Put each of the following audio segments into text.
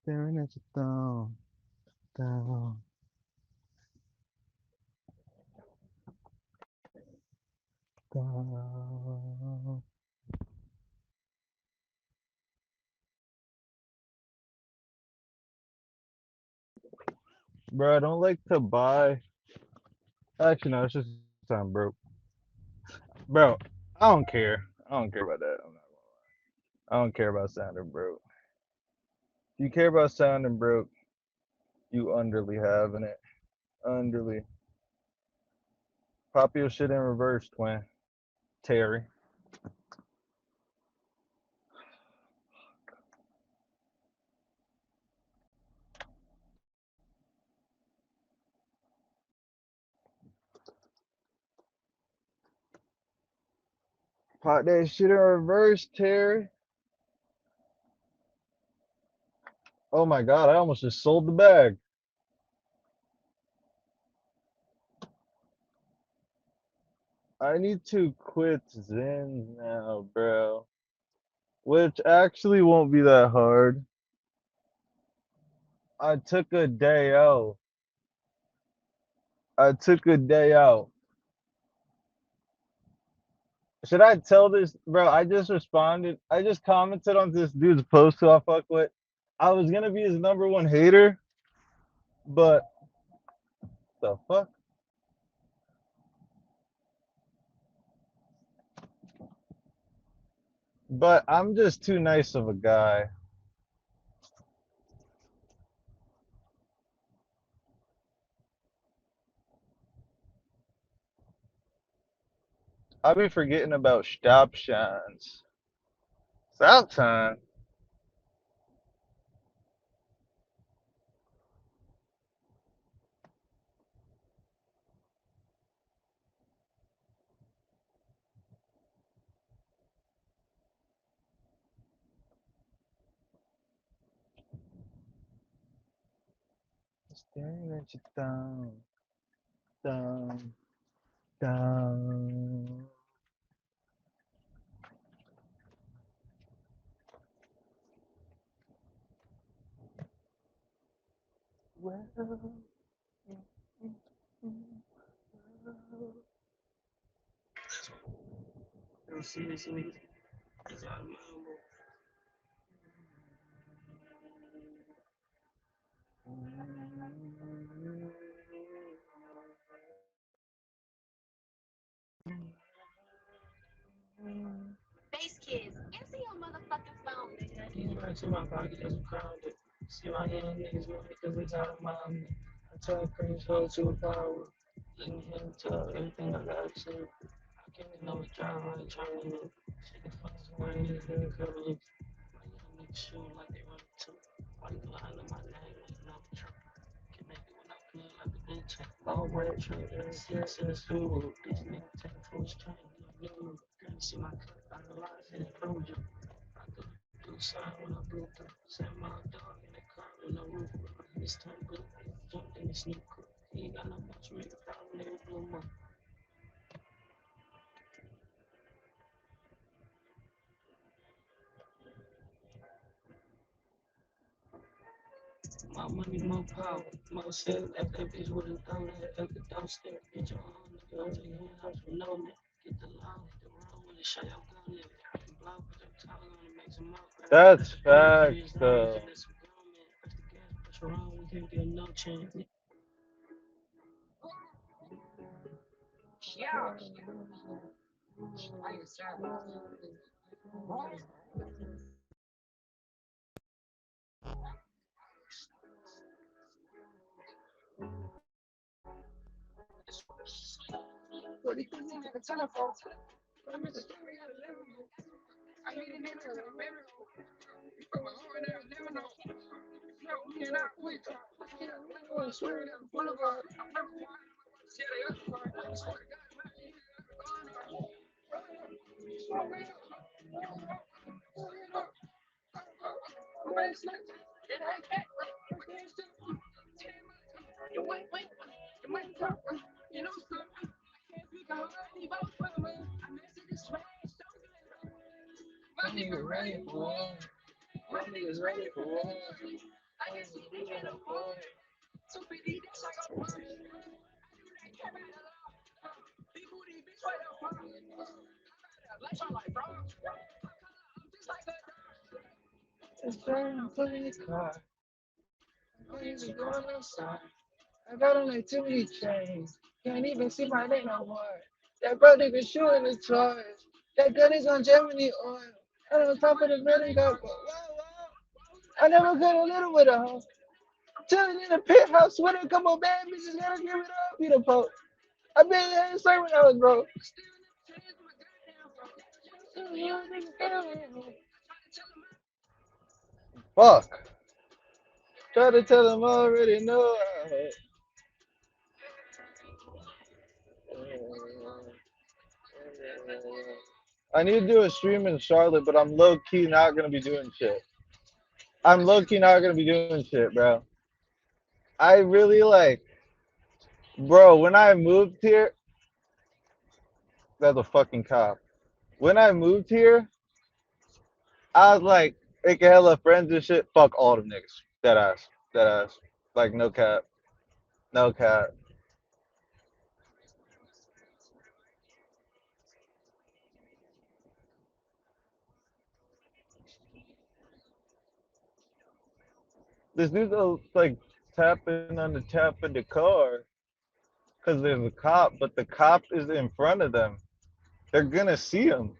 Staring at your thumb, thumb, thumb. Bro, I don't like to buy. Actually, no, it's just I'm broke. Bro, I don't care. I don't care about that. I don't care about sounding broke. If you care about sounding broke, you underly having it. Underly. Pop your shit in reverse, twin. Terry. Pop that shit in reverse, Terry. Oh my god, I almost just sold the bag. I need to quit Zen now, bro. Which actually won't be that hard. I took a day out. I took a day out. Should I tell this, bro? I just responded. I just commented on this dude's post who I fuck with. I was gonna be his number one hater, but the fuck? But I'm just too nice of a guy. I be forgetting about stop signs. Stop sign. Staring at your thumb, thumb, thumb. Well, Base kids, answer your motherfucking phone, nigga. These racks in my pocket is crowded. See my young niggas with me cause they tired of mommy. I tell crazy hard to a power. Let me hear them tell everything I got to say. I can't know it's driving like trying to look. Shit the fucks away, niggas in the cover. My young niggas shoot like they run too. White line of my name, ain't no truck. Connected when I feel like a bitch. All red train, CS in the school. These niggas take full strain. Girl, you see my cut, I realize it improved you. I go do something when I blew through. Send my dog in the car with no roof. This time good, jumped in the sneak quick. He ain't got no much make a problem, nigga blew him up. My money, more power, more sales. If that bitch would've thrown that at the doorstep, bitch, your own nigga, over your house with no net. Get the law, hit the road when they shut your gun in. Blow, put them towel on and make some more crack. that's Only 3 facts, years long, you though. let some grown men. Press the gas, push around, we can't get no chance. Yeah. I was driving. Well, he couldn't even have a telephone. I mean, the story had a living room. I need a nigga in the living room. You put my heart in the living room. No, me and I quit. Yeah, I was swearing at the boulevard. I'm never quiet. See the other part. I swear to God, man, you never gone. Smoke it up. Smoke it up. Last night, it ain't that. We can't still. You wait. You might talk. You know something. I can't pick a heart. He both for me. I message this strange. My nigga ready for war. My niggas ready for war. I guess he can't afford it. 250, that's like a Porsche. I do that cap out the law. Big booty bitch, what the fuck? Lights on like bro. I'm just like a dog. Just trying to put in the car. Things are going outside. I got on like too many chains. Can't even see my name no more. That brother nigga shooting the toys. That gun is on Germany oil. And on top of the building got whoa, whoa. I never got a little with a hoe. Chilling in a penthouse with a couple bad bitches, gotta give it up, you the pope. I been there sir when I was broke. Still never changed my goddamn bro. Fuck. Try to tell them I already know. I need to do a stream in Charlotte, but I'm low key not gonna be doing shit. I'm low key not gonna be doing shit, bro. I really like, bro. When I moved here, that's a fucking cop. When I moved here, I was like, making hella friends and shit. Fuck all them niggas. Dead ass. Dead ass. Like no cap. No cap. This dude's like tapping on the tap in the car because there's a cop, but the cop is in front of them. They're gonna see him.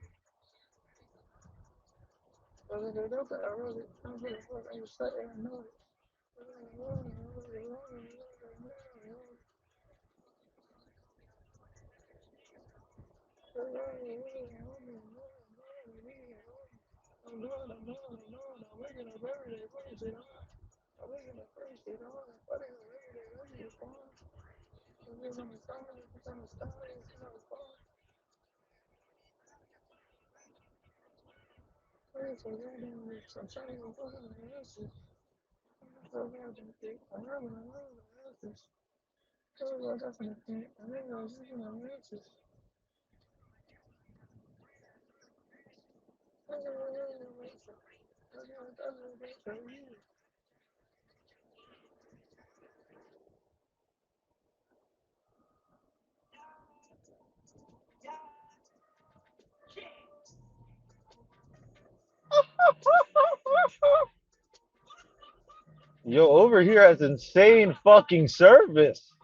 Yo, over here has insane fucking service.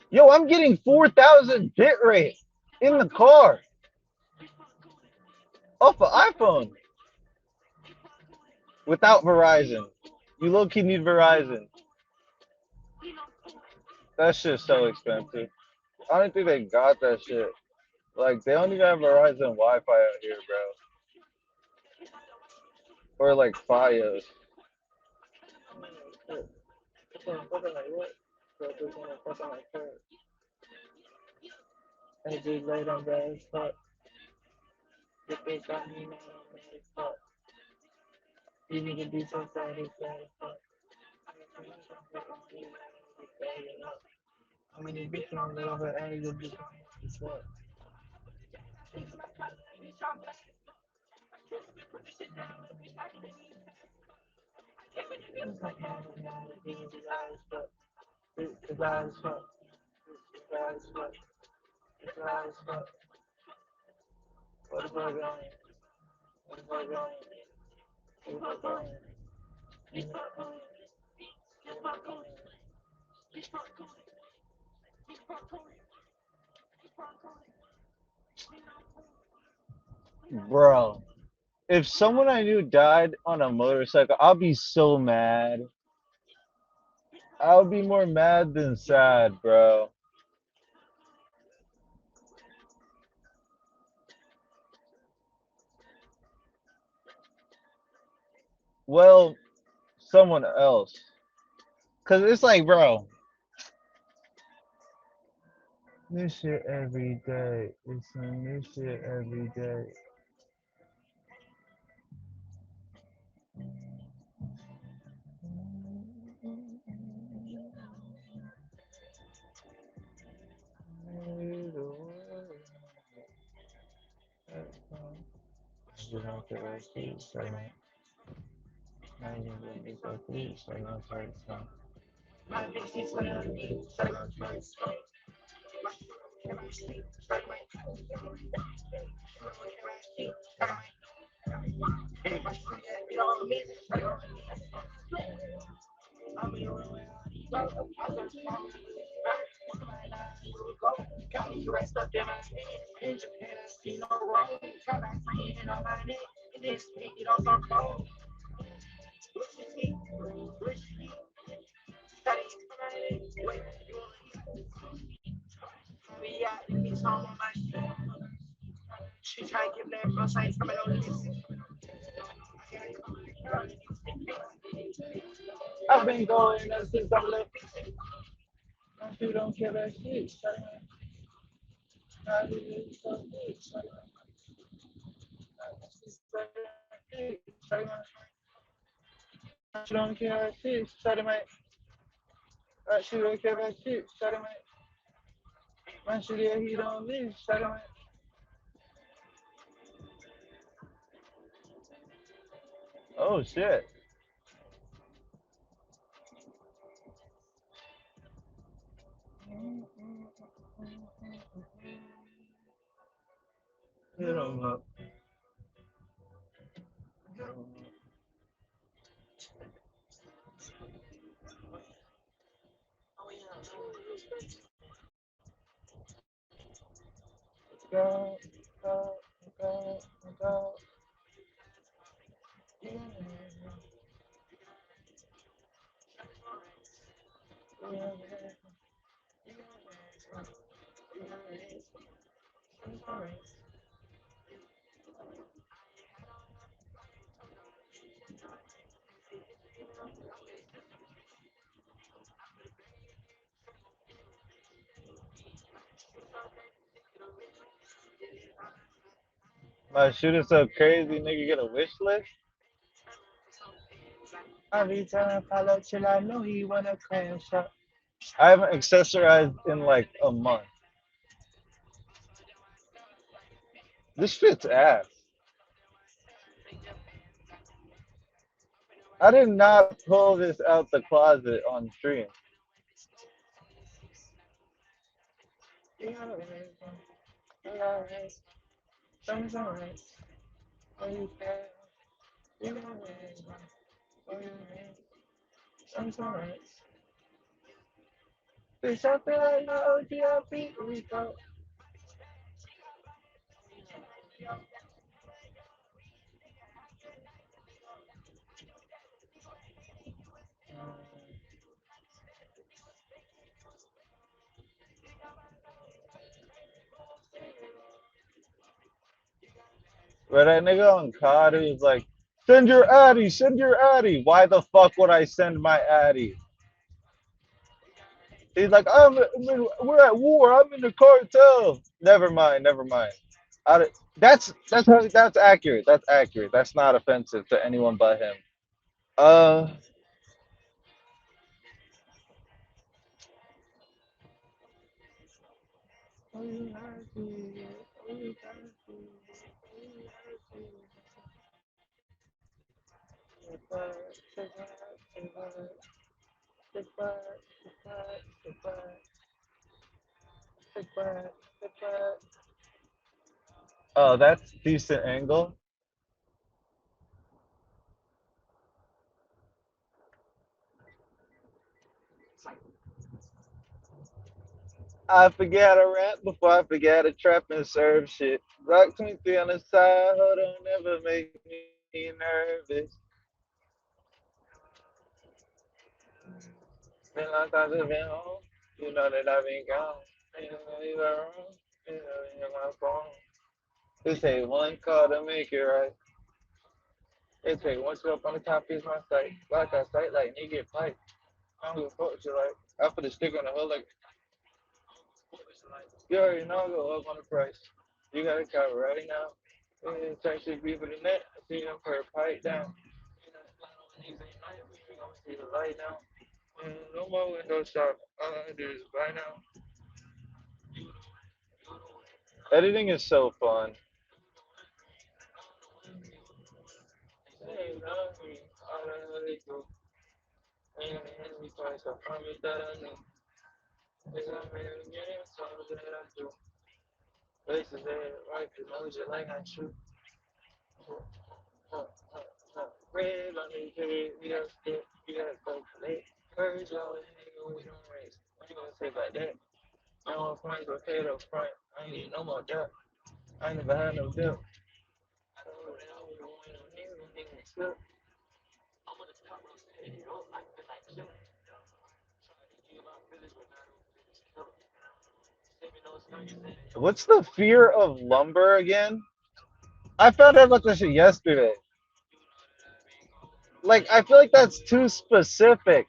Yo, I'm getting 4,000 bit rate in the car off an iPhone without Verizon. You low key need Verizon. That shit's so expensive. I don't think they got that shit. Like they don't even have Verizon Wi-Fi out here, bro. Or like FiOS. And just laid on bad as fuck. The bitch got me mad, I'm mad as fuck. You need to be so sad, it's sad as fuck. I mean, this bitch on little bit angry, bitch as fuck. It's like, yeah, it's loud as fuck. It's loud as fuck. It's loud as fuck. It's loud as fuck. What the fuck going on? What the fuck going on? What the fuck going on? What the fuck going on? Bro, if someone I knew died on a motorcycle, I'll be so mad. I'll be more mad than sad, bro. Well, someone else. Cause it's like, bro, new shit every day. It's some new shit every day. Now you can make a fish, so I'm sorry, son. My bitch is like a bitch, so I'm trying to smoke. My shit, my sleep, so I'm like, my shit, so I'm like, my shit, you know what I mean? So I'm in a room where I just want to go. Got me rest up in my head. In Japan, I see no road. Got my skin on my neck, and then stick it on some cold. Risky, risky, study, wait, be out in this home on my shit. She try to give that bro science coming on this. I've been going up since I'm little. Don't you don't care about shit. I really so she don't care about shit. Shut him out. She don't care about shit. Shut him out. Man, she did he don't live. Shut him out. Oh shit. Hit him up. Go, go, go, go. Yeah, yeah, My shooter so crazy, nigga get a wish list? every time I follow till I know he wanna crash up. I haven't accessorized in like a month. This fits ass. I did not pull this out the closet on stream. You know it's alright. Something's alright. Are you fair? You know it's alright. Something's alright. There's something like the OGLP we go. But that nigga on COD who was like, send your Addy, send your Addy. Why the fuck would I send my Addy? He's like, we're at war. I'm in the cartel. Never mind, never mind. That's accurate. That's accurate. That's not offensive to anyone but him. Uh, Oh, you happy? Oh, you happy? Oh, you happy? Goodbye, goodbye, goodbye, goodbye, goodbye, goodbye, goodbye, goodbye. oh, that's decent angle. I forget how to rap before I forget how to trap and serve shit. Rock 23 on the side, hold on, never make me nervous. Been long time since I've been home. You know that I've been gone. You know you were wrong. You know you're my phone. It take one call to make it right. It take one step on the top is my sight. Like I sight like nigga pipe. I don't give a fuck what you like. I put a stick on the hood like you already know I go up on the price. You got a cover right now. Yeah, check six people in that. I see them per pipe down. See the light now. No more window shop. All I do is buy now. Editing is so fun. they do. Ain't an enemy twice, I promise that I knew. It's not many games, so that I do. Places that right, cause knows you like I shoot. Red on the head, we got stick, we got calculate. Courage always nigga, we don't race. What you gonna say about that? I want friends, but paid up front. I ain't need no more debt. I ain't never had no debt. I don't know that I was going on niggas, niggas slip. What's the fear of lumber again? I found out about this shit yesterday. Like, I feel like that's too specific.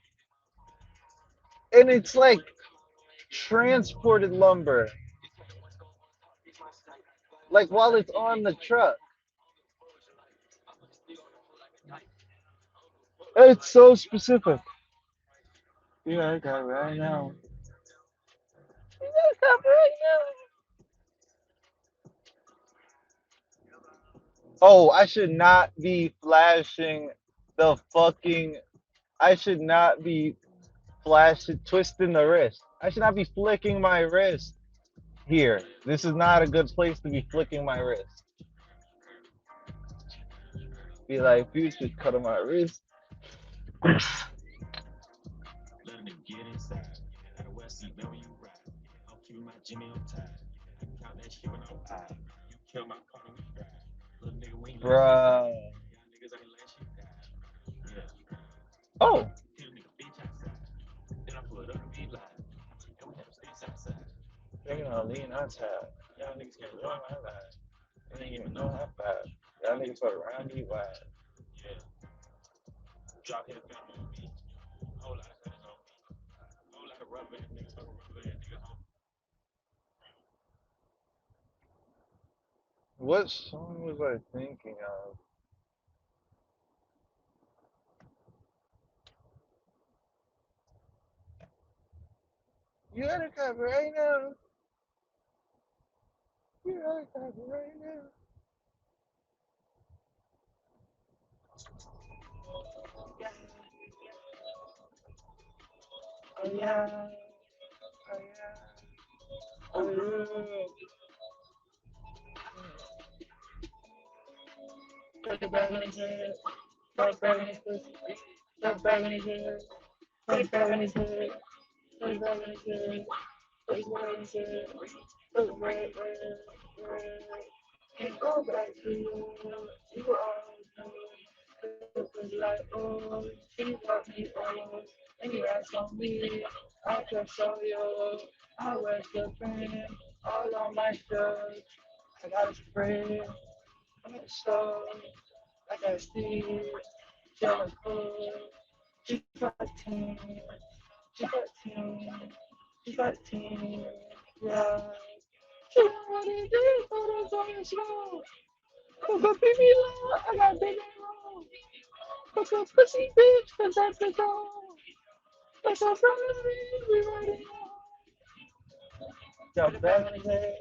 And it's like transported lumber. Like while it's on the truck. It's so specific. Yeah, I got it right now. Oh, I should not be flashing the fucking. I should not be twisting the wrist. I should not be flicking my wrist here. This is not a good place to be flicking my wrist. Be like, you should cut on my wrist. Bruh. Oh, Nigga don't lean outside. Y'all niggas can't run my life. They ain't even know how fast. Y'all niggas fuck around me wide. what song was I thinking of? You gotta cover right now. You gotta cover right now. Oh yeah, oh yeah, oh yeah. Put it back in his head. Put it back in his pussy. Put it back in his head. Put it back in his head. Put it back in his head. Put it back in his head. Put it back, can't go back to you. You always know. It was like, oh, she got me, oh, and you asked on me. I can show you. I wear the pen all on my shirt. I got a spray. I'm so I got Steve, Jennifer. She got a team. She got a team. She got a team. Yeah. She don't wanna do photos on your slow. Cause a baby low, I got baby low. Cause a pussy bitch, cause that's the goal. That's a family, we ready. Got the bag on his head.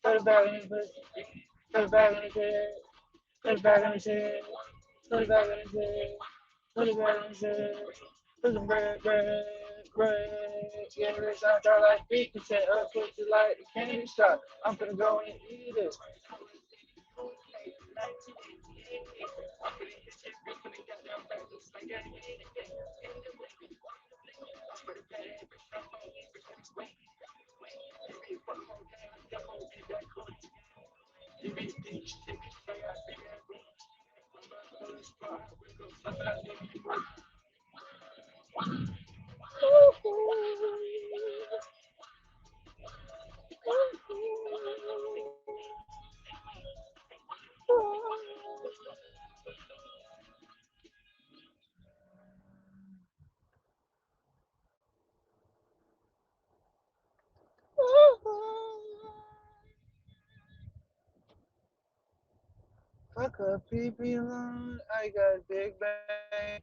Got the bag on his pussy. Got the bag on his head. Got the bag on his head. Got the bag on his head. Got the bag on his head. Put some bread, bread, bread. Yeah, rich, I try like 50% up, pussy like the candy shop. I'm finna go and eat it. Fuck a PP line. I got big bang.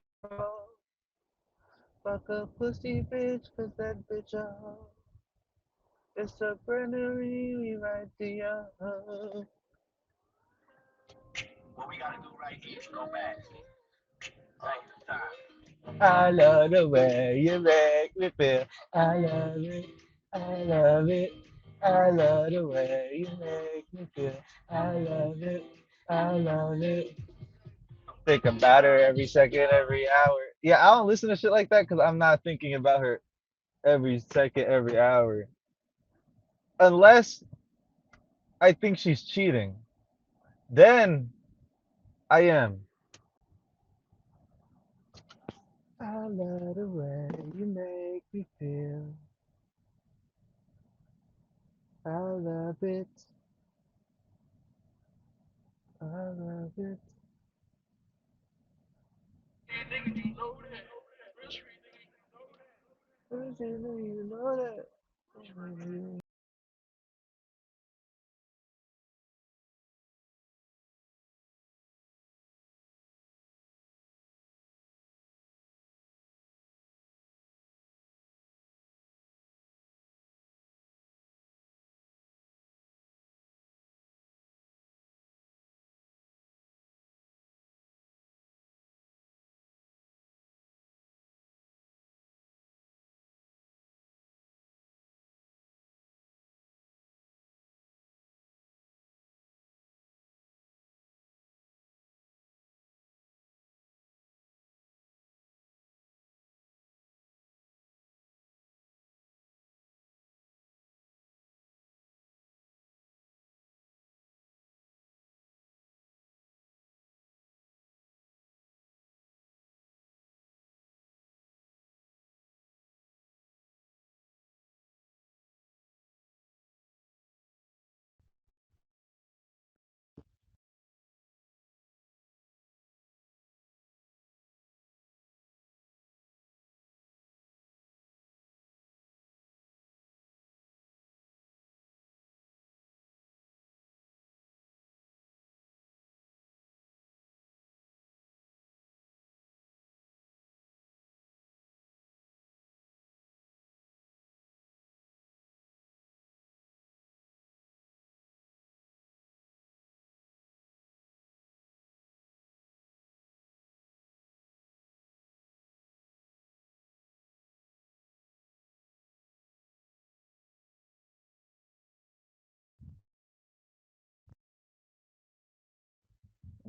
Fuck a pussy bitch, cause that bitch a hoe. It's a brand new we right there. I love the way you make me feel. I love it. I love it. I love the way you make me feel. I love it. I love it. Think about her every second, every hour. Yeah, I don't listen to shit like that because I'm not thinking about her every second, every hour. Unless I think she's cheating. Then I am. I love the way you make me feel. I love it. I love it. Nigga, you know that. Real street nigga, you know that. You know that.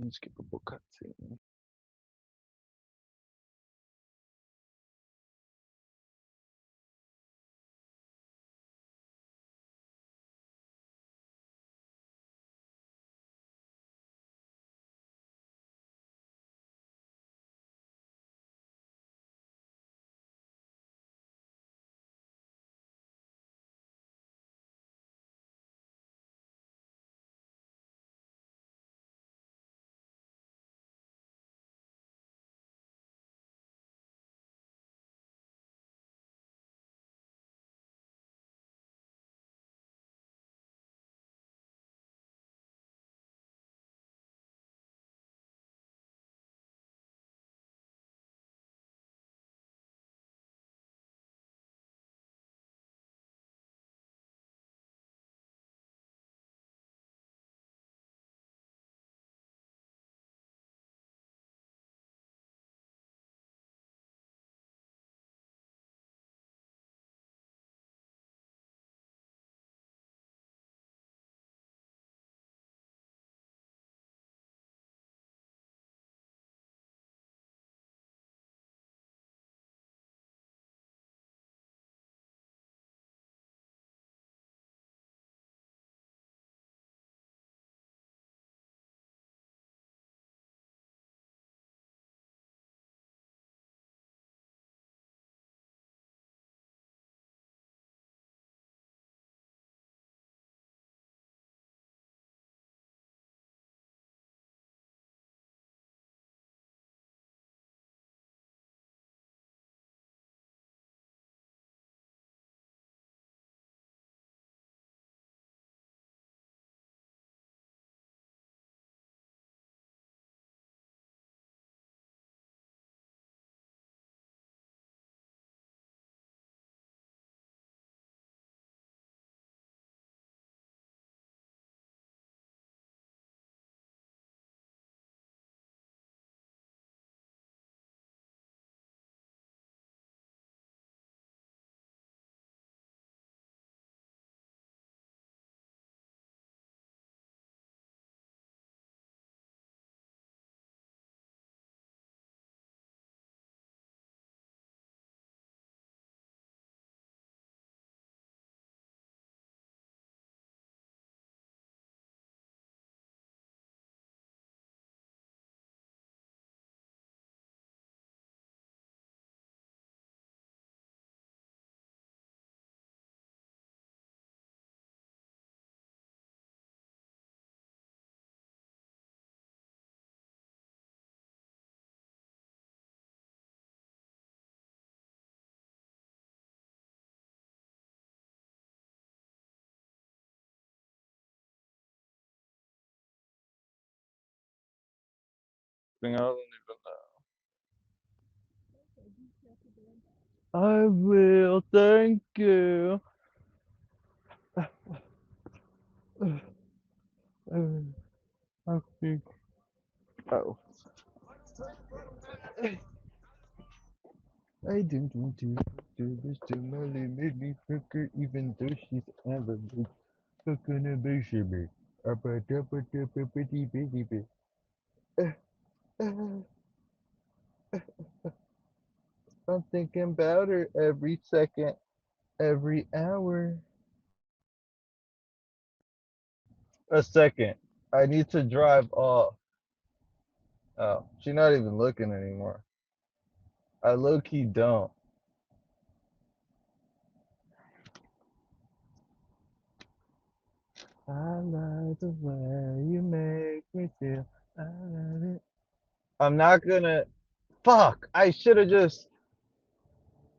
Unskippable cutscene. sleeping. I don't even know. I will. Thank you. I think. Oh. I didn't want to do this to Molly. Made me fuck her, even though she's ever been fucking a baby. I'm thinking about her every second, every hour. A second. I need to drive off. Oh, she's not even looking anymore. I low key don't. I like the way you make me feel. I love it. I'm not gonna. Fuck! I should have just.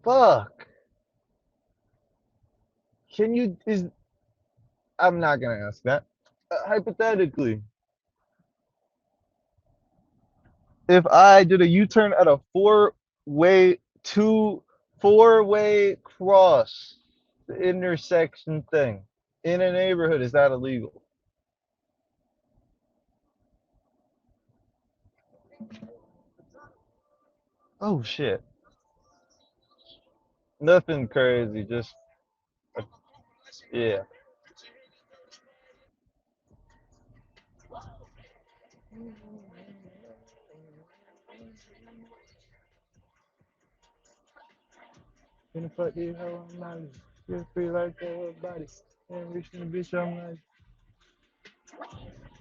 Fuck! Can you? Is I'm not gonna ask that. Hypothetically, if I did a U-turn at a four-way, four-way cross, the intersection thing in a neighborhood, is that illegal? Oh shit! Nothing crazy. Just yeah. Gonna fuck this hoe on my list. Feel free like her body. And reaching the bitch on my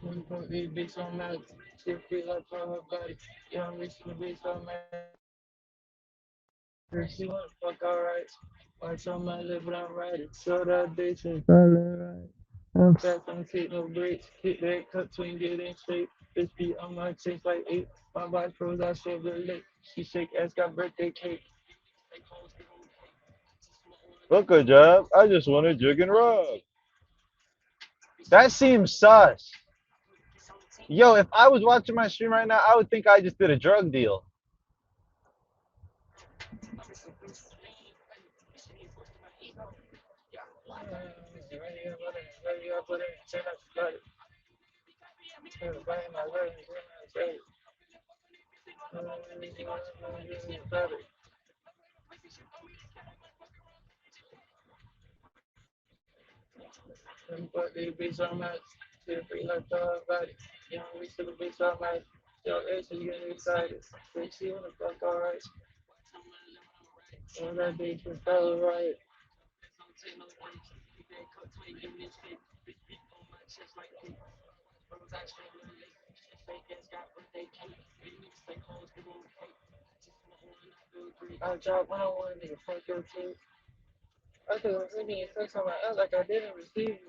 When you put these bitch on my shit feel like for her body. Yeah, I'm reaching the bitch on my if she wanna fuck alright. Watch on my lip, but I'm riding. So that bitch is right. I'm fast, I'm take no breaks. Hit that cut twin, get in shape. This beat on my chest like eight. My body froze, I should relate. She shake ass, got birthday cake. Fuck a job. I just want to jig and rob. That seems sus. Yo, if I was watching my stream right now, I would think I just did a drug deal. But they bitch on my shit free like the body. You know, we still a bitch on my yo, it's just getting excited. But she wanna fuck alright. And that bitch was fell right. I dropped when I wanted to fuck your too. I could have really text on my ass like I didn't receive it.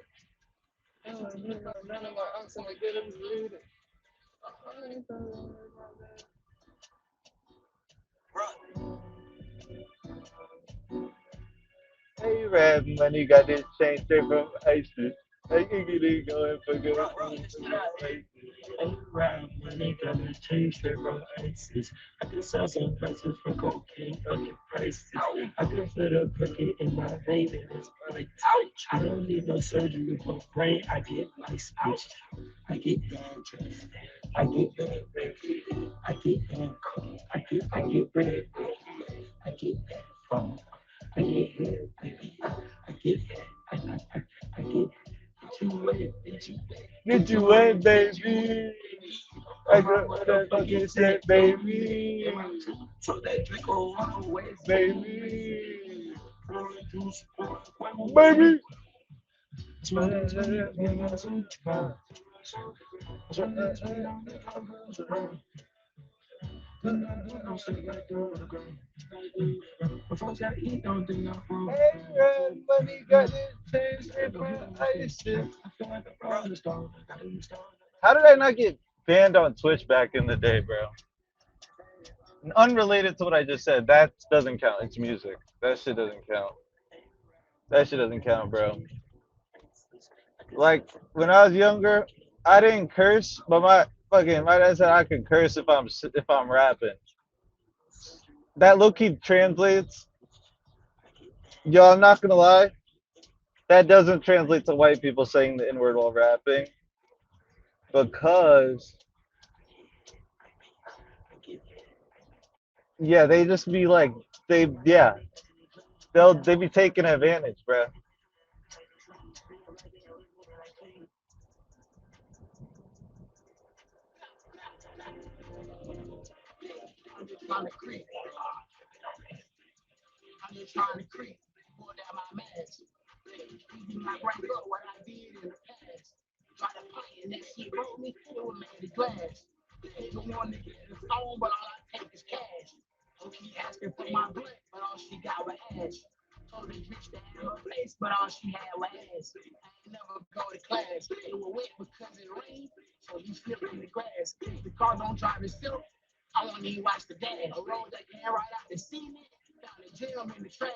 None of my aunts and the good read it. Hey, Red Money got this chain straight from ISIS. I can get it going for good. And round money gonna change their prices. I can sell some prices for cocaine, fucking prices. I can fit a cookie in my vein and it's like ouch. I don't need no surgery for brain. I get nice bitch. I get dangerous. I get bad, baby. I get bad cool. I get bread, baby. I get bad phone. I get hair, baby. I get bad. I get you wet, bitch. Get you wet, baby. I got what that fucking said, baby. So that drink will run away, Baby. baby. Baby. Hey, Red Money got this chain straight from ISIS. How did I not get banned on Twitch back in the day, bro? Unrelated to what I just said, that doesn't count. It's music. That shit doesn't count. That shit doesn't count, bro. Like when I was younger, I didn't curse, but Fucking my dad said I can curse if I'm rapping. That low key translates. Yo, I'm not gonna lie. That doesn't translate to white people saying the N word while rapping because yeah, they just be like they be taking advantage, bro. I'm just trying to creep. I'm just trying to creep. Pull down my mask. You might bring up what I did in the past. Try to play and that shit broke me. It was made of glass. Nigga wanted to get the phone, but all I take is cash. So she asking for my blood, but all she got was ash. Told this bitch to have her face, but all she had was ass. I ain't never go to class. It was wet because it rained, so he slipped in the grass. The car don't drive itself. I won't even watch the dash. A road that can't ride out the cement. Found a gem in the trash.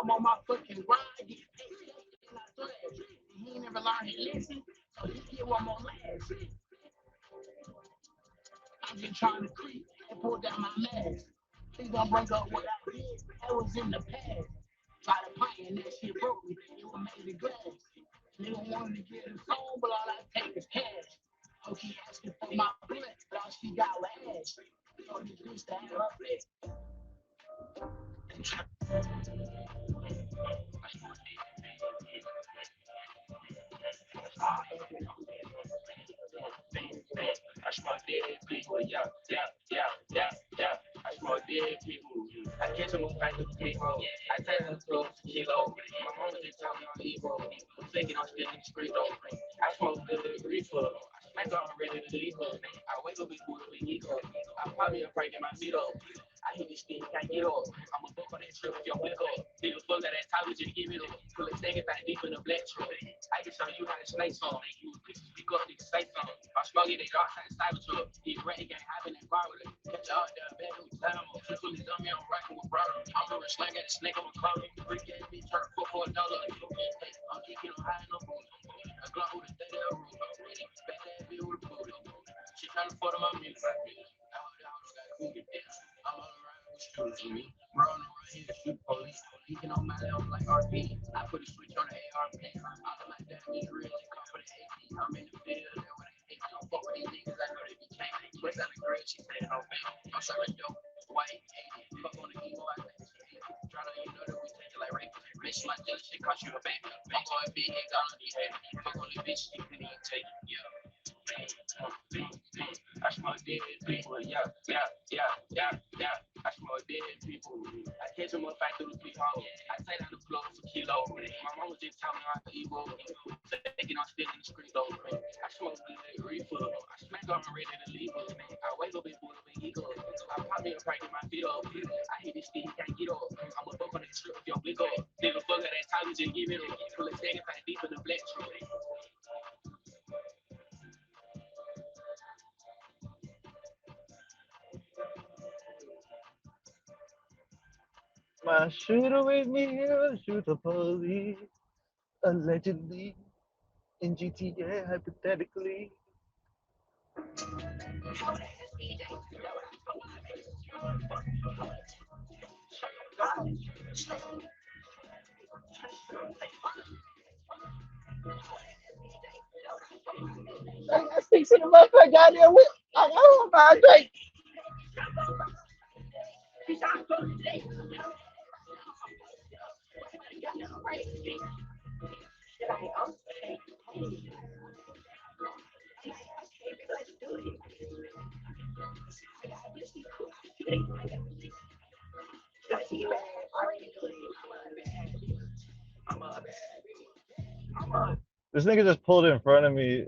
I'm on my fucking grind, get paid, and I thrash. And he ain't never learned his lesson, so he get one more last. I'm just trying to creep and pull down my mask. Please don't bring up what I did. That was in the past. Try to play and that shit broke me. It was made of glass. Nigga wanted to get his phone, but all I take is cash. Oh, she asking for my blood, but all she got was ash. So this bitch to have her face. I smoke dead people, yeah, yeah, yeah, yeah, yeah. I smoke dead people. I catch them back to people. I take them close to kilo. My mama just told me I'm evil. I'm thinking I'm still in the street though. I smoke good reefer. I smack on ready to leave her. I wake up before the ego. I pop me a break in my feet up. I hit this thing, can't get up. I'm a book on that trip if you wake up. Nigga fuck that top, just give it up. Pull a nigga back deep in the black truck. I can show you how to snake song. You bitches speak up, nigga say something. If I smoke it, they dark side cyber truck. These rat gang hopping and bar with it. Catch out there, better with time. She fully done me, I'm rocking with brother. I'm a rich like got a snake on my car. Brick ass bitch, turn for $4. Hey, I'm kicking on high enough. I go with a day that roof. Back that bitch with a booty. She trying to photo my music. I hold down, got cool get down. I'm all around with shooters with me. Rolling around here, shoot police. Geeking on my level like RP. I put a switch on the ARP. All of my damage real, they come for the AP. I'm in the field, that's what they hate. Don't fuck with these niggas, I know they be changing. Twist out the grid, she said no fake. I'm serving dope, white, 80. Fuck on the emo, I think she 80. Try to, you know that we take it like rape. Bitch, my jealous shit cost you a baby. Fuck on big heads, I don't need hate. Fuck on the bitch, you couldn't even take it, yeah. I smoke dead people, yeah, yeah, yeah, yeah, yeah. I smoke dead people. I catch them up back through the big hole. I take down the floor for kilo. My mama just told me I'm evil. Thinking I'm still in the street though. I smoke good reefer. I smack on ready to leave her. I wake up before the big ego. I pop me a crack in my feet up. I hit this thing, can't get up. I'm a buck on that trip, yo, wake up. Nigga, fuck that time, just give it up. Pull a second back deep in the black truck. My shooter with me here, shoot the police. Allegedly in GTA, hypothetically. I speak to the motherfucker goddamn whip. Oh my Drake. This nigga just pulled in front of me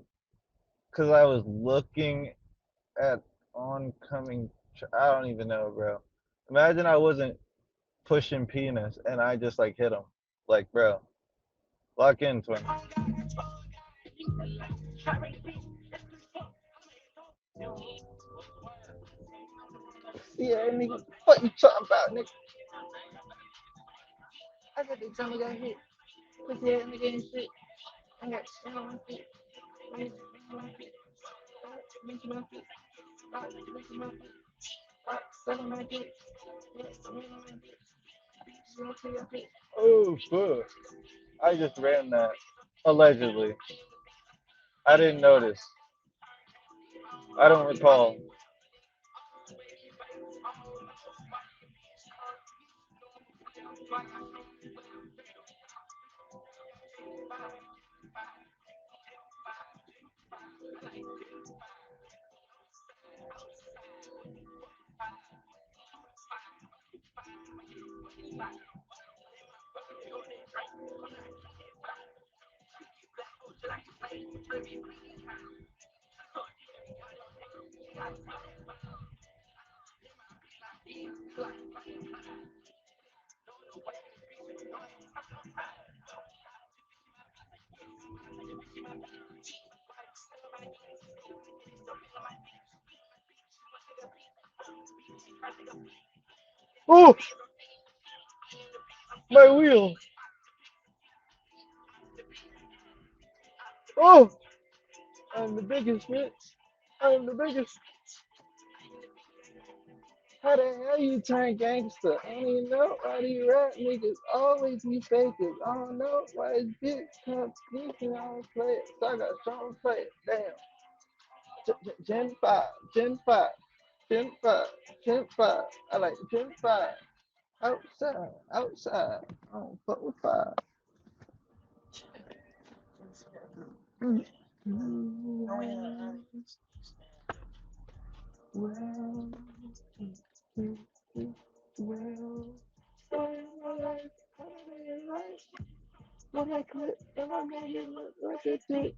because I was looking at oncoming. I don't even know, bro. Imagine I wasn't pushing penis and I just like hit him. Like, bro, lock in, twin. Yeah, nigga. What you talking about, nigga? I got the time I got hit. Put that nigga in shit. I got shit on my feet. Make my feet, rock, make my feet, rock, suck my dick, yes, me my dick, bitch, rock to your feet. Oh, fuck. I just ran that. Allegedly. I didn't notice. I don't recall. Oh, my wheel. Oh, I'm the biggest bitch. I'm the biggest. How the hell you turn gangster? I don't even know why these rap niggas always be fakers. I don't know why this bitch comes sneaking on players. So I got strong players. Damn. Gen 5, Gen 5, Gen 5, Gen 5. I like Gen 5. Outside, outside. I don't fuck with 5. Mm. No, yeah, Well, well, when I quit, and I made it look like a dick.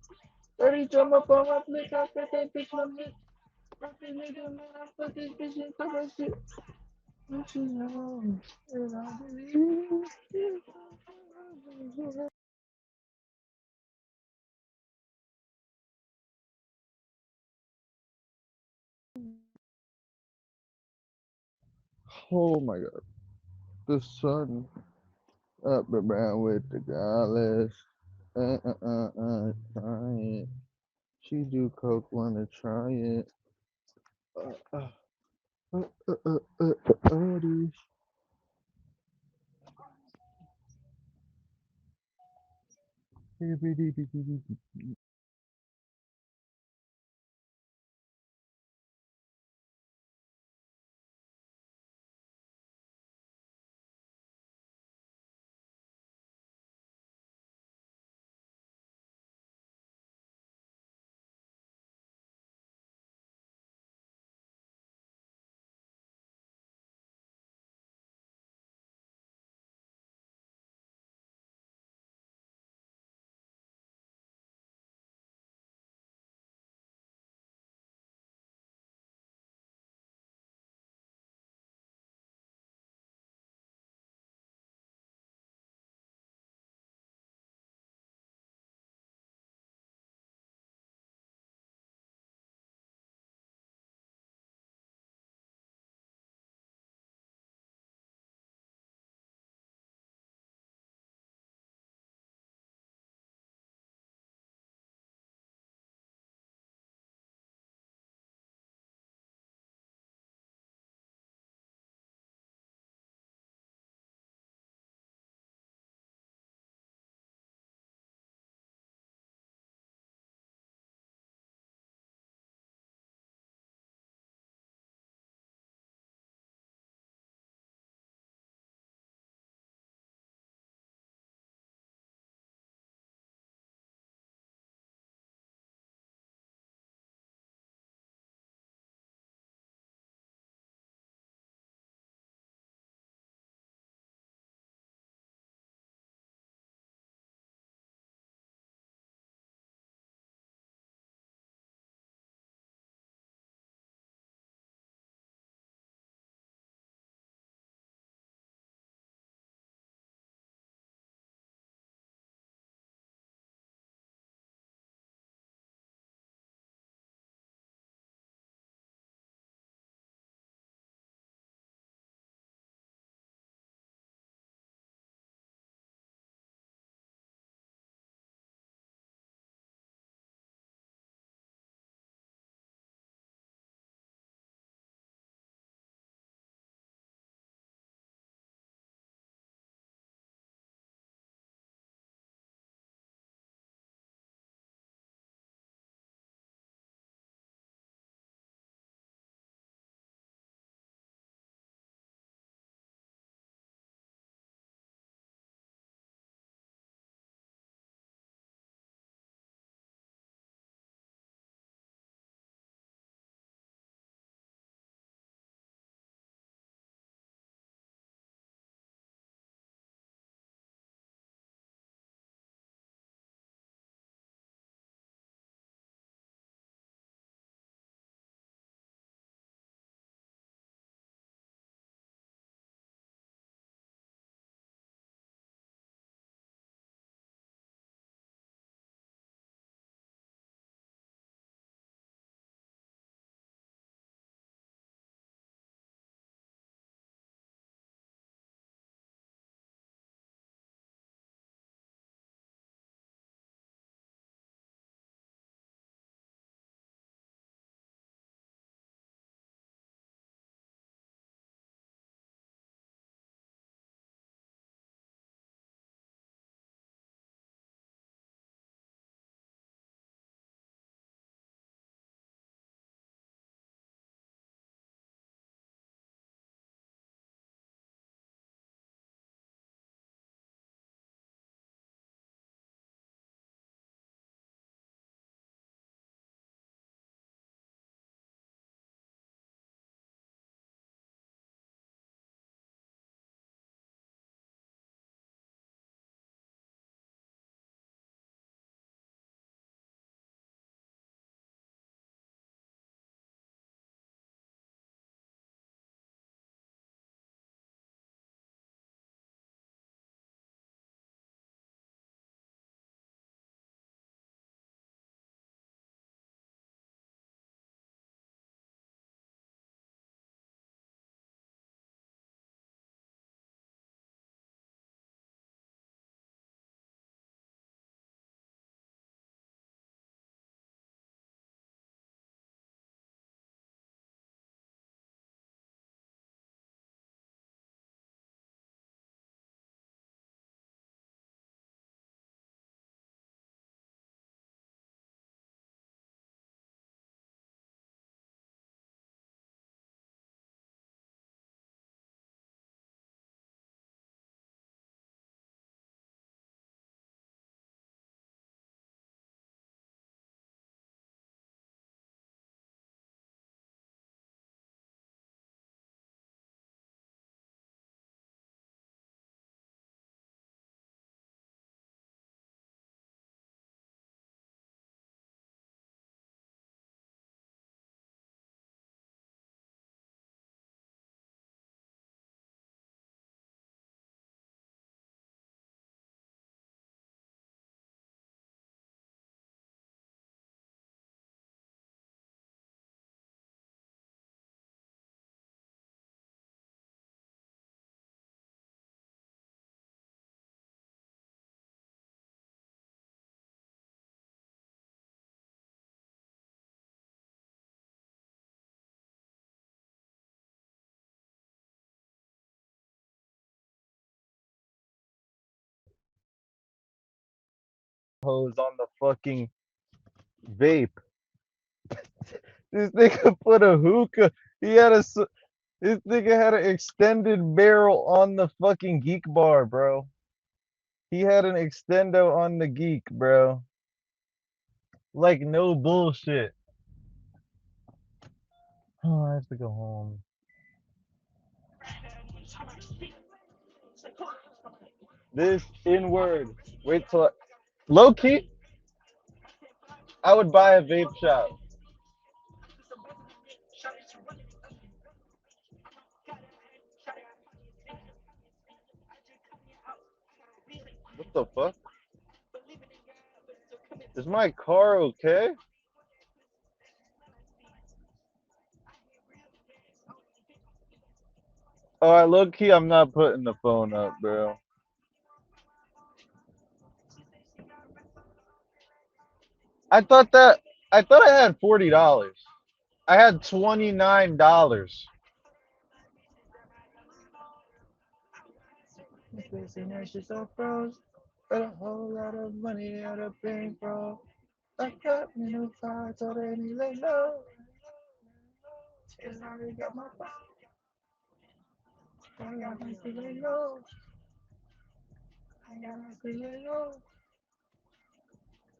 30 drum up on my flick, I bet that bitch my lick. Fucking nigga, man, I fuck this bitch and fuck her shit. What you know? And I believe. Oh my god. The sun up around with the godless. Try it. She do coke, wanna try it. Uh, uh, these. hose on the fucking vape. This nigga put a hookah. He had a. This nigga had an extended barrel on the fucking geek bar, bro. He had an extendo on the geek, bro. Like no bullshit. Oh, I have to go home. This N-word. Wait till low key, I would buy a vape shop. What the fuck? Is my car okay? Oh, I low key, I'm not putting the phone up, bro. I thought that I thought I had $40. I had $29. Facing that shit so froze. Got a whole lot of money out of bank, bro. I got me new car, told her any lay low. And I already got my phone. I got my lay low. I got my lay low.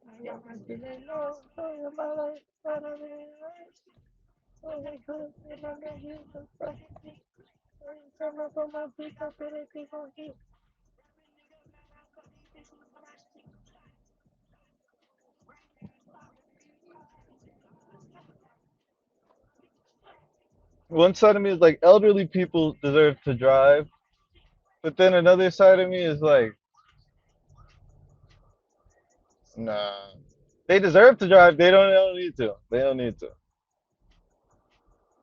I got my lay low. Oh, my life, I don't need lights. Oh, they could, if I got you, the fucking thing. Come up on my feet, I feel like they gon' hit. One side of me is like elderly people deserve to drive, but then another side of me is like, nah. They deserve to drive. They don't need to. They don't need to.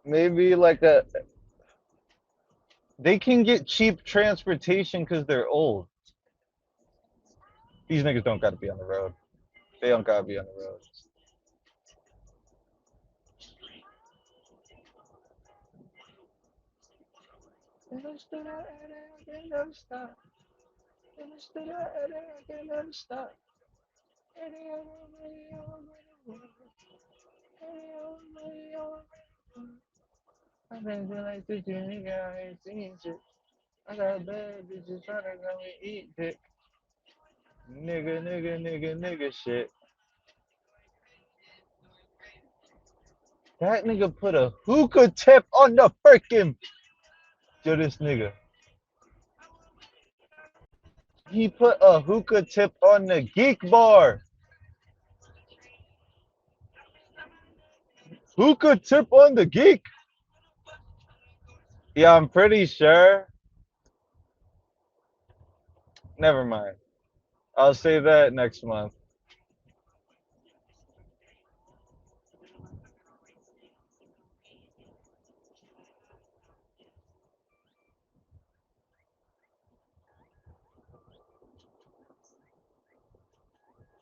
Maybe like a they can get cheap transportation because they're old. These niggas don't gotta be on the road. They don't gotta be on the road. And I stood out and I can't never stop. And I stood out and I can't never stop. And I got my money all over the world. I've been feeling like 50 nigga out here singing shit. I got bad bitches trying to come and eat dick. Nigga shit. That nigga put a hookah tip on the freaking. Yo, this nigga. He put a hookah tip on the geek bar. Hookah tip on the geek. Yeah, I'm pretty sure. Never mind. I'll say that next month.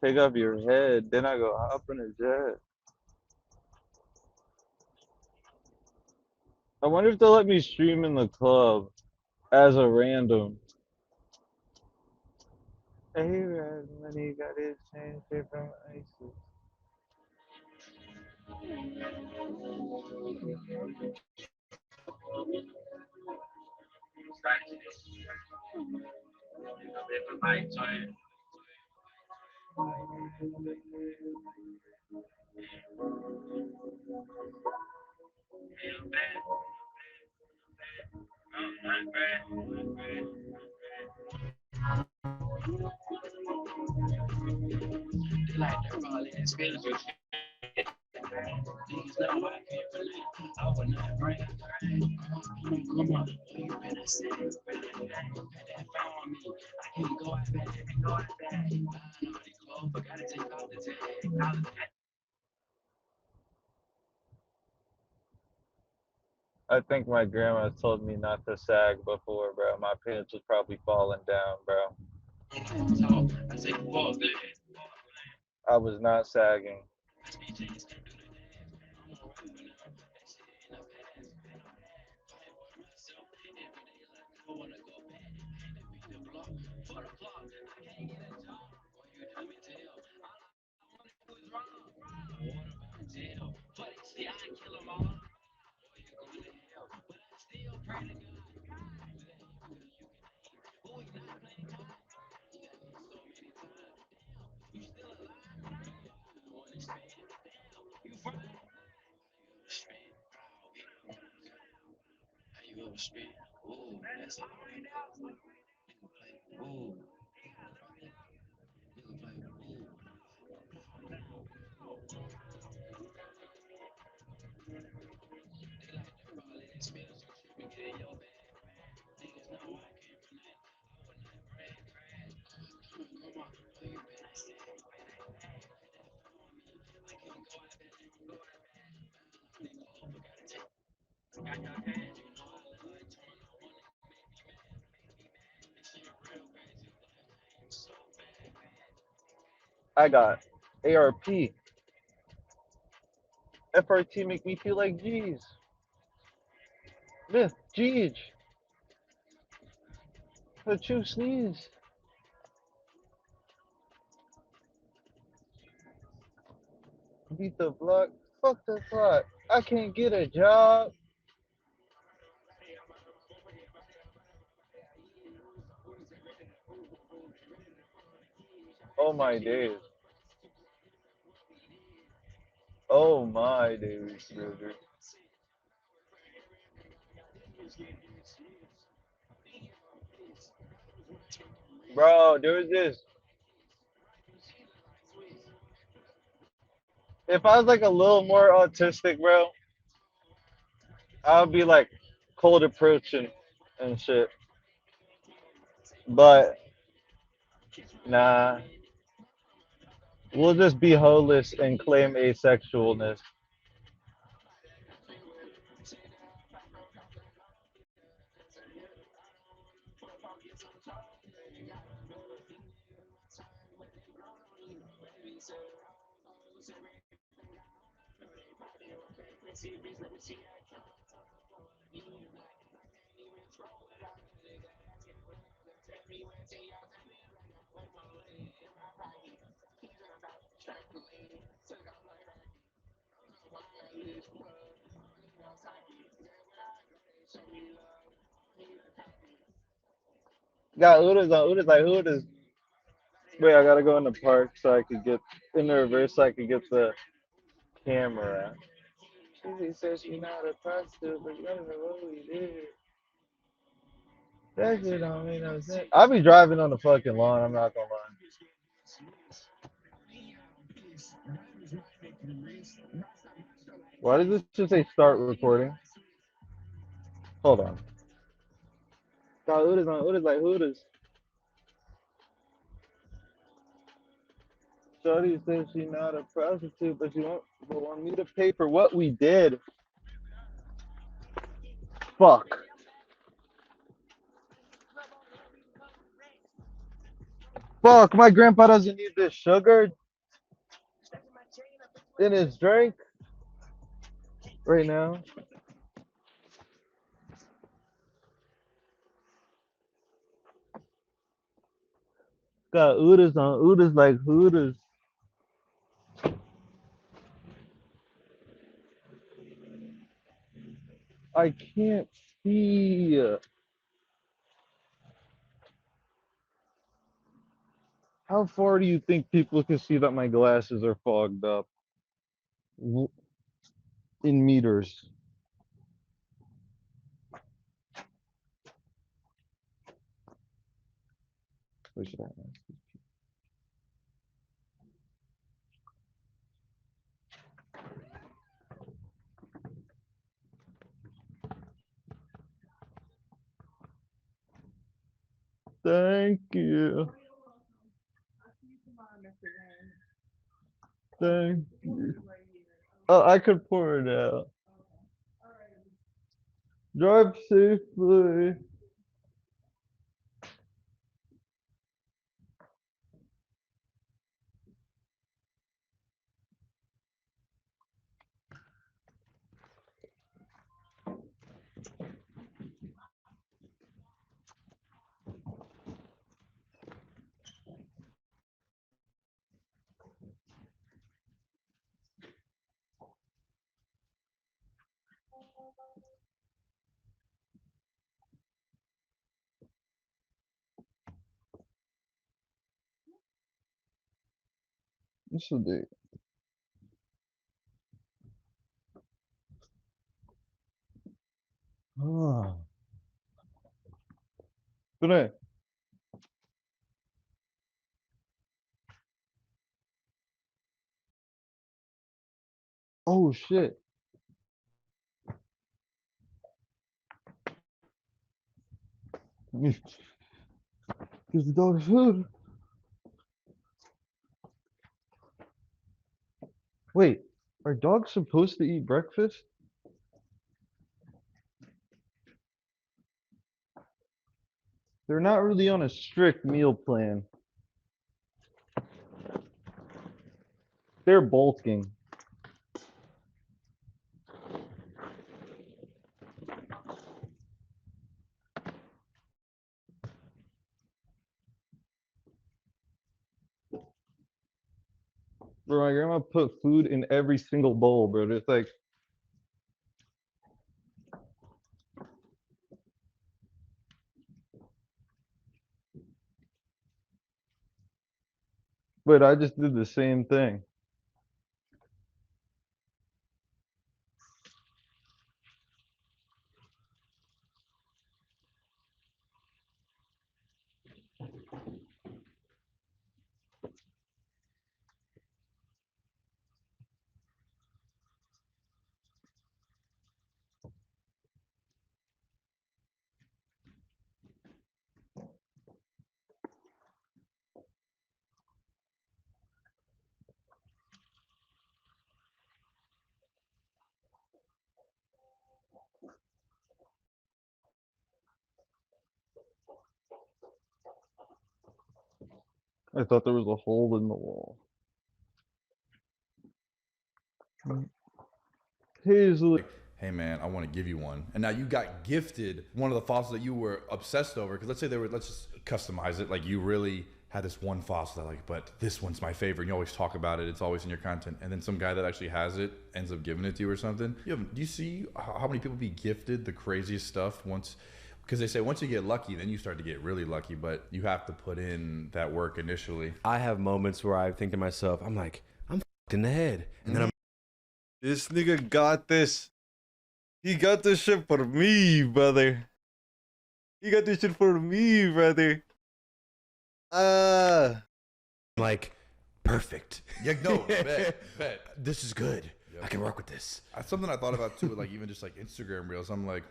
Take off your head. Then I go hop in a jet. I wonder if they'll let me stream in the club as a random. Hey, Red, when he got his chain straight from ISIS. Like they're all in spiritual shit. These know I can't relate. I would not bring a threat. Come on, you better say it. Put that phone on me. I can't go out back. Go out back. Buying all these clothes, but gotta take off the tag. I think my grandma told me not to sag before, bro. My pants was probably falling down, bro. I say, fuck that. I was not sagging. You ever spit? Ooh, that's a nigga play. Ooh, nigga play. Ooh, I got ARP, FRT make me feel like G's. Myth, G's, but you sneeze. Beat the block, fuck the clock. I can't get a job. Oh my days. Oh my days, brother. Bro, there was this. If I was like a little more autistic, bro, I would be like cold approaching and shit. But nah, we'll just be holeless and claim asexualness. Got Udas on Udas like Udas. Wait, I gotta go in the park so I could get in the reverse so I could get the camera. She said she's not a prostitute, but you don't know what we did. That shit don't make no sense. I'll be driving on the fucking lawn, I'm not gonna lie. Why does this just say start recording? Hold on. Got Udas on Udas like Udas. Shorty says she's not a prostitute, but want me to pay for what we did. Fuck. Fuck, my grandpa doesn't need this sugar in his drink right now. Got Udas on Udas like Hooters. I can't see. How far do you think people can see that my glasses are fogged up? In meters. What should I ask? Thank you. Thank you. Oh, I could pour it out. Drive safely. What's the date? Ah. Today. Oh shit. Gives the dog food. Wait, are dogs supposed to eat breakfast? They're not really on a strict meal plan. They're bulking. Bro, my grandma put food in every single bowl, bro. It's like, but I just did the same thing. I thought there was a hole in the wall. Hazel. Hey man, I want to give you one. And now you got gifted one of the fossils that you were obsessed over. Because let's say let's just customize it. Like you really had this one fossil that but this one's my favorite. And you always talk about it. It's always in your content. And then some guy that actually has it ends up giving it to you or something. Do you see how many people be gifted the craziest stuff once? Because they say once you get lucky, then you start to get really lucky. But you have to put in that work initially. I have moments where I think to myself, I'm like, I'm f***ed in the head. And then I'm This nigga got this. He got this shit for me, brother. He got this shit for me, brother. like, perfect. Yeah, no, bet. This is good. Yep. I can work with this. That's something I thought about too, like even just like Instagram reels. I'm like,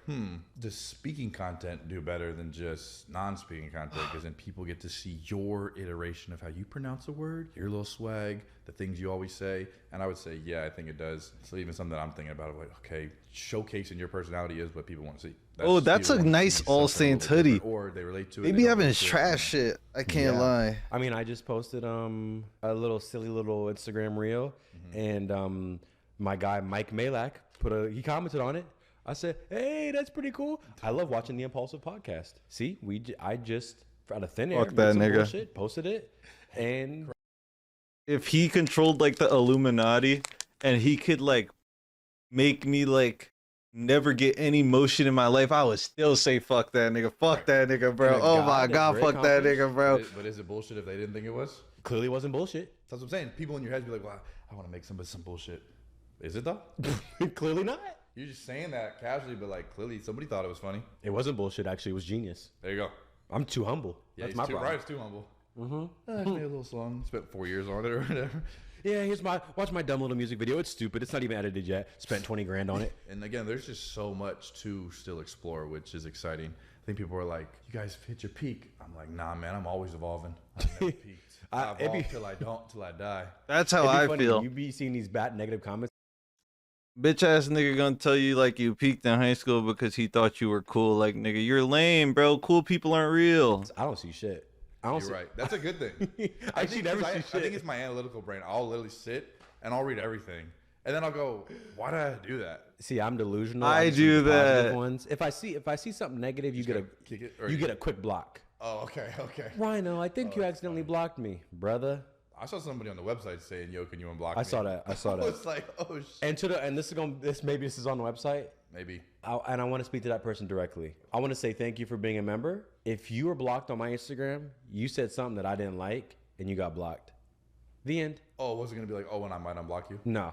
does speaking content do better than just non-speaking content? Because then people get to see your iteration of how you pronounce a word, your little swag, the things you always say. And I would say, yeah, I think it does. So even something that I'm thinking about, like, okay, showcasing your personality is what people want to see. That's a nice All Saints hoodie. Or they relate to it. They be having trash shit. I can't lie. I mean, I just posted a little silly little Instagram reel, and my guy Mike Malak he commented on it. I said, "Hey, that's pretty cool. I love watching the Impulsive podcast." See, I just out of thin air Fuck that nigga. bullshit, posted it, and If he controlled like the Illuminati and he could like make me like never get any motion in my life, I would still say fuck that nigga. Fuck that nigga, bro. And a Oh god my that god, Greg fuck that accomplished. nigga, bro. But is it bullshit if they didn't think it was? clearly wasn't bullshit. That's what I'm saying. People in your head be like, well, I want to make some bullshit. Is it though? Clearly not. You're just saying that casually, but like clearly somebody thought it was funny. It wasn't bullshit. Actually, it was genius. There you go. I'm too humble. Yeah, That's he's my too, problem. Brian's too humble. I made a little song. Spent 4 years on it or whatever. Yeah, watch my dumb little music video. It's stupid. It's not even edited yet. Spent 20 grand on it. And again, there's just so much to still explore, which is exciting. I think people are like, "You guys hit your peak." I'm like, "Nah, man. I'm always evolving. I've never peaked. I evolve till I don't, till I die." That's how It'd be I funny, feel. You be seeing these bad negative comments. Bitch ass nigga gonna tell you like you peaked in high school because he thought you were cool. Like nigga, you're lame, bro. Cool people aren't real. I don't see shit. I don't You're see. right. That's a good thing. I actually never see I shit. think it's my analytical brain. I'll literally sit and I'll read everything, and then I'll go, "Why did I do that?" See, I'm delusional. I just see do the positive that. Ones. If I see something negative, you get Kick it, or you get a quick block. Oh, okay. Rhino, I think you accidentally blocked me, brother. I saw somebody on the website saying, "Yo, can you unblock me?" I saw that. I saw I that. was like, "Oh shit." And this is on the website. Maybe. And I want to speak to that person directly. I want to say thank you for being a member. If you were blocked on my Instagram, you said something that I didn't like, and you got blocked. The end. Oh, was it gonna be like, oh, and I might unblock you? No.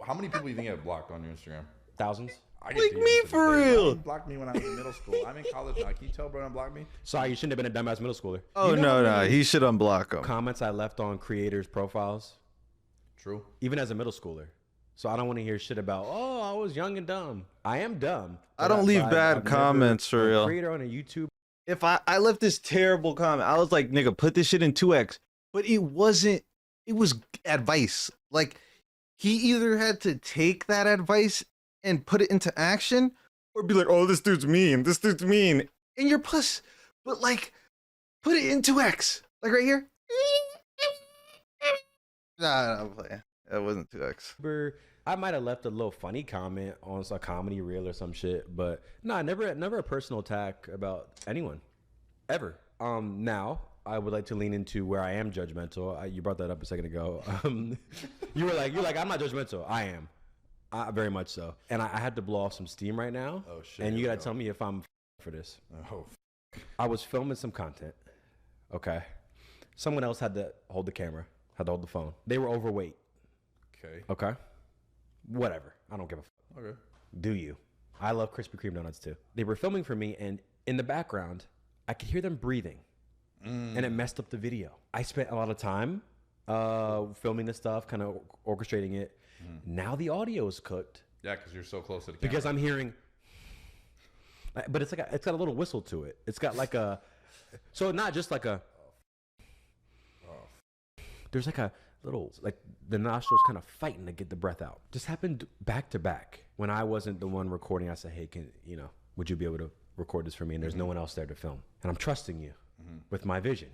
How many people do you think have blocked on your Instagram? Thousands. I Like DMs me to this for day. real. Ryan blocked me when I was in middle school. I'm in college now. Can you tell bro unblocked me? Sorry, you shouldn't have been a dumbass middle schooler. Oh, You know how no. many He should unblock him. comments I left on creators' profiles, True. even as a middle schooler. So I don't want to hear shit about, oh, I was young and dumb. I am dumb. I don't leave bad I've comments for never, real. a creator on a YouTube. If I left this terrible comment, I was like, nigga, put this shit in 2x. But it wasn't, it was advice. Like, he either had to take that advice and put it into action, or be like, oh, this dude's mean. This dude's mean. And you're plus, but like, put it in 2x. Like right here. Nah, I'm playing. That wasn't 2x. I might have left a little funny comment on a comedy reel or some shit, but nah, never a personal attack about anyone, ever. Now I would like to lean into where I am judgmental. You brought that up a second ago. You're like, I'm not judgmental. I am, very much so. And I had to blow off some steam right now. Oh shit. And you gotta tell me if I'm for this. Oh. I was filming some content. Okay, someone else had to hold the camera, had to hold the phone. They were overweight. Okay. Okay. Whatever. I don't give a fuck. Okay. Do you? I love Krispy Kreme donuts too. They were filming for me, and in the background, I could hear them breathing, and it messed up the video. I spent a lot of time filming this stuff, kind of orchestrating it. Now the audio is cooked Yeah, because you're so close to the camera. because I'm hearing, but it's got a little whistle to it. It's got like a, so not just like a. There's like a little, like the nostrils kind of fighting to get the breath out. This happened back to back. When I wasn't the one recording, I said, hey, would you be able to record this for me? And there's no one else there to film. And I'm trusting you with my vision.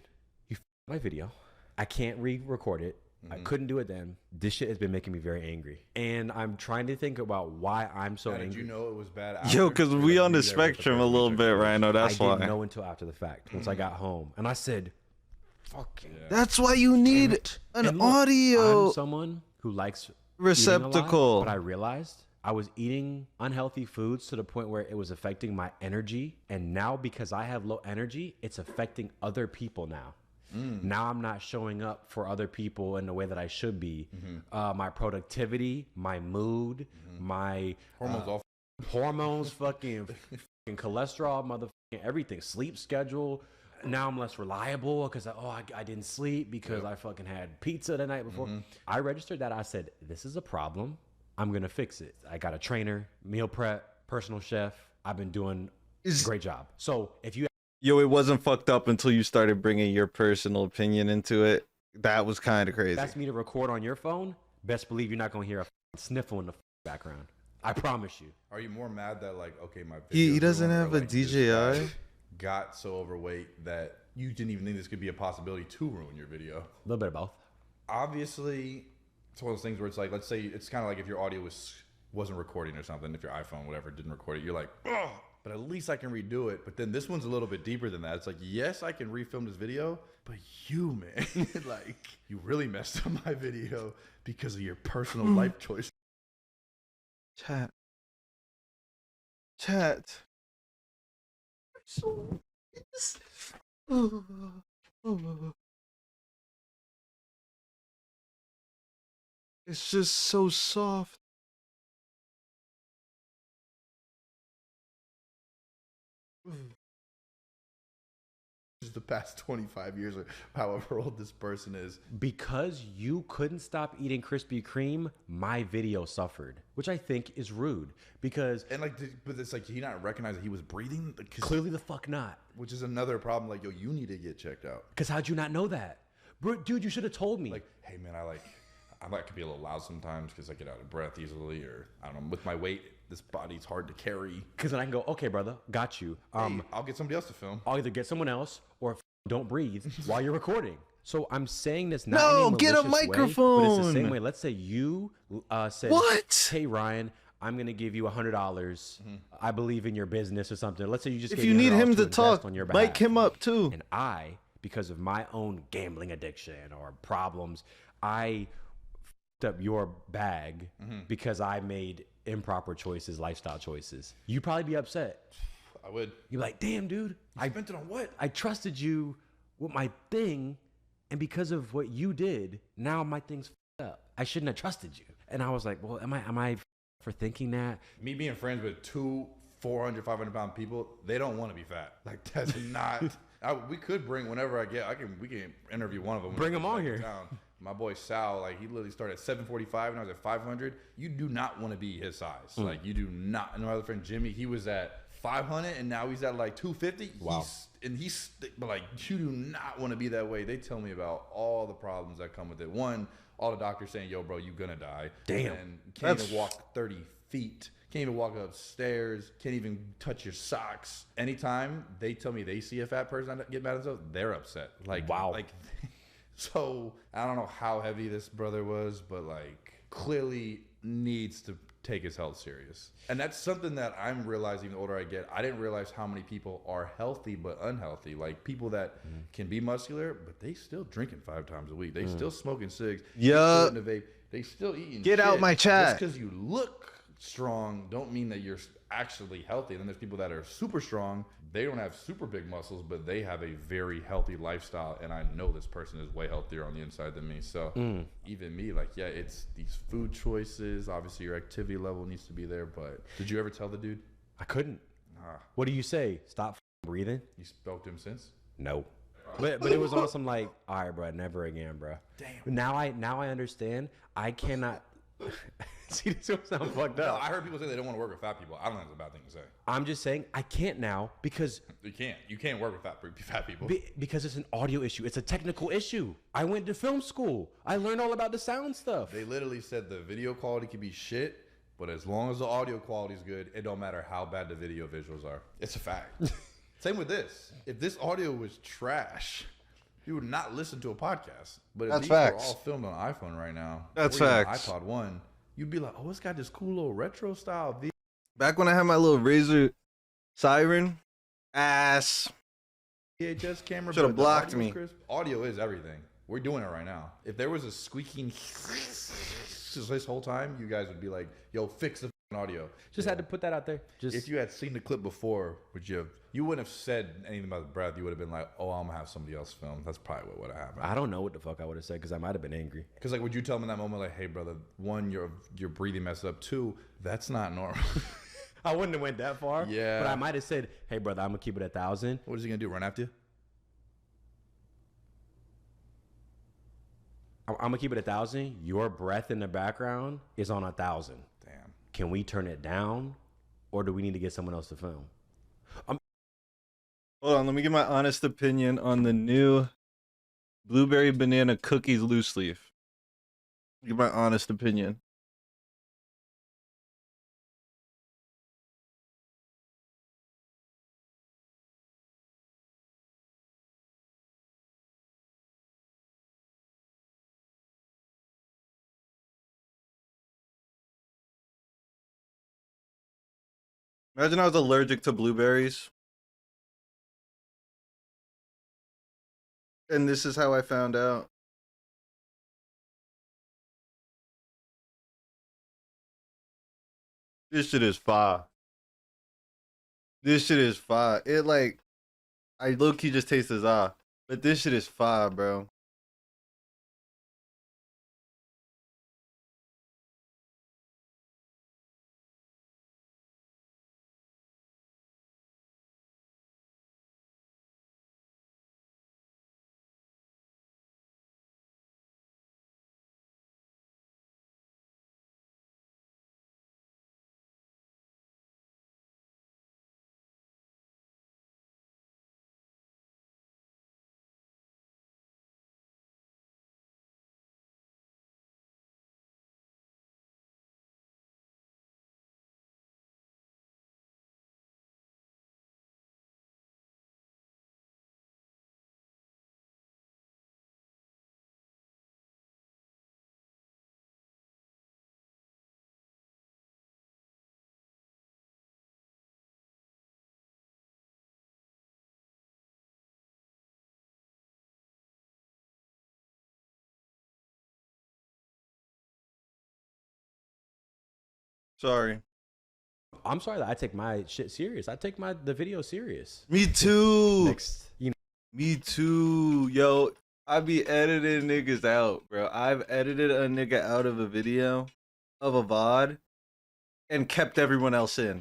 You my video. I can't re-record it. I couldn't do it then. This shit has been making me very angry. And I'm trying to think about why I'm so angry. Did you know it was bad? Yo, after? because Or, we like, on you the there with spectrum a person little who bit, took Rhino. I That's why. didn't know until after the fact, once I got home. And I said, fucking. Yeah. That's why you need an And look, audio I'm someone who likes eating a receptacle. lot, but I realized I was eating unhealthy foods to the point where it was affecting my energy. And now because I have low energy, it's affecting other people now. Now I'm not showing up for other people in the way that I should be. My productivity, my mood, my Hormones all. hormones, fucking cholesterol, motherfucking everything, sleep schedule. Now I'm less reliable because I didn't sleep because I fucking had pizza the night before. I registered that. I said, this is a problem. I'm going to fix it. I got a trainer, meal prep, personal chef. I've been doing a great job. So if you Yo, it wasn't fucked up until you started bringing your personal opinion into it. That was kind of crazy. ask me to record on your phone, best believe you're not going to hear a sniffle in the background. I promise you. Are you more mad that like, okay, my He videos doesn't are have a like, this DJI? guy got so overweight that you didn't even think this could be a possibility to ruin your video? A little bit of both. Obviously, it's one of those things where it's like, let's say it's kind of like if your audio wasn't recording or something, if your iPhone, whatever, didn't record it, you're like, oh, but at least I can redo it. But then this one's a little bit deeper than that. It's like, yes, I can refilm this video, but you, man, like, you really messed up my video because of your personal life choice. Chat. So, it's just so soft. Just the past 25 years or however old this person is. Because you couldn't stop eating Krispy Kreme, my video suffered, which I think is rude. Because And like, but it's like, he not recognize that he was breathing? clearly the fuck not. Which is another problem. Like, yo, you need to get checked out. Because how'd you not know that? Bro, dude, you should have told me. Like, hey man, I like to be a little loud sometimes because I get out of breath easily, or I don't know, with my weight, this body's hard to carry. Because then I can go, okay, brother, got you. Hey, I'll get somebody else to film. I'll either get someone else or don't breathe while you're recording. So I'm saying this not No, in a get a malicious way, but it's the microphone. same way. Let's say you said, What? hey, Ryan, I'm going to give you $100. I believe in your business or something. Let's say you just If gave you me need $100 him to invest talk, on your mic behalf. him up too. And I, because of my own gambling addiction or problems, I f***ed up your bag because I made improper choices, lifestyle choices. You'd probably be upset. I would. You're like, damn, dude, I spent it on what? I trusted you with my thing, And because of what you did, now my thing's f***ed up. I shouldn't have trusted you. And I was like, well, am I for thinking that? Me being friends with 400, 500-pound people, they don't want to be fat. Like, that's not. We could bring whenever we can interview one of them. Bring them on here. My boy Sal, like, he literally started at 745 and I was at 500. You do not want to be his size. Like, you do not. And my other friend Jimmy, he was at 500 and now he's at like 250. Wow. But like, you do not want to be that way. They tell me about all the problems that come with it. One, all the doctors saying, yo, bro, you gonna die. Damn. And can't even walk 30 feet. Can't even walk upstairs. Can't even touch your socks. Anytime they tell me they see a fat person get mad at themselves, they're upset. Like, wow. Like, so I don't know how heavy this brother was, but like, clearly needs to take his health serious. And that's something that I'm realizing the older I get. I didn't realize how many people are healthy but unhealthy. Like, people that can be muscular, but they still drinking 5 times a week. They still smoking cigs. Yeah. They still vape. They still eating Get shit. out my chat. Just because you look strong don't mean that you're actually healthy. And then there's people that are super strong. They don't have super big muscles, but they have a very healthy lifestyle. And I know this person is way healthier on the inside than me. So even me, like, yeah, it's these food choices. Obviously, your activity level needs to be there. But did you ever tell the dude? I couldn't. What do you say? Stop breathing? You spoke to him since? No. But it was on some like, all right, bro, never again, bro. Damn. Now I understand. I cannot. See, this will sound fucked No, up. I heard people say they don't want to work with fat people. I don't think that's a bad thing to say. I'm just saying I can't now because You can't. You can't work with fat people. because it's an audio issue. It's a technical issue. I went to film school. I learned all about the sound stuff. They literally said the video quality could be shit, but as long as the audio quality is good, it don't matter how bad the video visuals are. It's a fact. Same with this. If this audio was trash, you would not listen to a podcast. But if That's these facts. are all filmed on iPhone right now, That's or even facts. iPod 1, you'd be like, oh, it's got this cool little retro style video. Back when I had my little Razor siren, ass. VHS camera. Should've but the blocked audio's me. crisp. Audio is everything. We're doing it right now. If there was a squeaking this whole time, you guys would be like, yo, fix the audio. Just had to put that out there. Just If you had seen the clip before, you wouldn't have said anything about the breath. You would have been like, oh, I'm gonna have somebody else film. That's probably what would have happened. I don't know what the fuck I would have said because I might have been angry. Because like, would you tell him in that moment, like, hey, brother, one, your breathing messed up. 2, that's not normal. I wouldn't have went that far. Yeah. But I might have said, hey, brother, I'm gonna keep it 1,000. What is he gonna do? Run after you? I'm gonna keep it 1,000. Your breath in the background is on 1,000. Damn. Can we turn it down, or do we need to get someone else to film? Hold on, let me give my honest opinion on the new blueberry banana cookies loose leaf. Give my honest opinion. Imagine I was allergic to blueberries. And this is how I found out. This shit is fire. This shit is fire. It like, I low-key just taste this off. But this shit is fire, bro. Sorry. I'm sorry that I take my shit serious. I take the video serious. Me too. Next, Me too. Yo, I be editing niggas out, bro. I've edited a nigga out of a video of a VOD and kept everyone else in.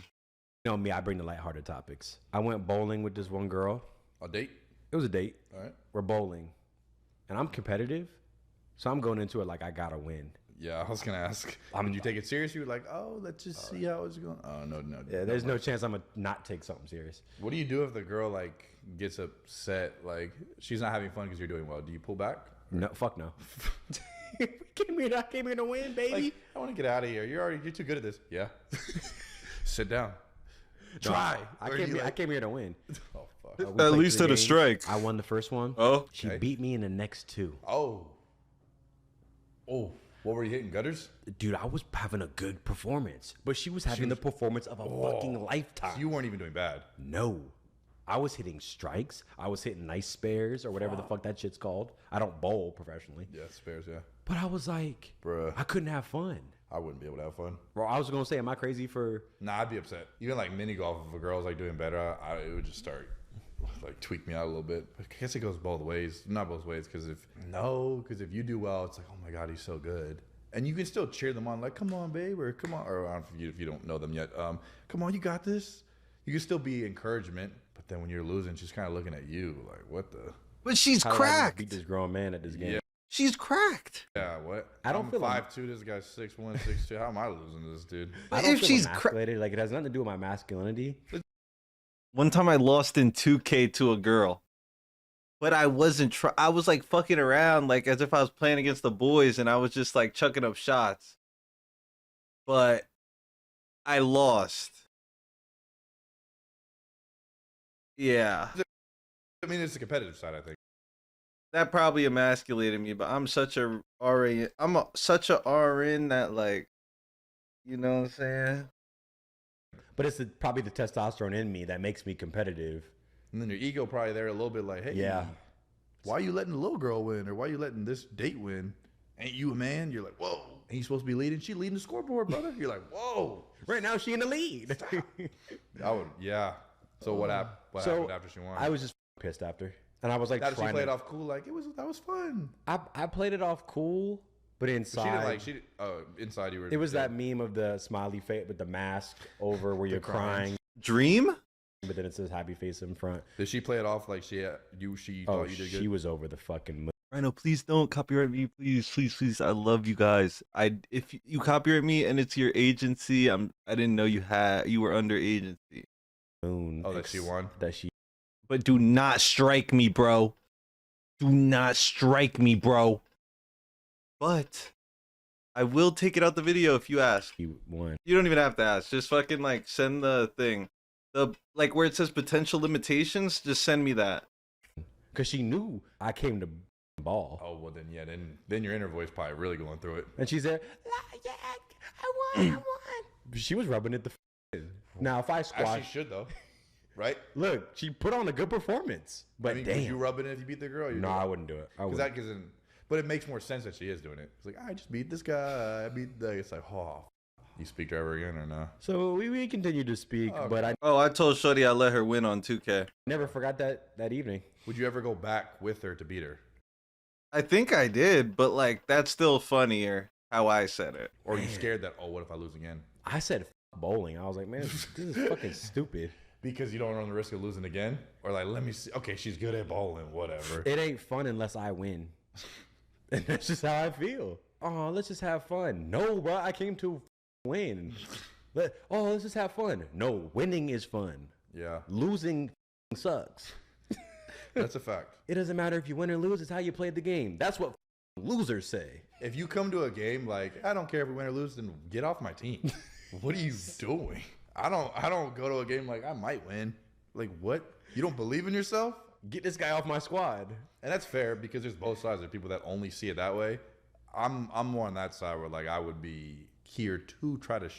You know me, I bring the lighthearted topics. I went bowling with this one girl. A date? It was a date. All right. We're bowling. And I'm competitive. So I'm going into it like I gotta win. Yeah, I was gonna ask. Did you take it serious? You were like, oh, let's just see how it's going. Oh no. Yeah, there's no chance I'm gonna not take something serious. What do you do if the girl like gets upset? Like she's not having fun because you're doing well. Do you pull back? No, fuck no. I came here to win, baby. Like, I want to get out of here. You're too good at this. Yeah. Sit down. Try. No. I came here to win. Oh fuck. We At played least 3 at a games. strike. I won the first one. Oh, She Okay. beat me in the next 2. Oh. Oh. What were you hitting? Gutters? Dude, I was having a good performance, but she was having the performance of a fucking lifetime. So you weren't even doing bad. No. I was hitting strikes. I was hitting nice spares or whatever the fuck that shit's called. I don't bowl professionally. Yeah, spares. Yeah. But I was like, Bruh. I couldn't have fun. I wouldn't be able to have fun. Bro, I was going to say, am I crazy for... Nah, I'd be upset. Even like mini golf, if a girl's like doing better, it would just start like tweak me out a little bit. I guess it goes both ways. Not both ways, because if you do well, it's like, oh my god, he's so good, and you can still cheer them on, like, come on, babe, or come on, or I don't know if you don't know them yet. Come on, you got this. You can still be encouragement, but then when you're losing, she's kind of looking at you like, what the? but she's How did I just cracked. beat this grown man at this game? Yeah. She's cracked. Yeah, what? I don't I'm feel 5'2". This guy's 6'1", 6'2". How am I losing to this dude? I don't If feel she's emasculated. Like, it has nothing to do with my masculinity. One time I lost in 2K to a girl, but I wasn't. I was like fucking around, like as if I was playing against the boys, and I was just like chucking up shots. But I lost. Yeah, I mean, it's the competitive side, I think. that probably emasculated me. But I'm such a RN. Such a RN that like, you know what I'm saying? But it's probably the testosterone in me that makes me competitive. And then your ego probably there a little bit like, hey, Yeah. why are you letting the little girl win? Or why are you letting this date win? Ain't you a man? You're like, whoa. Ain't you supposed to be leading? She leading the scoreboard, brother. You're like, whoa. Right now, she in the lead. I would, yeah. So what happened? What So, happened after she won? I was just pissed after. And I was like, How did she trying play to... it off cool? Like that was fun. I played it off cool, but But inside... she didn't like. Inside you were. It was that meme of the smiley face with the mask over where you're crying. crying, Dream? but then it says happy face in front. Did she play it off like she Oh, thought you did good? she was over the fucking moon. Rhino, please don't copyright me, please. I love you guys. If you copyright me and it's your agency, I didn't know you were under agency. Oh, that she won? That she... But do not strike me, bro. Do not strike me, bro. But I will take it out the video if you ask. She won. You don't even have to ask. Just fucking like send the thing. The like where it says potential limitations, just send me that. Because she knew I came to ball. Oh well, then yeah, then your inner voice probably really going through it. And she's there, yeah, I won. She was rubbing it the Now, if I As squash... she should though, right? Look, she put on a good performance. But I mean, damn. would you rub it in if you beat the girl? No, I wouldn't do it. I Because wouldn't. that gives but it makes more sense that she is doing it. It's like, I just beat this guy. I beat the. It's like, oh, you speak to her again or no? So we continued to speak, Oh, but I Oh, I told Shorty I let her win on 2K. never forgot that evening. Would you ever go back with her to beat her, I think I did, but like that's still funnier how I said it. or are you scared that what if I lose again? I said bowling. I was like, man, this is fucking stupid. Because you don't run the risk of losing again, or like, let me see. Okay, she's good at bowling. Whatever. It ain't fun unless I win. And that's just how I feel. Oh, let's just have fun. No, bro, I came to win. Let's just have fun. No, winning is fun. Yeah, Losing sucks. that's a fact. It doesn't matter if you win or lose. It's how you played the game. That's what losers say. If you come to a game like, I don't care if we win or lose, then get off my team. What are you doing? I don't go to a game like I might win. Like what? You don't believe in yourself? Get this guy off my squad. And that's fair because there's both sides. There are people that only see it that way. I'm more on that side where like I would be here to try to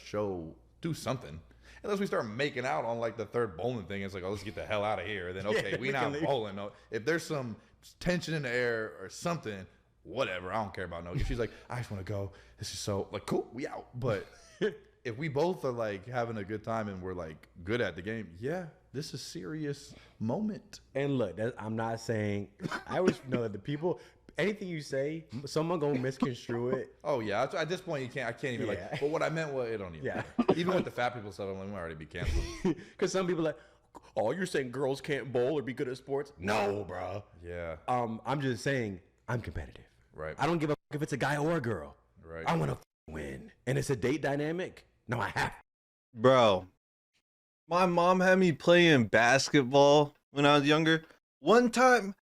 do something. Unless we start making out on like the third bowling thing, it's like, oh, let's get the hell out of here. Then okay, Yeah, we we not can leave. bowling. No, if there's some tension in the air or something, whatever. I don't care about no. If she's like, I just want to go. This is so like cool. We out. But if we both are like having a good time and we're like good at the game, yeah, this is a serious moment. And look, I'm not saying, I always know that the people, anything you say, someone gonna misconstrue it. Oh yeah, at this point I can't even Yeah. like. But what I meant was it don't even. Yeah. Even with the fat people stuff, I'm like, we already be canceled. Because some people are like, oh, you're saying girls can't bowl or be good at sports? No, bro. Yeah. I'm just saying I'm competitive. Right. I don't give a fuck if it's a guy or a girl. Right. I want to win, and it's a date dynamic. No, I have. Bro, my mom had me playing basketball when I was younger. One time,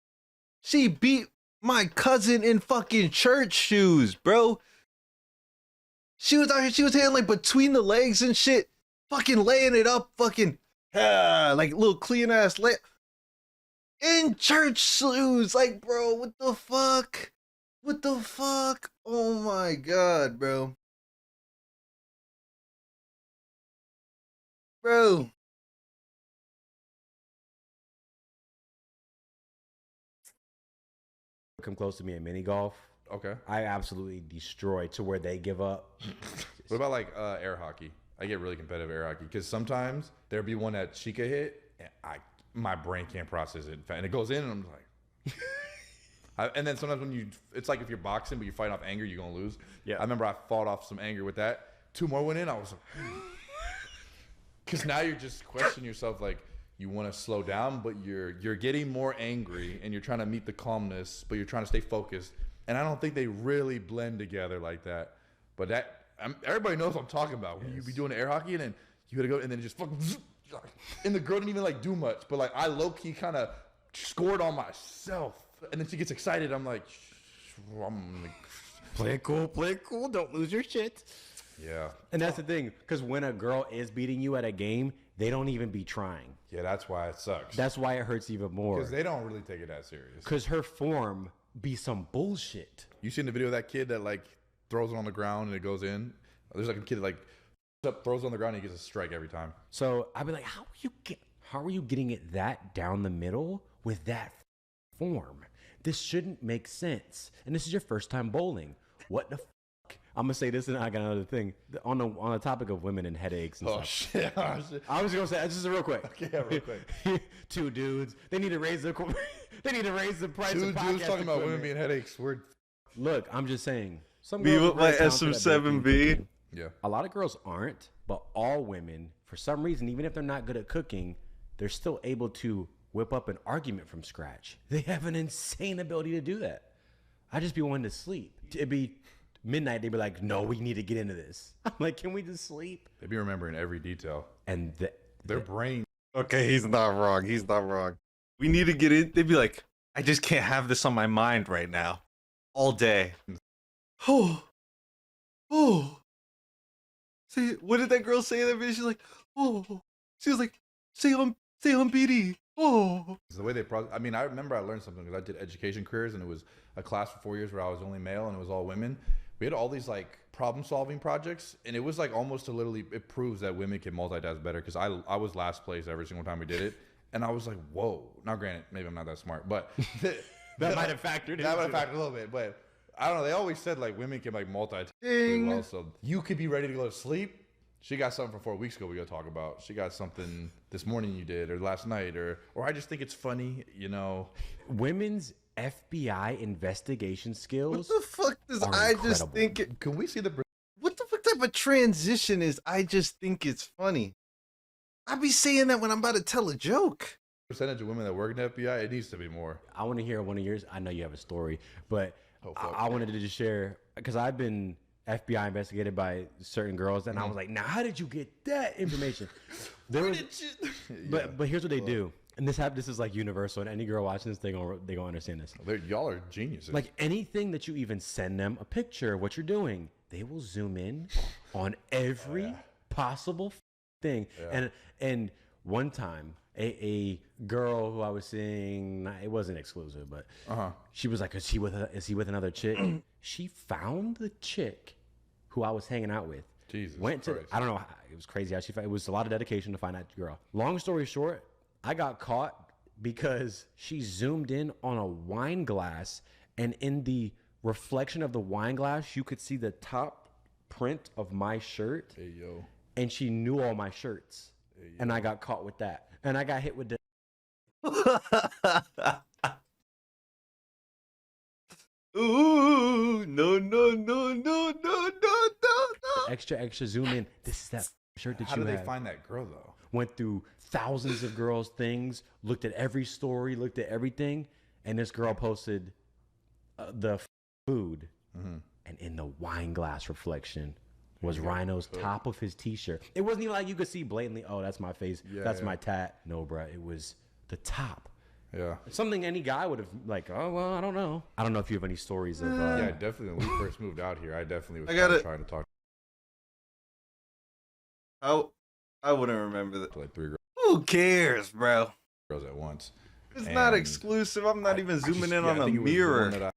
she beat my cousin in fucking church shoes, bro. She was out here, she was hitting like between the legs and shit, fucking laying it up, fucking like little clean ass lay in church shoes. Like, bro, what the fuck? What the fuck? Oh my god, bro. Bro. Come close to me in mini golf. Okay. I absolutely destroy to where they give up. What about like air hockey? I get really competitive air hockey because sometimes there'll be one that she could hit, and my brain can't process it, and it goes in, and I'm like, and then sometimes when it's like if you're boxing but you fight off anger, you're gonna lose. Yeah. I remember I fought off some anger with that. 2 more went in, I was like, because now you're just questioning yourself, like you want to slow down, but you're getting more angry, and you're trying to meet the calmness, but you're trying to stay focused. And I don't think they really blend together like that. But everybody knows what I'm talking about. When you be doing air hockey and then you gotta go and then just fucking, and the girl didn't even like do much, but like I low key kind of scored on myself. And then she gets excited. I'm like, Play it cool. Don't lose your shit. yeah. And that's the thing, because when a girl is beating you at a game, they don't even be trying. Yeah, that's why it sucks. That's why it hurts even more. Because they don't really take it that serious. Because her form be some bullshit. You seen the video of that kid that like throws it on the ground and it goes in? There's like a kid that like throws it on the ground and he gets a strike every time. So I'd be like, how are you getting it that down the middle with that form? This shouldn't make sense. And this is your first time bowling. What the fuck? I'm gonna say this, and I got another thing on the topic of women and headaches and Oh stuff. shit! Oh, shit. I was gonna say just real quick. Okay, yeah, real quick. 2 dudes. They need to raise the price Two of podcast dudes talking about women equipment. being headaches. We're Look, I'm just saying. Some Me girls with are my very talented at baking. SM7B. yeah. A lot of girls aren't, but all women, for some reason, even if they're not good at cooking, they're still able to whip up an argument from scratch. They have an insane ability to do that. I just be wanting to sleep. It'd be midnight. They'd be like, "No, we need to get into this." I'm like, "Can we just sleep?" They be remembering every detail. And Their brain. Okay, he's not wrong. He's not wrong. We need to get in. They'd be like, I just can't have this on my mind right now. All day. Oh. Oh. See, what did that girl say in that video? She's like, oh. She was like, say on BD. Oh. It's the way they process. I mean, I remember I learned something because I did education careers, and it was a class for 4 years where I was only male and it was all women. We had all these like problem solving projects, and it was like almost to literally, it proves that women can multitask better, because I was last place every single time we did it, and I was like, whoa. Now granted, maybe I'm not that smart, but that might have factored. that might have factored a little bit, but I don't know. They always said like women can like multitask really well, so you could be ready to go to sleep. She got something from 4 weeks ago we gotta talk about. She got something this morning you did, or last night, or I just think it's funny, you know. Women's FBI investigation skills. What the fuck does are I just incredible. think it, Can we see the what the fuck type of transition is I just think it's funny? I be saying that when I'm about to tell a joke. percentage of women that work in the FBI? It needs to be more. I want to hear one of yours. I know you have a story, but Oh, fuck. I wanted to just share, because I've been FBI investigated by certain girls, and I was like, now how did you get that information? There was, but here's what they do, and this is like universal, and any girl watching this, they gonna understand this. Y'all are geniuses. Like anything that you even send them a picture of what you're doing, they will zoom in on every possible thing. And one time, a girl who I was seeing, it wasn't exclusive, but she was like, is he with another chick? She found the chick who I was hanging out with. Jesus Went to, Christ. I don't know, it was crazy how it was a lot of dedication to find that girl. Long story short, I got caught because she zoomed in on a wine glass, and in the reflection of the wine glass, you could see the top print of my shirt. Hey, yo. And she knew all my shirts. And I got caught with that. And I got hit with the Ooh, no, no, no, no, no, no, no. Extra zoom in. This is that shirt that How you did they have. find that girl though? Went through thousands of girls' things, looked at every story, looked at everything, and this girl posted the food, and in the wine glass reflection was Rhino's top of his t-shirt. It wasn't even like you could see blatantly, oh, that's my face, that's my tat. No, bruh, it was the top. Yeah. Something any guy would have like, oh, well, I don't know. I don't know if you have any stories of... Yeah, definitely. When we first moved out here, I definitely was trying to talk I wouldn't remember that. to like 3 Who cares, bro? girls at once. It's not exclusive. I'm not even zooming in on a mirror.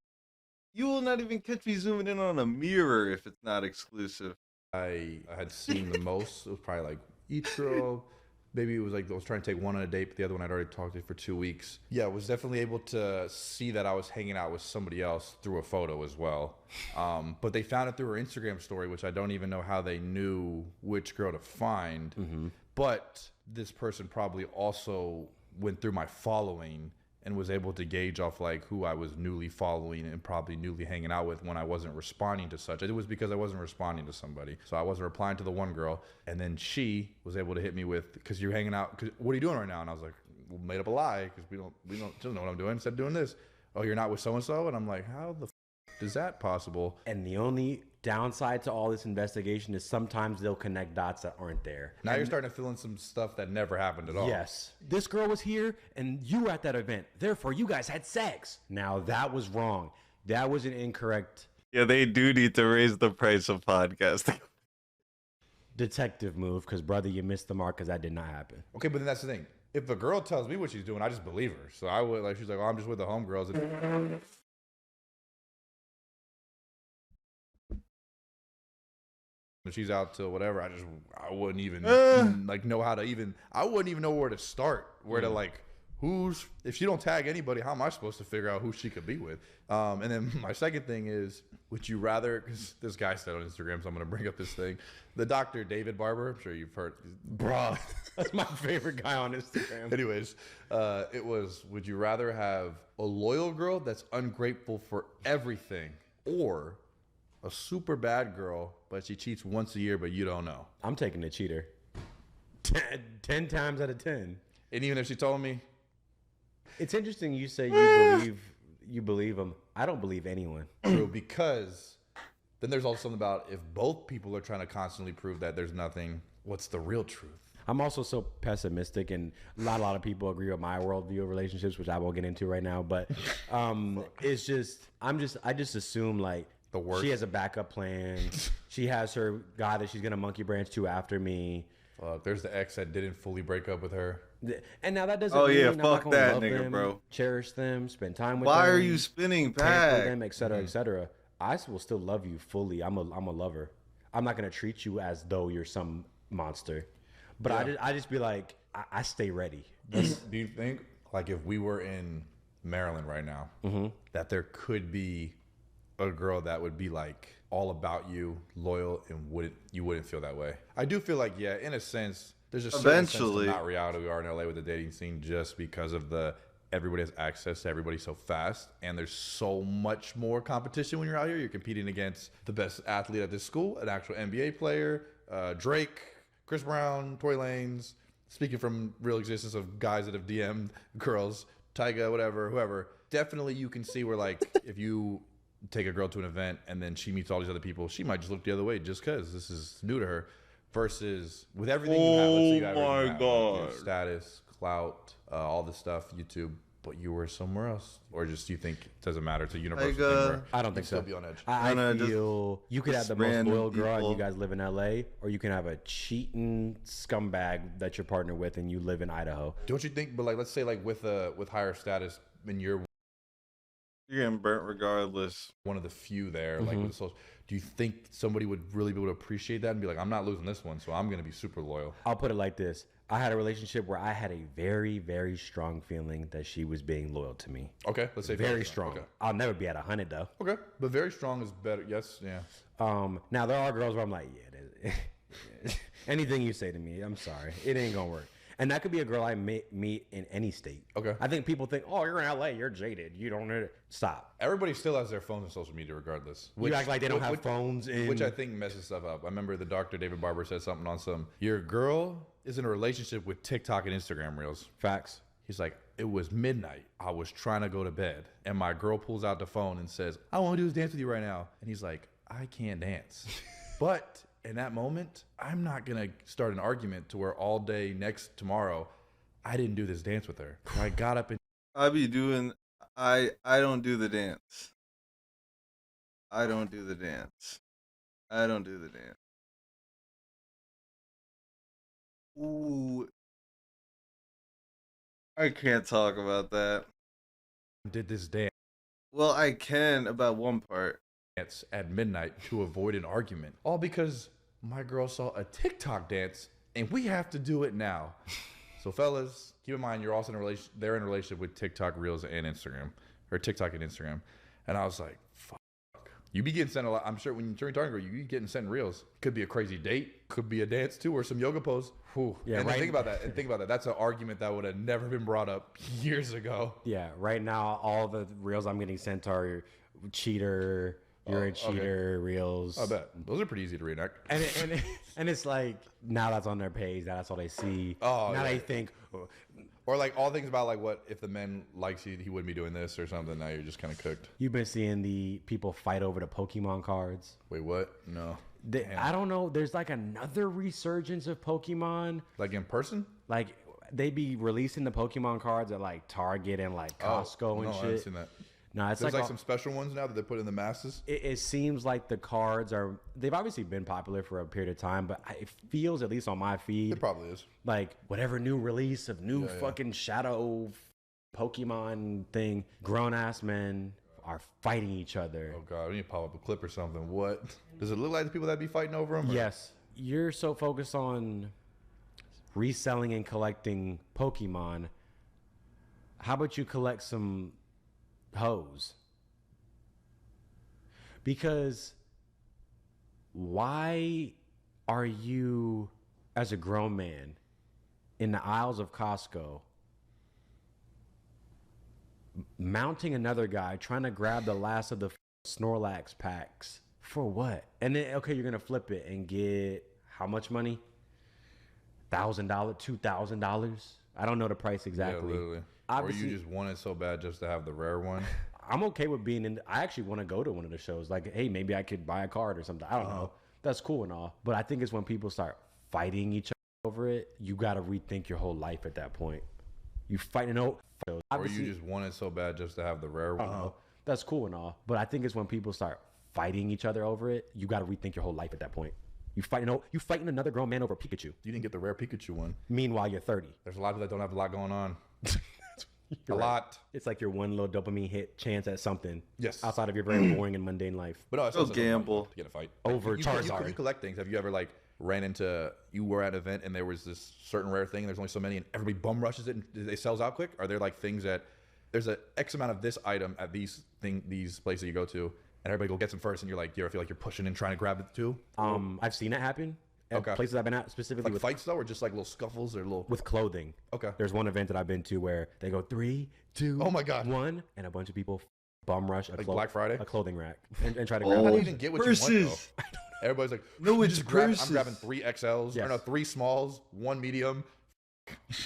You will not even catch me zooming in on a mirror if it's not exclusive. I had seen the most. It was probably like each girl. Maybe it was like I was trying to take one on a date, but the other one I'd already talked to for 2 weeks. Yeah, I was definitely able to see that I was hanging out with somebody else through a photo as well. But they found it through her Instagram story, which I don't even know how they knew which girl to find. But this person probably also went through my following and was able to gauge off like who I was newly following and probably newly hanging out with when I wasn't responding to such. It was because I wasn't responding to somebody. So I wasn't replying to the one girl. And then she was able to hit me with, because you're hanging out, what are you doing right now? And I was like, well, made up a lie because we don't know what I'm doing. Instead of doing this. Oh, you're not with so-and-so? And I'm like, how the is that possible? And the only downside to all this investigation is sometimes they'll connect dots that aren't there. Now you're starting to fill in some stuff that never happened at all. Yes. This girl was here and you were at that event. Therefore, you guys had sex. Now, that was wrong. That was an incorrect... Yeah, they do need to raise the price of podcasting. detective move, because, brother, you missed the mark because that did not happen. Okay, but then that's the thing. If a girl tells me what she's doing, I just believe her. So I would, like, she's like, oh, I'm just with the homegirls. And if she's out till whatever, I wouldn't even like know how to even, I wouldn't even know where to start, where to like, if she don't tag anybody, how am I supposed to figure out who she could be with? And then my second thing is, would you rather, because this guy said on Instagram, so I'm going to bring up this thing, the Dr. David Barber, I'm sure you've heard. Bruh, that's my favorite guy on Instagram. Anyways, it was, would you rather have a loyal girl that's ungrateful for everything, or a super bad girl, but she cheats once a year, but you don't know? I'm taking the cheater. 10 times out of 10. And even if she told me, it's interesting you say you believe them. I don't believe anyone. true, because then there's also something about if both people are trying to constantly prove that there's nothing, what's the real truth? I'm also so pessimistic, and a lot of people agree with my worldview of relationships, which I won't get into right now. But it's just I just assume like The worst. she has a backup plan. She has her guy that she's gonna monkey branch to after me. There's the ex that didn't fully break up with her. And now that doesn't Oh, mean yeah, I'm not fuck gonna that love nigga, them, bro. cherish them, spend time with Why them. are you spinning pamper back? them, et cetera, et cetera. I will still love you fully. I'm a lover. I'm not gonna treat you as though you're some monster. But I just be like, I stay ready. Do you think, like, if we were in Maryland right now, that there could be a girl that would be like all about you, loyal, and you wouldn't feel that way? I do feel like, yeah, in a sense, there's a certain sense to not reality we are in LA with the dating scene, just because of everybody has access to everybody so fast, and there's so much more competition when you're out here. You're competing against the best athlete at this school, an actual NBA player, Drake, Chris Brown, Tory Lanez. Speaking from real existence of guys that have DM'd girls, Tyga, whatever, whoever. Definitely you can see where, like, if you take a girl to an event and then she meets all these other people, she might just look the other way just because this is new to her. Versus with everything you have, let's say you have everything you have, like your status, clout, all this stuff, YouTube, but you were somewhere else, or just you think it doesn't matter? It's a universal thing where I don't think still so. be on edge. I feel you could have the most loyal girl and you people. guys live in LA, or you can have a cheating scumbag that you're partnered with and you live in Idaho. Don't you think? But like, let's say like with higher status, and you're getting burnt regardless. one of the few there, like with the social. Do you think somebody would really be able to appreciate that and be like, I'm not losing this one, so I'm going to be super loyal? I'll put it like this. I had a relationship where I had a very, very strong feeling that she was being loyal to me. Okay, let's say Very strong. Okay. I'll never be at 100 though. Okay, but very strong is better. Yes, yeah. Now there are girls where I'm like, yeah, anything you say to me, I'm sorry, it ain't gonna work. And that could be a girl I meet in any state. Okay. I think people think, oh, you're in LA, you're jaded. You don't need it. Stop. Everybody still has their phones and social media regardless. You act like they don't have phones in. Which I think messes stuff up. I remember the doctor David Barber said something on your girl is in a relationship with TikTok and Instagram Reels. Facts. He's like, it was midnight. I was trying to go to bed. And my girl pulls out the phone and says, I want to do this dance with you right now. And he's like, I can't dance. But in that moment, I'm not going to start an argument to where all day tomorrow, I didn't do this dance with her. I got up and I don't do the dance. I don't do the dance. I don't do the dance. Ooh. I can't talk about that. did this dance Well, I can about one part. at midnight to avoid an argument. All because my girl saw a TikTok dance and we have to do it now. So fellas, keep in mind you're also they're in a relationship with TikTok Reels and Instagram, or TikTok and Instagram. And I was like, fuck. You be getting sent a lot. I'm sure when you're talking about you be getting sent Reels. Could be a crazy date, could be a dance too, or some yoga pose. Whew. Yeah, and right. think about that. That's an argument that would have never been brought up years ago. Yeah, right now all the reels I'm getting sent are cheater, you're a cheater reels. I bet those are pretty easy to reenact. And it's like now that's on their page, that's all they see. Oh, now yeah. they think, oh, Or like all things about like what if the man likes you, he wouldn't be doing this or something. Now you're just kind of cooked. you've been seeing the people fight over the Pokemon cards. Wait, what? No. I don't know. There's like another resurgence of Pokemon. Like in person? Like they be releasing the Pokemon cards at like Target and like Costco and no, I shit. haven't seen that. No, it's There's like all- some special ones now that they put in the masses. it seems like the cards they've obviously been popular for a period of time, but it feels, at least on my feed, It probably is. like whatever new release of new fucking shadow Pokemon thing, grown ass men are fighting each other. Oh god, we need to pop up a clip or something. What does it look like? The people that be fighting over them? Yes, you're so focused on reselling and collecting Pokemon. How about you collect some hoes? Because why are you, as a grown man, in the aisles of Costco, mounting another guy, trying to grab the last of the Snorlax packs? For what? And then, okay, you're going to flip it and get how much money? $1,000, $2,000? I don't know the price exactly. Yeah, literally. Obviously, or you just want it so bad just to have the rare one. I'm okay with being in. I actually want to go to one of the shows. Like, hey, maybe I could buy a card or something. I don't know. That's cool and all. But I think it's when people start fighting each other over it, you got to rethink your whole life at that point. You fighting over. Or you just want it so bad just to have the rare one. That's cool and all. But I think it's when people start fighting each other over it, you got to rethink your whole life at that point. You fighting another grown man over Pikachu. You didn't get the rare Pikachu one. Meanwhile, you're 30. There's a lot of people that don't have a lot going on. You're a right. lot. It's like your one little dopamine hit chance at something. Yes. Outside of your very boring and mundane life. But no, it's Go also gamble. to get a fight Over you, Charizard. You collect things. Have you ever like ran into you were at an event and there was this certain rare thing? There's only so many, and everybody bum rushes it and it sells out quick. Are there like things that there's a X amount of this item at these places you go to, and everybody go get them first, and you're like, you ever feel like you're pushing and trying to grab it too? I've seen it happen at Okay. places I've been at, specifically Like with fights though, or just like little scuffles or little. with clothing. Okay. There's one event that I've been to where they go 3, 2, Oh my God. 1, and a bunch of people bum rush Like Black Friday? a clothing rack and try to How grab do you it. even get what you want though? Purses. Everybody's like, No, you it's just grab, I'm purses. grabbing 3 XLs, Yes. or no, 3 smalls, 1 medium,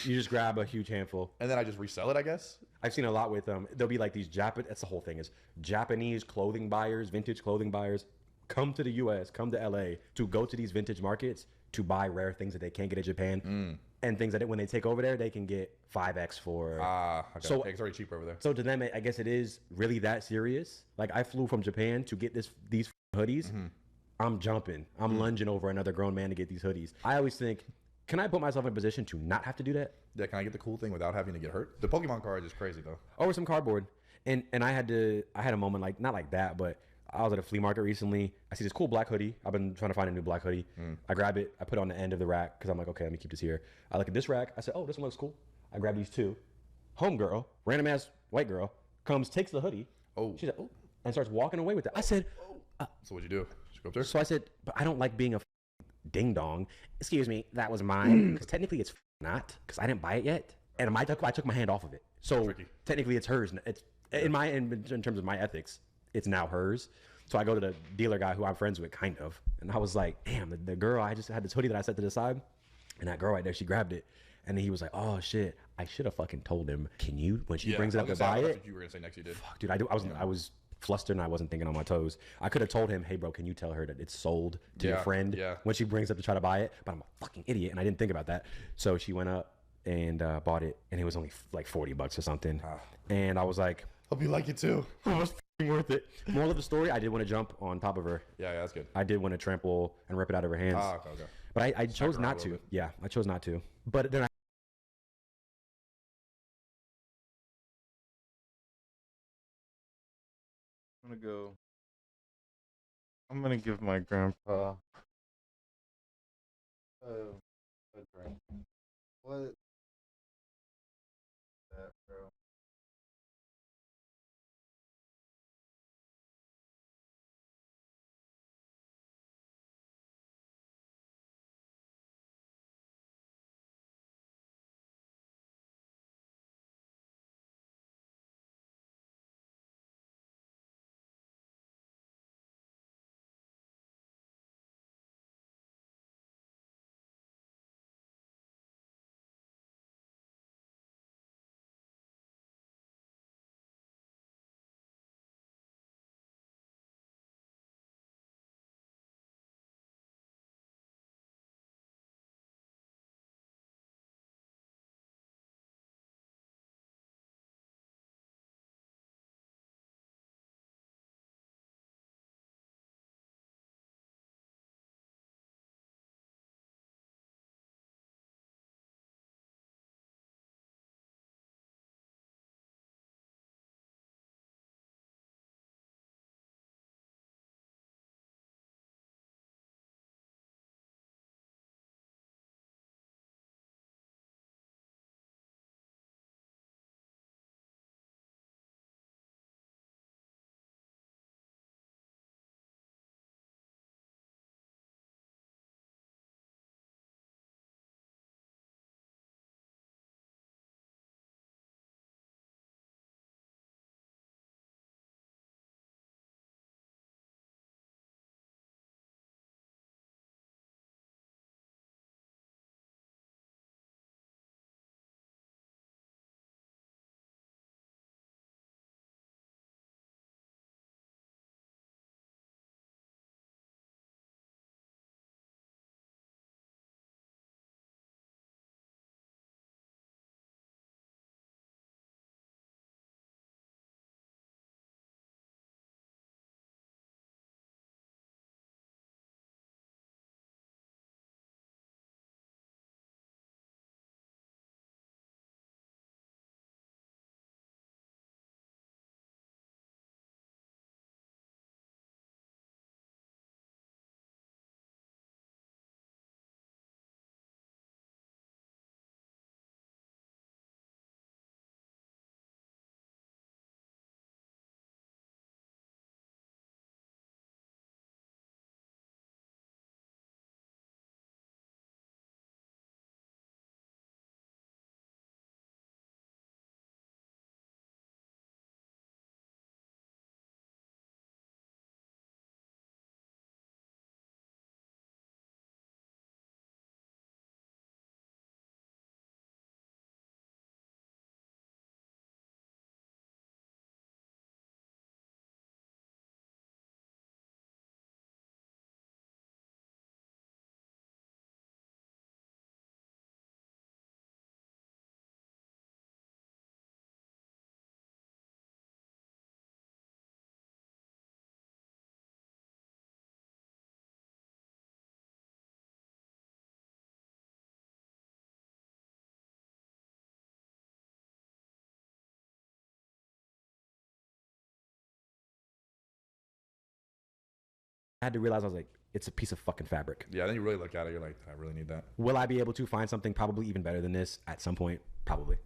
You just grab a huge handful. and then I just resell it, I guess. I've seen a lot with there'll be like these that's the whole thing is Japanese clothing buyers, vintage clothing buyers come to the US, come to LA to go to these vintage markets to buy rare things that they can't get in Japan and things that when they take over there they can get 5x for. Okay. So- It's already cheaper over there. So to them, I guess it is really that serious. Like I flew from Japan to get these hoodies. I'm jumping. I'm lunging over another grown man to get these hoodies. I always think, can I put myself in a position to not have to do that? Yeah, can I get the cool thing without having to get hurt? The Pokemon cards is crazy though. Over some cardboard. And I had a moment like, not like that, but I was at a flea market recently. I see this cool black hoodie. I've been trying to find a new black hoodie. I grab it. I put it on the end of the rack because I'm like, okay, let me keep this here. I look at this rack. I said, oh, this one looks cool. I grab these 2. Homegirl, random ass white girl, comes, takes the hoodie. Oh. She's like, oh, and starts walking away with it. I said, So what'd you do? Just go up there? so I said, but I don't like being a ding dong. Excuse me, that was mine. Because technically it's not, because I didn't buy it yet, and I took my hand off of it. So technically, it's hers. It's in terms of my ethics, it's now hers. So I go to the dealer guy who I'm friends with, kind of, and I was like, damn, the girl, I just had this hoodie that I set to the side, and that girl right there, she grabbed it, and then he was like, oh shit, I should have fucking told him. Can you, when she brings it up to buy it? You were gonna say next, you did. Fuck, dude, I was flustered and I wasn't thinking on my toes. I could have told him, hey bro, can you tell her that it's sold to your friend when she brings up to try to buy it? But I'm a fucking idiot and I didn't think about that. So she went up and bought it, and it was only like $40 or something. And I was like, Hope you like it too. it was fucking worth it. Moral of the story, I did want to jump on top of her. Yeah, that's good. I did want to trample and rip it out of her hands. Okay. But I chose not to. Yeah, I chose not to. But then I'm gonna give my grandpa a drink. What? That, bro. I had to realize, I was like, it's a piece of fucking fabric. Yeah, then you really look at it, you're like, I really need that. Will I be able to find something probably even better than this at some point? Probably.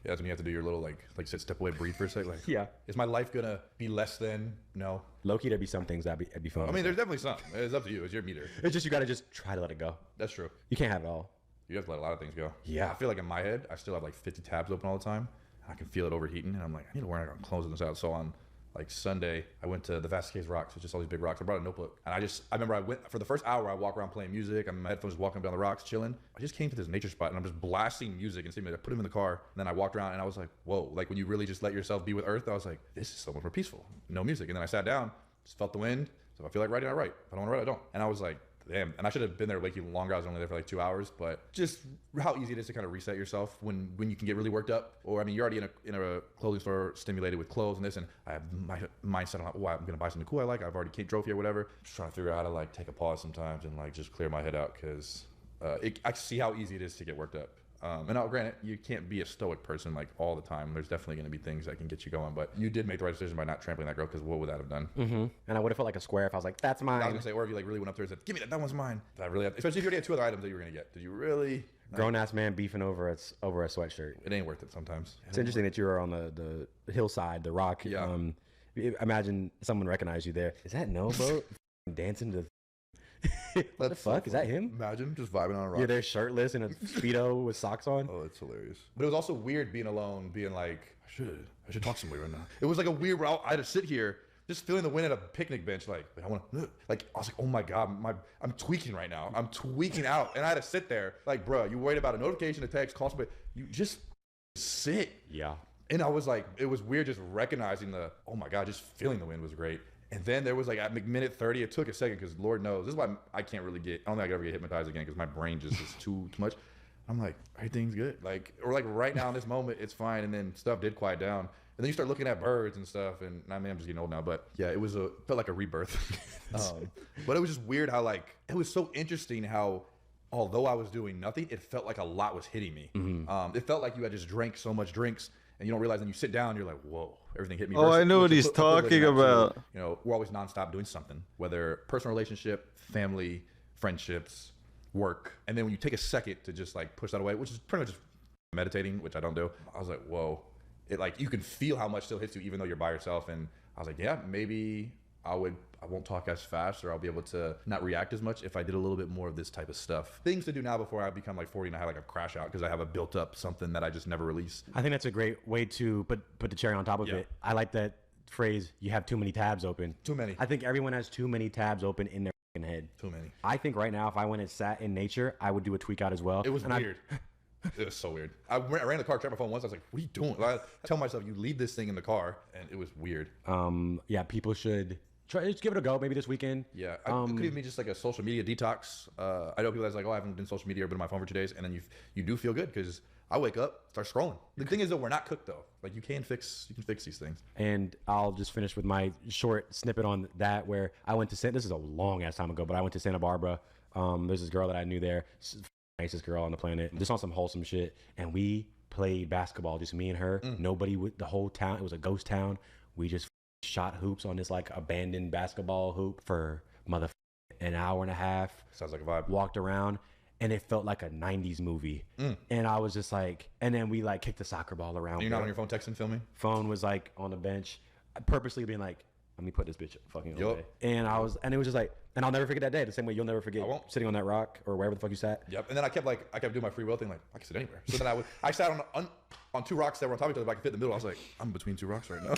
Yeah, that's when you have to do your little like step away, breathe for a sec. Like, Yeah. is my life gonna be less than? No. Low-key, there'd be some things that'd be fun. I mean, there's definitely some. It's up to you. It's your meter. it's just, you gotta just try to let it go. That's true. You can't have it all. You have to let a lot of things go. Yeah. I feel like in my head, I still have like 50 tabs open all the time. I can feel it overheating, and I'm like, I need to learn how to close this out. So on like Sunday, I went to the Vasquez Rocks. It's just all these big rocks. I brought a notebook, and I remember I went for the first hour. I walk around playing music. I'm in my headphones, walking down the rocks, chilling. I just came to this nature spot, and I'm just blasting music and I put them in the car. And then I walked around, and I was like, whoa! Like when you really just let yourself be with Earth, I was like, this is so much more peaceful. No music. And then I sat down, just felt the wind. So if I feel like writing, I write. If I don't want to write, I don't. And I was like, damn. And I should have been there way longer. I was only there for like 2 hours, but just how easy it is to kind of reset yourself when you can get really worked up. Or I mean, you're already in a clothing store stimulated with clothes and this, and I have my mindset on, oh, I'm gonna buy something cool I like. I've already drove here, whatever. Just trying to figure out how to like take a pause sometimes and like just clear my head out, because I see how easy it is to get worked up. And now, granted, you can't be a stoic person like all the time. There's definitely going to be things that can get you going, but you did make the right decision by not trampling that girl, because what would that have done? And I would have felt like a square if I was like, that's mine. I was going to say, or if you like really went up there and said, give me that one's mine. Did I really have, especially if you already had 2 other items that you were going to get. Did you really? Grown-ass man beefing over a sweatshirt. It ain't worth it sometimes. It's interesting that you were on the hillside, the rock. Yeah. Imagine someone recognized you there. Is that No Boat dancing to... What the fuck? Is that him? Imagine just vibing on a rock. You're there shirtless in a Speedo with socks on. Oh, it's hilarious. But it was also weird being alone, being like, I should talk to somebody right now. It was like a weird, I had to sit here just feeling the wind at a picnic bench. Like I want to, like, I was like, oh my God, I'm tweaking right now. I'm tweaking out. And I had to sit there like, bro, you worried about a notification, a text, call somebody. You just sit. Yeah. And I was like, it was weird just recognizing oh my God, just feeling the wind was great. And then there was like at minute 30, it took a second, because Lord knows, this is why I can't really I don't think I could ever get hypnotized again, because my brain just is too much. I'm like, everything's good. Like, or like right now in this moment, it's fine. And then stuff did quiet down. And then you start looking at birds and stuff. And I mean, I'm just getting old now, but yeah, it felt like a rebirth. But it was just weird how like, it was so interesting how, although I was doing nothing, it felt like a lot was hitting me. It felt like you had just drank so much drinks, and you don't realize, and you sit down, and you're like, whoa, everything hit me. Oh, I know what he's talking about. You know, we're always nonstop doing something, whether personal relationship, family, friendships, work. And then when you take a second to just like push that away, which is pretty much just meditating, which I don't do, I was like, whoa. It like, you can feel how much still hits you even though you're by yourself. And I was like, yeah, maybe I won't talk as fast, or I'll be able to not react as much if I did a little bit more of this type of stuff. Things to do now before I become like 40 and I have like a crash out, because I have a built up something that I just never release. I think that's a great way to put the cherry on top of it. I like that phrase, you have too many tabs open. Too many. I think everyone has too many tabs open in their head. Too many. I think right now, if I went and sat in nature, I would do a tweak out as well. It was weird. It was so weird. I ran the car, checked my phone once. I was like, what are you doing? I tell myself, you leave this thing in the car, and it was weird. Yeah, people should just give it a go, maybe this weekend. Yeah, it could even be just like a social media detox. I know people that's like, oh, I haven't been social media or been on my phone for 2 days, and then you do feel good, because I wake up, start scrolling. The thing is, though, we're not cooked though. Like you can fix these things. And I'll just finish with my short snippet on that, where I went to this is a long ass time ago, but I went to Santa Barbara. There's this girl that I knew there, nicest girl on the planet, just on some wholesome shit, and we played basketball, just me and her. Nobody with the whole town. It was a ghost town. We just shot hoops on this like abandoned basketball hoop for an hour and a half. Sounds like a vibe. Walked around, and it felt like a 90s movie. And I was just like, and then we like kicked the soccer ball around. You're not on your phone texting, filming? Phone was like on the bench, purposely being like, let me put this bitch fucking away. And it was just like, and I'll never forget that day. The same way you'll never forget sitting on that rock or wherever the fuck you sat. Yep. And then I kept doing my free will thing. Like, I can sit anywhere. So then I sat on 2 rocks that were on top of each other, but I could fit in the middle. I was like, I'm between 2 rocks right now.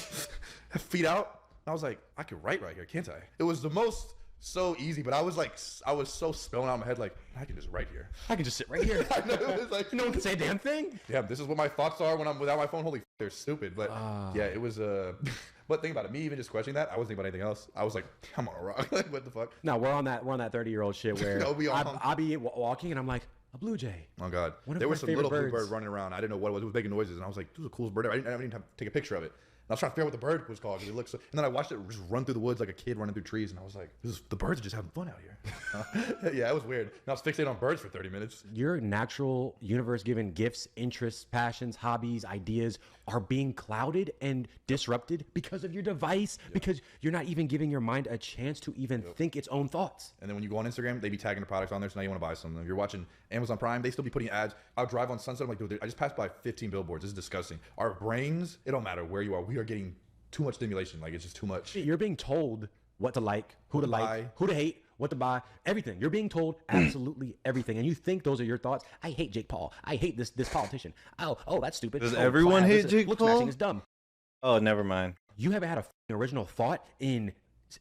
Feet out. I was like, I could write right here, can't I? It was the most so easy, but I was so spelling out in my head, like, I can just write here. I can just sit right here. I know, it was like, no one can say a damn thing. Yeah, this is what my thoughts are when I'm without my phone. Holy, they're stupid. But yeah, it was but think about it. Me even just questioning that, I wasn't thinking about anything else. I was like, I'm on a rock. Like, what the fuck? No, we're on that 30-year-old shit where I'll be walking and I'm like, a blue jay. Oh God, there was some little blue bird running around. I didn't know what it was. It was making noises, and I was like, "This is the coolest bird ever." I didn't even have to take a picture of it. And I was trying to figure out what the bird was called because it looked so. And then I watched it just run through the woods like a kid running through trees, and I was like, "The birds are just having fun out here." Yeah, it was weird. And I was fixated on birds for 30 minutes. Your natural universe-given gifts, interests, passions, hobbies, ideas are being clouded and disrupted because of your device, because you're not even giving your mind a chance to even think its own thoughts. And then when you go on Instagram, they be tagging the products on there, so now you want to buy something. If you're watching Amazon Prime, they still be putting ads. I'll drive on Sunset, I'm like, dude, I just passed by 15 billboards. This is disgusting. Our brains, it don't matter where you are, we are getting too much stimulation. Like, it's just too much. You're being told what to like, who to like, buy, who to hate, what to buy, everything. You're being told absolutely everything, and you think those are your thoughts. I hate Jake Paul. I hate this politician. Oh, that's stupid. Does Oh, everyone Flav, hate this Jake looks Paul? matching is dumb. Oh, never mind. You haven't had a original thought in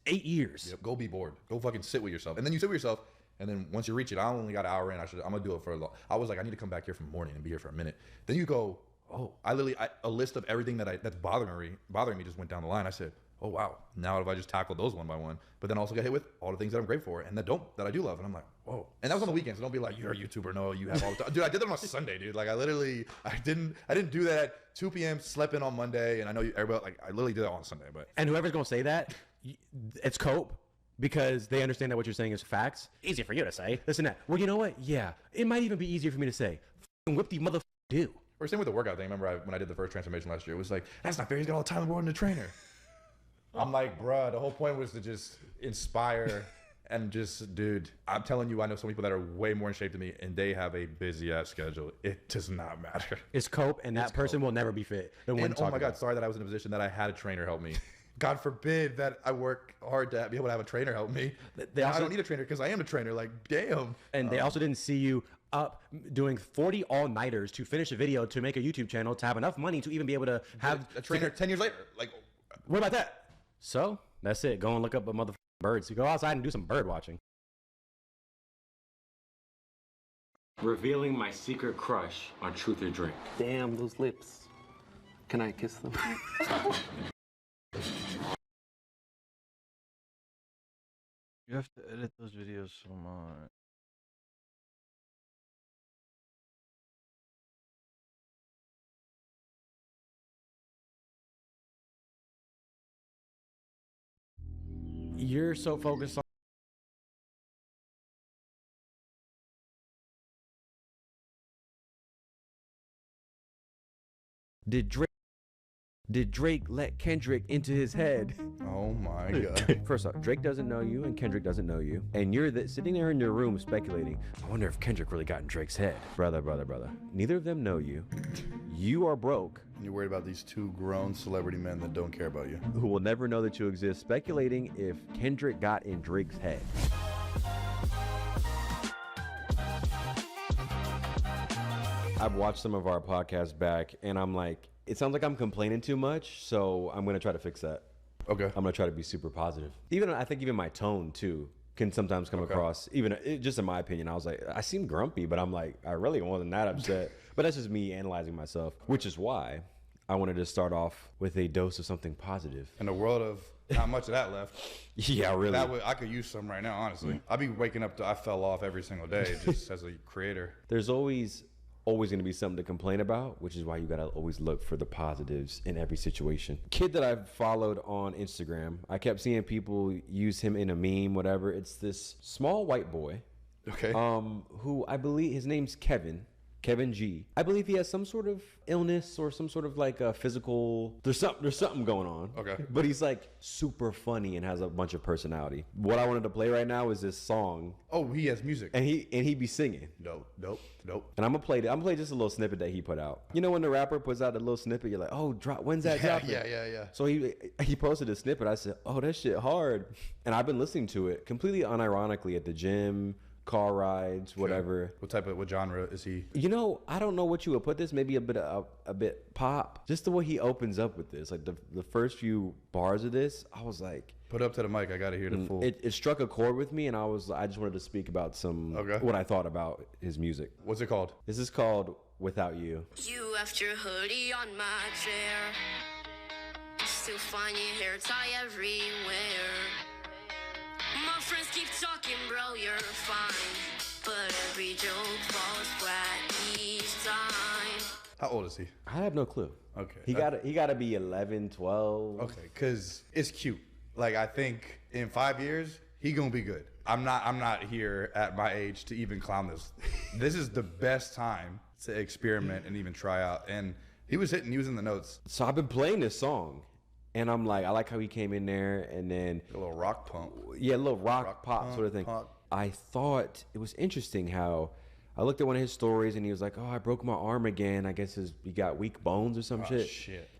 8 years. Yep, go be bored. Go fucking sit with yourself. And then you sit with yourself, and then once you reach it, I only got an hour in. I'm gonna do it for a long. I was like, I need to come back here from morning and be here for a minute. Then you go, oh, a list of everything that's bothering me just went down the line. I said, oh wow, now if I just tackle those one by one, but then also get hit with all the things that I'm grateful for and that I do love, and I'm like, whoa. And that was on the weekends. So don't be like, you're a YouTuber. No, you have all the time. Dude, I did that on a Sunday, dude. Like I didn't do that at 2 p.m. Slept in on Monday, and I know everybody like I literally did that on Sunday. But And whoever's gonna say that, it's cope. Because they understand that what you're saying is facts. Easy for you to say. Listen to that. Well, you know what? Yeah. It might even be easier for me to say. Whip the motherfucker do. or same with the workout thing. Remember when I did the first transformation last year, it was like, that's not fair. He's got all the time in the world in the trainer. I'm like, bruh, the whole point was to just inspire and just, dude, I'm telling you, I know some people that are way more in shape than me and they have a busy ass schedule. It does not matter. It's cope, and that person will never be fit. And oh my God, sorry that I was in a position that I had a trainer help me. God forbid that I work hard to be able to have a trainer help me. I don't need a trainer because I am a trainer. Like, damn. And they also didn't see you up doing 40 all-nighters to finish a video to make a YouTube channel to have enough money to even be able to have a trainer 10 years later. Like, what about that? So that's it. Go and look up a motherfucking birds. You go outside and do some bird watching. Revealing my secret crush on Truth or Drink. Damn, those lips. Can I kiss them? You have to edit those videos so much. You're so focused on. Did Drake let Kendrick into his head? oh my God. First off, Drake doesn't know you and Kendrick doesn't know you. And you're sitting there in your room speculating, I wonder if Kendrick really got in Drake's head. Brother. Neither of them know you. You are broke. You're worried about these two grown celebrity men that don't care about you. Who will never know that you exist, speculating if Kendrick got in Drake's head. I've watched some of our podcasts back, and I'm like, it sounds like I'm complaining too much, so I'm gonna try to fix that. Okay. I'm gonna try to be super positive. I think even my tone too can sometimes come across, just in my opinion, I was like, I seem grumpy, but I'm like, I really wasn't that upset. But that's just me analyzing myself, which is why I wanted to start off with a dose of something positive. In a world of not much of that left. Yeah, really. I could use some right now, honestly. I'd be waking up I fell off every single day just as a creator. There's always going to be something to complain about, which is why you got to always look for the positives in every situation. Kid that I've followed on Instagram, I kept seeing people use him in a meme, whatever. It's this small white boy. Okay. Who I believe his name's Kevin G. I believe he has some sort of illness or some sort of like a physical. There's something going on. Okay. But he's like super funny and has a bunch of personality. What I wanted to play right now is this song. Oh, he has music. And he be singing. Nope. And I'm gonna play just a little snippet that he put out. You know when the rapper puts out a little snippet, you're like, oh, when's that dropping? Yeah. So he posted a snippet. I said, oh, that shit hard. And I've been listening to it completely unironically at the gym, car rides, whatever. What genre is he? You know, I don't know what you would put this. Maybe a bit pop. Just the way he opens up with this, like the first few bars of this, I was like, Put it up to the mic. I gotta hear the full. It struck a chord with me, and I just wanted to speak about what I thought about his music. What's it called? This is called "Without You." You left your hoodie on my chair. Still find your hair tie everywhere. My friends keep talking, bro, you're fine. But every joke falls flat each time. How old is he? I have no clue. Okay. He gotta be 11, 12. Okay, because it's cute. Like, I think in 5 years, he gonna be good. I'm not here at my age to even clown this. This is the best time to experiment and even try out. And he was in the notes. So I've been playing this song, and I'm like, I like how he came in there, and then A little rock pump. yeah, a little rock pop sort of thing. pop. I thought it was interesting how I looked at one of his stories, and he was like, oh, I broke my arm again. I guess he got weak bones or some shit.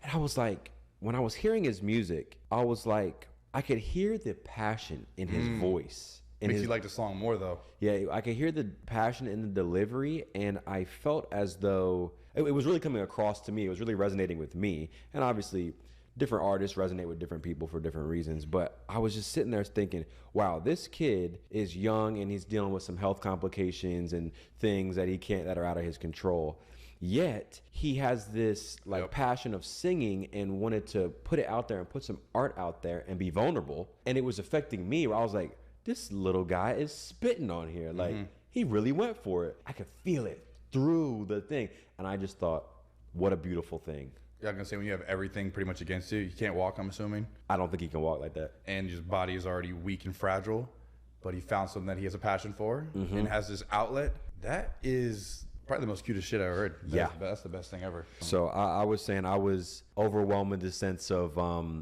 And I was like, when I was hearing his music, I was like, I could hear the passion in his voice. Makes you like the song more though. Yeah, I could hear the passion in the delivery, and I felt as though it was really coming across to me. It was really resonating with me, and obviously, different artists resonate with different people for different reasons. But I was just sitting there thinking, wow, this kid is young and he's dealing with some health complications and things that that are out of his control. Yet he has this passion of singing and wanted to put it out there and put some art out there and be vulnerable. And it was affecting me where I was like, this little guy is spitting on here. Like, he really went for it. I could feel it through the thing. And I just thought, what a beautiful thing. Yeah, I'm gonna say when you have everything pretty much against you, you can't walk, I'm assuming. I don't think he can walk like that. And his body is already weak and fragile, but he found something that he has a passion for and has this outlet. That is probably the most cutest shit I ever heard. That's the best thing ever. So I was saying I was overwhelmed with the sense of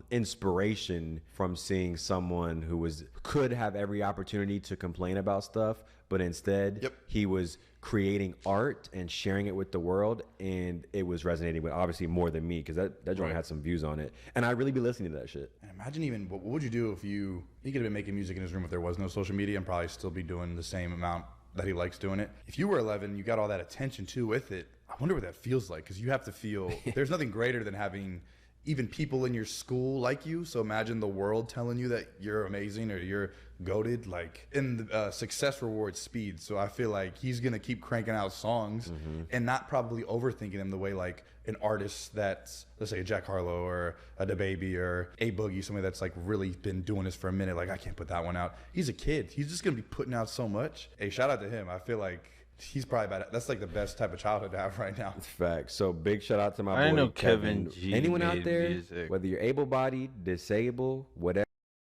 inspiration from seeing someone who could have every opportunity to complain about stuff, but instead he was creating art and sharing it with the world, and it was resonating with obviously more than me because that joint had some views on it, and I'd really be listening to that shit. And imagine even what would you do if he could have been making music in his room if there was no social media and probably still be doing the same amount that he likes doing it. If you were 11, you got all that attention too with it. I wonder what that feels like, because you have to feel there's nothing greater than having even people in your school like you. So imagine the world telling you that you're amazing or you're goated. Like, in the success rewards speed. So I feel like he's gonna keep cranking out songs and not probably overthinking them the way like an artist that's, let's say, a Jack Harlow or a DaBaby or a Boogie, somebody that's like really been doing this for a minute. Like, I can't put that one out. He's a kid. He's just gonna be putting out so much. Hey, shout out to him. I feel like he's probably that's like the best type of childhood to have right now. Fact. So big shout out to my boy. I know Kevin. G Anyone made out there, music. whether you're able-bodied, disabled, whatever.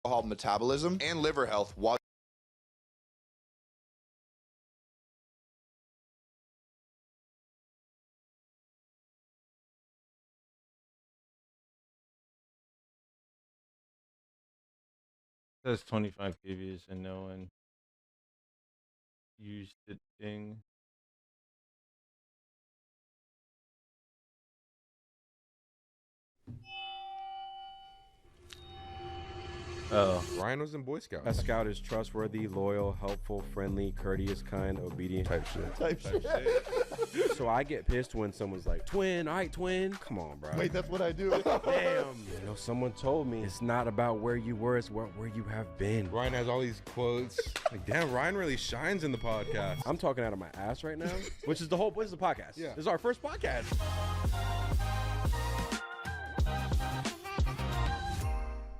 Alcohol metabolism and liver health while Says 25 KVs and no one used the thing. Oh, Ryan was in Boy Scouts. A scout is trustworthy, loyal, helpful, friendly, courteous, kind, obedient. Type shit. Type shit. So I get pissed when someone's like, twin, all right, twin. Come on, bro. Wait, that's what I do. Damn. You know, someone told me it's not about where you were, it's where you have been. Ryan has all these quotes. Like, damn, Ryan really shines in the podcast. I'm talking out of my ass right now, which is the podcast. Yeah. This is our first podcast.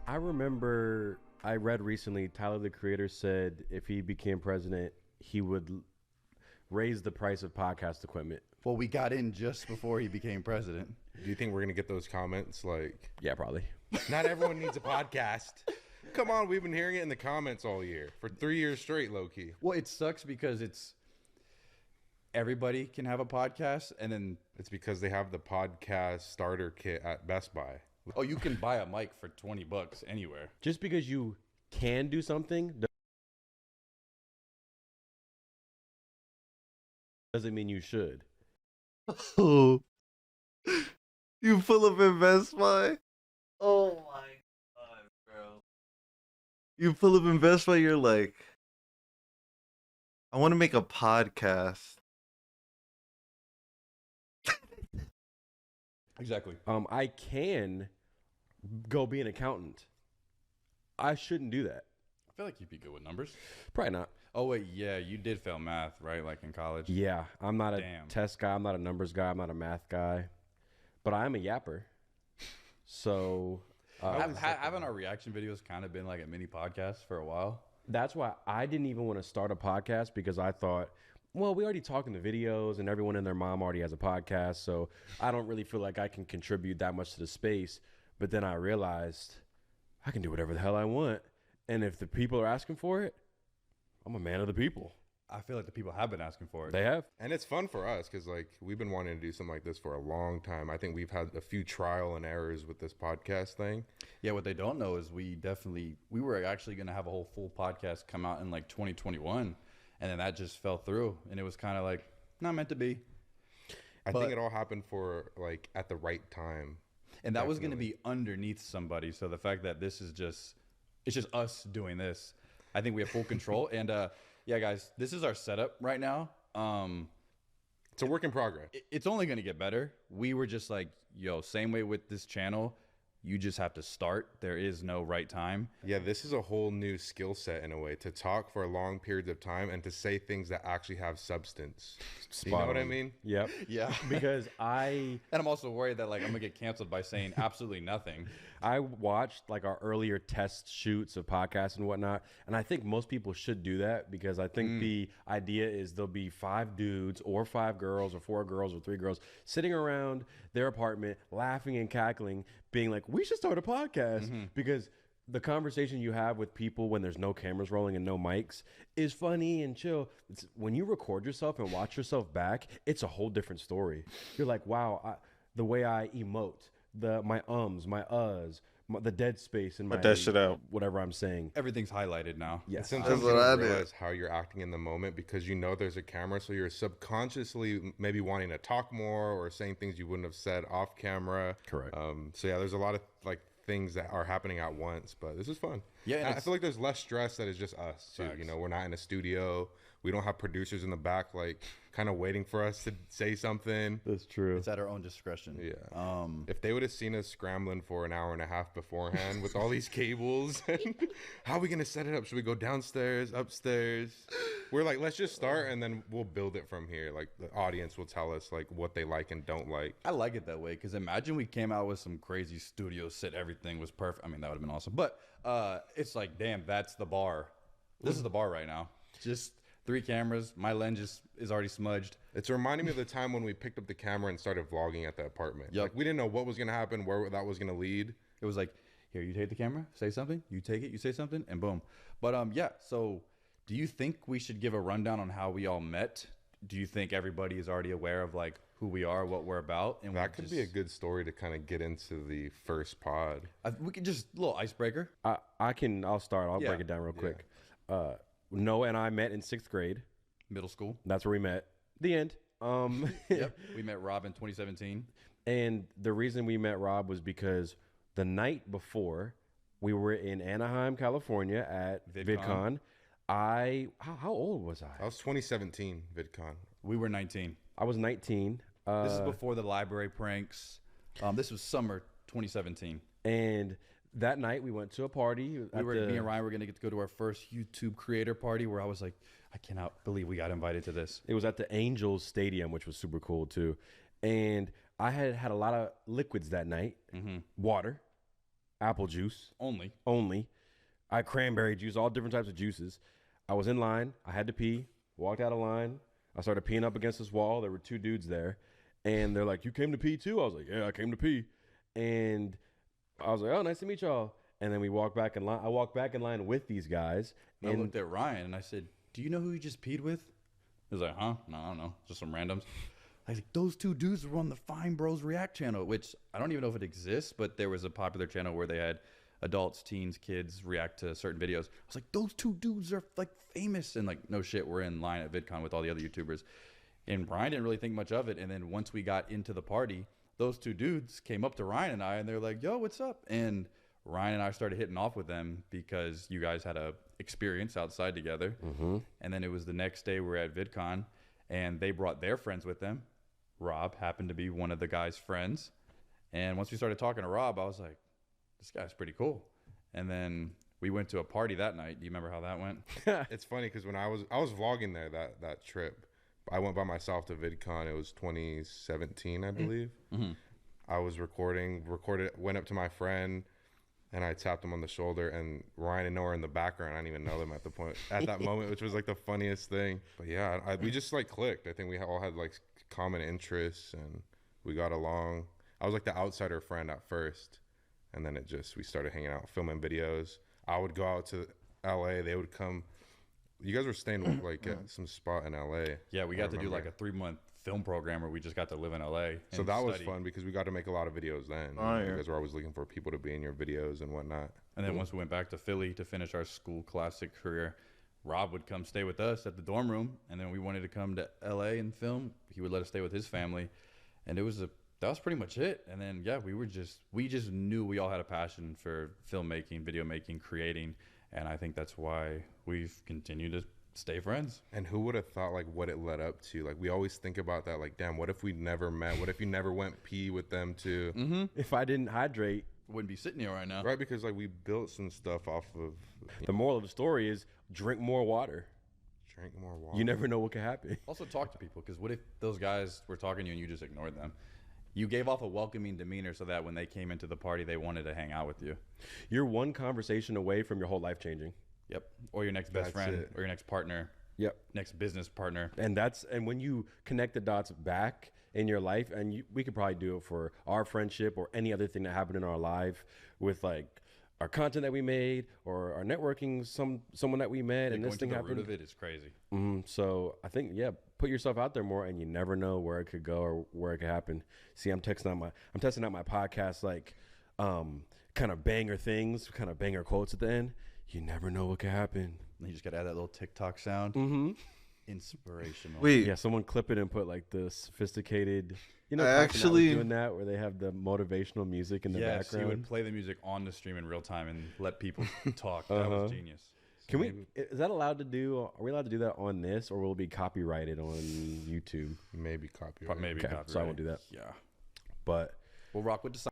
I remember I read recently Tyler, the Creator, said if he became president, he would raise the price of podcast equipment. Well, we got in just before he became president. Do you think we're going to get those comments? Like, Yeah, probably. not everyone needs a podcast. Come on, we've been hearing it in the comments all year. For 3 years straight, low-key. Well, it sucks because everybody can have a podcast, and then It's because they have the podcast starter kit at Best Buy. you can buy a mic for $20 anywhere. Just because you can do something doesn't mean you should. Oh, you pull up in Best Buy? Oh my god, bro. You pull up in Best Buy, you're like, I want to make a podcast. Exactly. I can go be an accountant. I shouldn't do that. I feel like you'd be good with numbers. Probably not. Oh, wait, yeah, you did fail math, right? Like in college? Yeah, I'm not a Damn. test guy. I'm not a numbers guy. I'm not a math guy. But I am a yapper. So Haven't our reaction videos kind of been like a mini podcast for a while? that's why I didn't even want to start a podcast, because I thought, well, we already talk in the videos and everyone and their mom already has a podcast. So I don't really feel like I can contribute that much to the space. But then I realized I can do whatever the hell I want. And if the people are asking for it, I'm a man of the people. I feel like the people have been asking for it. They have. And it's fun for us because, like, we've been wanting to do something like this for a long time. I think we've had a few trial and errors with this podcast thing. Yeah, what they don't know is we were actually going to have a whole full podcast come out in like 2021, and then that just fell through, and it was kind of like not meant to be. I think it all happened for, like, at the right time. And that was going to be underneath somebody. So the fact that this is it's just us doing this. I think we have full control. And yeah, guys, this is our setup right now. It's a work in progress. It's only going to get better. We were just like, yo, same way with this channel. You just have to start. There is no right time. Yeah, this is a whole new skill set in a way, to talk for long periods of time and to say things that actually have substance. You know what I mean? Yep. Yeah. Because and I'm also worried that like I'm gonna get canceled by saying absolutely nothing. I watched like our earlier test shoots of podcasts and whatnot, and I think most people should do that because I think the idea is there'll be 5 dudes or 5 girls or 4 girls or 3 girls sitting around their apartment laughing and cackling, being like, we should start a podcast because the conversation you have with people when there's no cameras rolling and no mics is funny and chill. When you record yourself and watch yourself back, it's a whole different story. You're like, wow, the way I emote, my ums, my the dead space in my that shit out. Whatever I'm saying. Everything's highlighted now. Yes. Sometimes you don't realize how you're acting in the moment because you know there's a camera, so you're subconsciously maybe wanting to talk more or saying things you wouldn't have said off camera. Correct. So yeah, there's a lot of like things that are happening at once, but this is fun. Yeah, and I feel like there's less stress that it's just us too. Facts. You know, we're not in a studio. We don't have producers in the back like kind of waiting for us to say something. That's true. It's at our own discretion. Yeah. If they would have seen us scrambling for an hour and a half beforehand with all these cables, and how are we gonna set it up? Should we go downstairs, upstairs? We're like, let's just start and then we'll build it from here. Like the audience will tell us like what they like and don't like. I like it that way because imagine we came out with some crazy studio set, everything was perfect. I mean, that would have been awesome. But it's like, damn, that's the bar. This is the bar right now. Just 3 cameras. My lens is already smudged. It's reminding me of the time when we picked up the camera and started vlogging at the apartment. Yep. Like we didn't know what was gonna happen, where that was gonna lead. It was like, here, you take the camera, say something, you take it, you say something, and boom. But yeah, so do you think we should give a rundown on how we all met? Do you think everybody is already aware of like who we are, what we're about? And That could be a good story to kind of get into the first pod. We could just a little icebreaker. I'll start. I'll Yeah. break it down real quick. Noah and I met in 6th grade. Middle school. That's where we met. The end. Yep. We met Rob in 2017. And the reason we met Rob was because the night before we were in Anaheim, California at VidCon. How old was I? I was 2017 VidCon. We were 19. I was 19. This is before the library pranks. This was summer 2017. And that night we went to a party. Me and Ryan were going to get to go to our first YouTube creator party where I was like, I cannot believe we got invited to this. It was at the Angels Stadium, which was super cool too. And I had a lot of liquids that night. Water, apple juice. Only. I had cranberry juice, all different types of juices. I was in line. I had to pee. Walked out of line. I started peeing up against this wall. There were 2 dudes there. And they're like, you came to pee too? I was like, yeah, I came to pee. And I was like, oh, nice to meet y'all. And then we walked back in line. I walked back in line with these guys. And I looked at Ryan and I said, do you know who you just peed with? He was like, huh? No, I don't know. Just some randoms. I was like, those 2 dudes were on the Fine Bros React channel, which I don't even know if it exists, but there was a popular channel where they had adults, teens, kids react to certain videos. I was like, those 2 dudes are like famous. And like, no shit, we're in line at VidCon with all the other YouTubers. And Ryan didn't really think much of it. And then once we got into the party, those 2 dudes came up to Ryan and I, and they're like, yo, what's up? And Ryan and I started hitting off with them because you guys had a experience outside together. And then it was the next day we were at VidCon, and they brought their friends with them. Rob happened to be one of the guys' friends. And once we started talking to Rob, I was like, this guy's pretty cool. And then we went to a party that night. Do you remember how that went? It's funny because when I was vlogging there that trip, I went by myself to VidCon. It was 2017, I believe. I was recorded, went up to my friend, and I tapped him on the shoulder, and Ryan and Noah were in the background. I didn't even know them at that moment, which was like the funniest thing. But yeah, we just like clicked. I think we all had like common interests, and we got along. I was like the outsider friend at first, and then we started hanging out, filming videos. I would go out to LA. They would come. You guys were staying like at some spot in LA. Yeah, we got to do like a 3-month film program where we just got to live in LA. So that was fun because we got to make a lot of videos then. You guys were always looking for people to be in your videos and whatnot. And then once we went back to Philly to finish our school classic career, Rob would come stay with us at the dorm room. And then we wanted to come to LA and film. He would let us stay with his family. And that was pretty much it. And then yeah, we just knew we all had a passion for filmmaking, video making, creating, and I think that's why we've continued to stay friends. And who would have thought like what it led up to? Like we always think about that. Like, damn, what if we never met? What if you never went pee with them too? If I didn't hydrate, Wouldn't be sitting here right now. Right, because like we built some stuff off of. the moral of the story is drink more water. Drink more water. You never know what could happen. Also talk to people, because what if those guys were talking to you and you just ignored them? You gave off a welcoming demeanor so that when they came into the party, they wanted to hang out with you. You're one conversation away from your whole life changing. Yep. Or your next best friend, or your next partner. Yep. Next business partner. And when you connect the dots back in your life, and we could probably do it for our friendship or any other thing that happened in our life with like our content that we made or our networking, someone that we met, and this thing happened. The root of it is crazy. So I think, yeah, put yourself out there more, and you never know where it could go or where it could happen. See, I'm testing out my podcast, like kind of banger things, kind of banger quotes at the end. You never know what could happen. And you just gotta add that little TikTok sound. Inspirational. Wait, Yeah, someone clip it and put like the sophisticated. You know, I Cartoon Network actually- doing that where they have the motivational music in the Yes, he background. would play the music on the stream in real time and let people talk. That was genius. Can we? Is that allowed to do? Are we allowed to do that on this, or will it be copyrighted on YouTube? Maybe copyright. Maybe Okay, copyright. so I won't do that. Yeah. But We'll rock with the sound.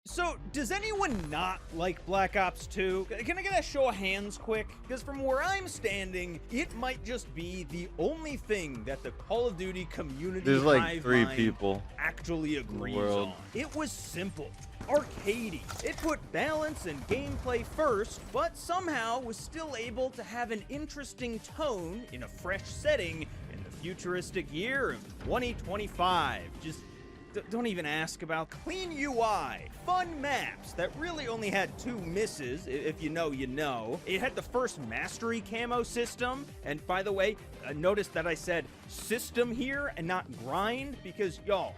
So, does anyone not like Black Ops 2? Can I get a show of hands quick? Because from where I'm standing, it might just be the only thing that the Call of Duty community There's like hive 3 mind people actually agrees world. on. It was simple, arcadey. It put balance and gameplay first, but somehow was still able to have an interesting tone in a fresh setting in the futuristic year of 2025. Just don't even ask about clean UI, fun maps that really only had 2 misses, if you know, you know. It had the first mastery camo system, and by the way, notice that I said system here and not grind, because y'all,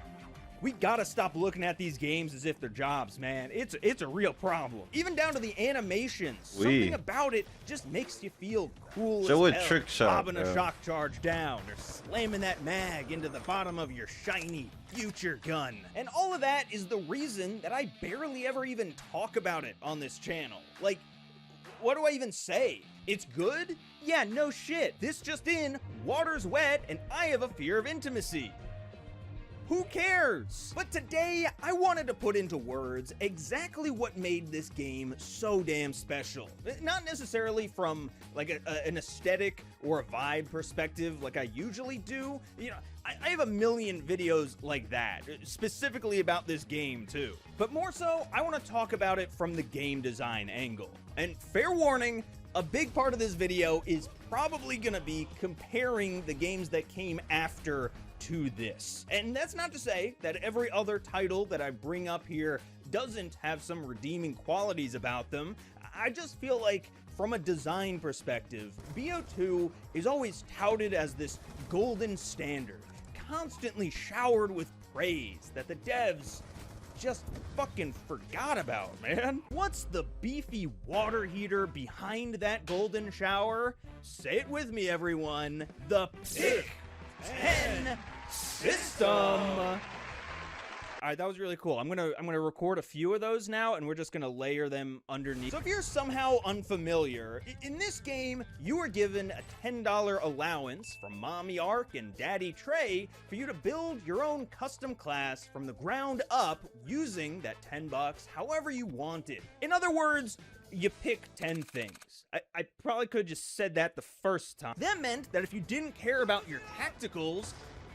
we gotta stop looking at these games as if they're jobs, man. It's a real problem. Even down to the animations. Something about it just makes you feel cool Show as a hell. trick shot, Bobbing a bro. shock charge down, or slamming that mag into the bottom of your shiny future gun. And all of that is the reason that I barely ever even talk about it on this channel. Like, what do I even say? It's good? Yeah, no shit. This just in, water's wet, and I have a fear of intimacy. Who cares? But today, I wanted to put into words exactly what made this game so damn special. Not necessarily from like an aesthetic or a vibe perspective like I usually do. You know, I have a million videos like that, specifically about this game too. But more so, I want to talk about it from the game design angle. And fair warning, a big part of this video is probably gonna be comparing the games that came after to this. And that's not to say that every other title that I bring up here doesn't have some redeeming qualities about them. I just feel like from a design perspective, BO2 is always touted as this golden standard, constantly showered with praise that the devs just fucking forgot about, man. What's the beefy water heater behind that golden shower? Say it with me, everyone. The Pick 10 system. All right, that was really cool. I'm gonna record a few of those now, and we're just gonna layer them underneath. So if you're somehow unfamiliar, in this game, you are given a $10 allowance from Mommy Ark and Daddy Trey for you to build your own custom class from the ground up using that $10 however you want it. In other words, you pick 10 things. I probably could have just said that the first time. That meant that if you didn't care about your tacticals,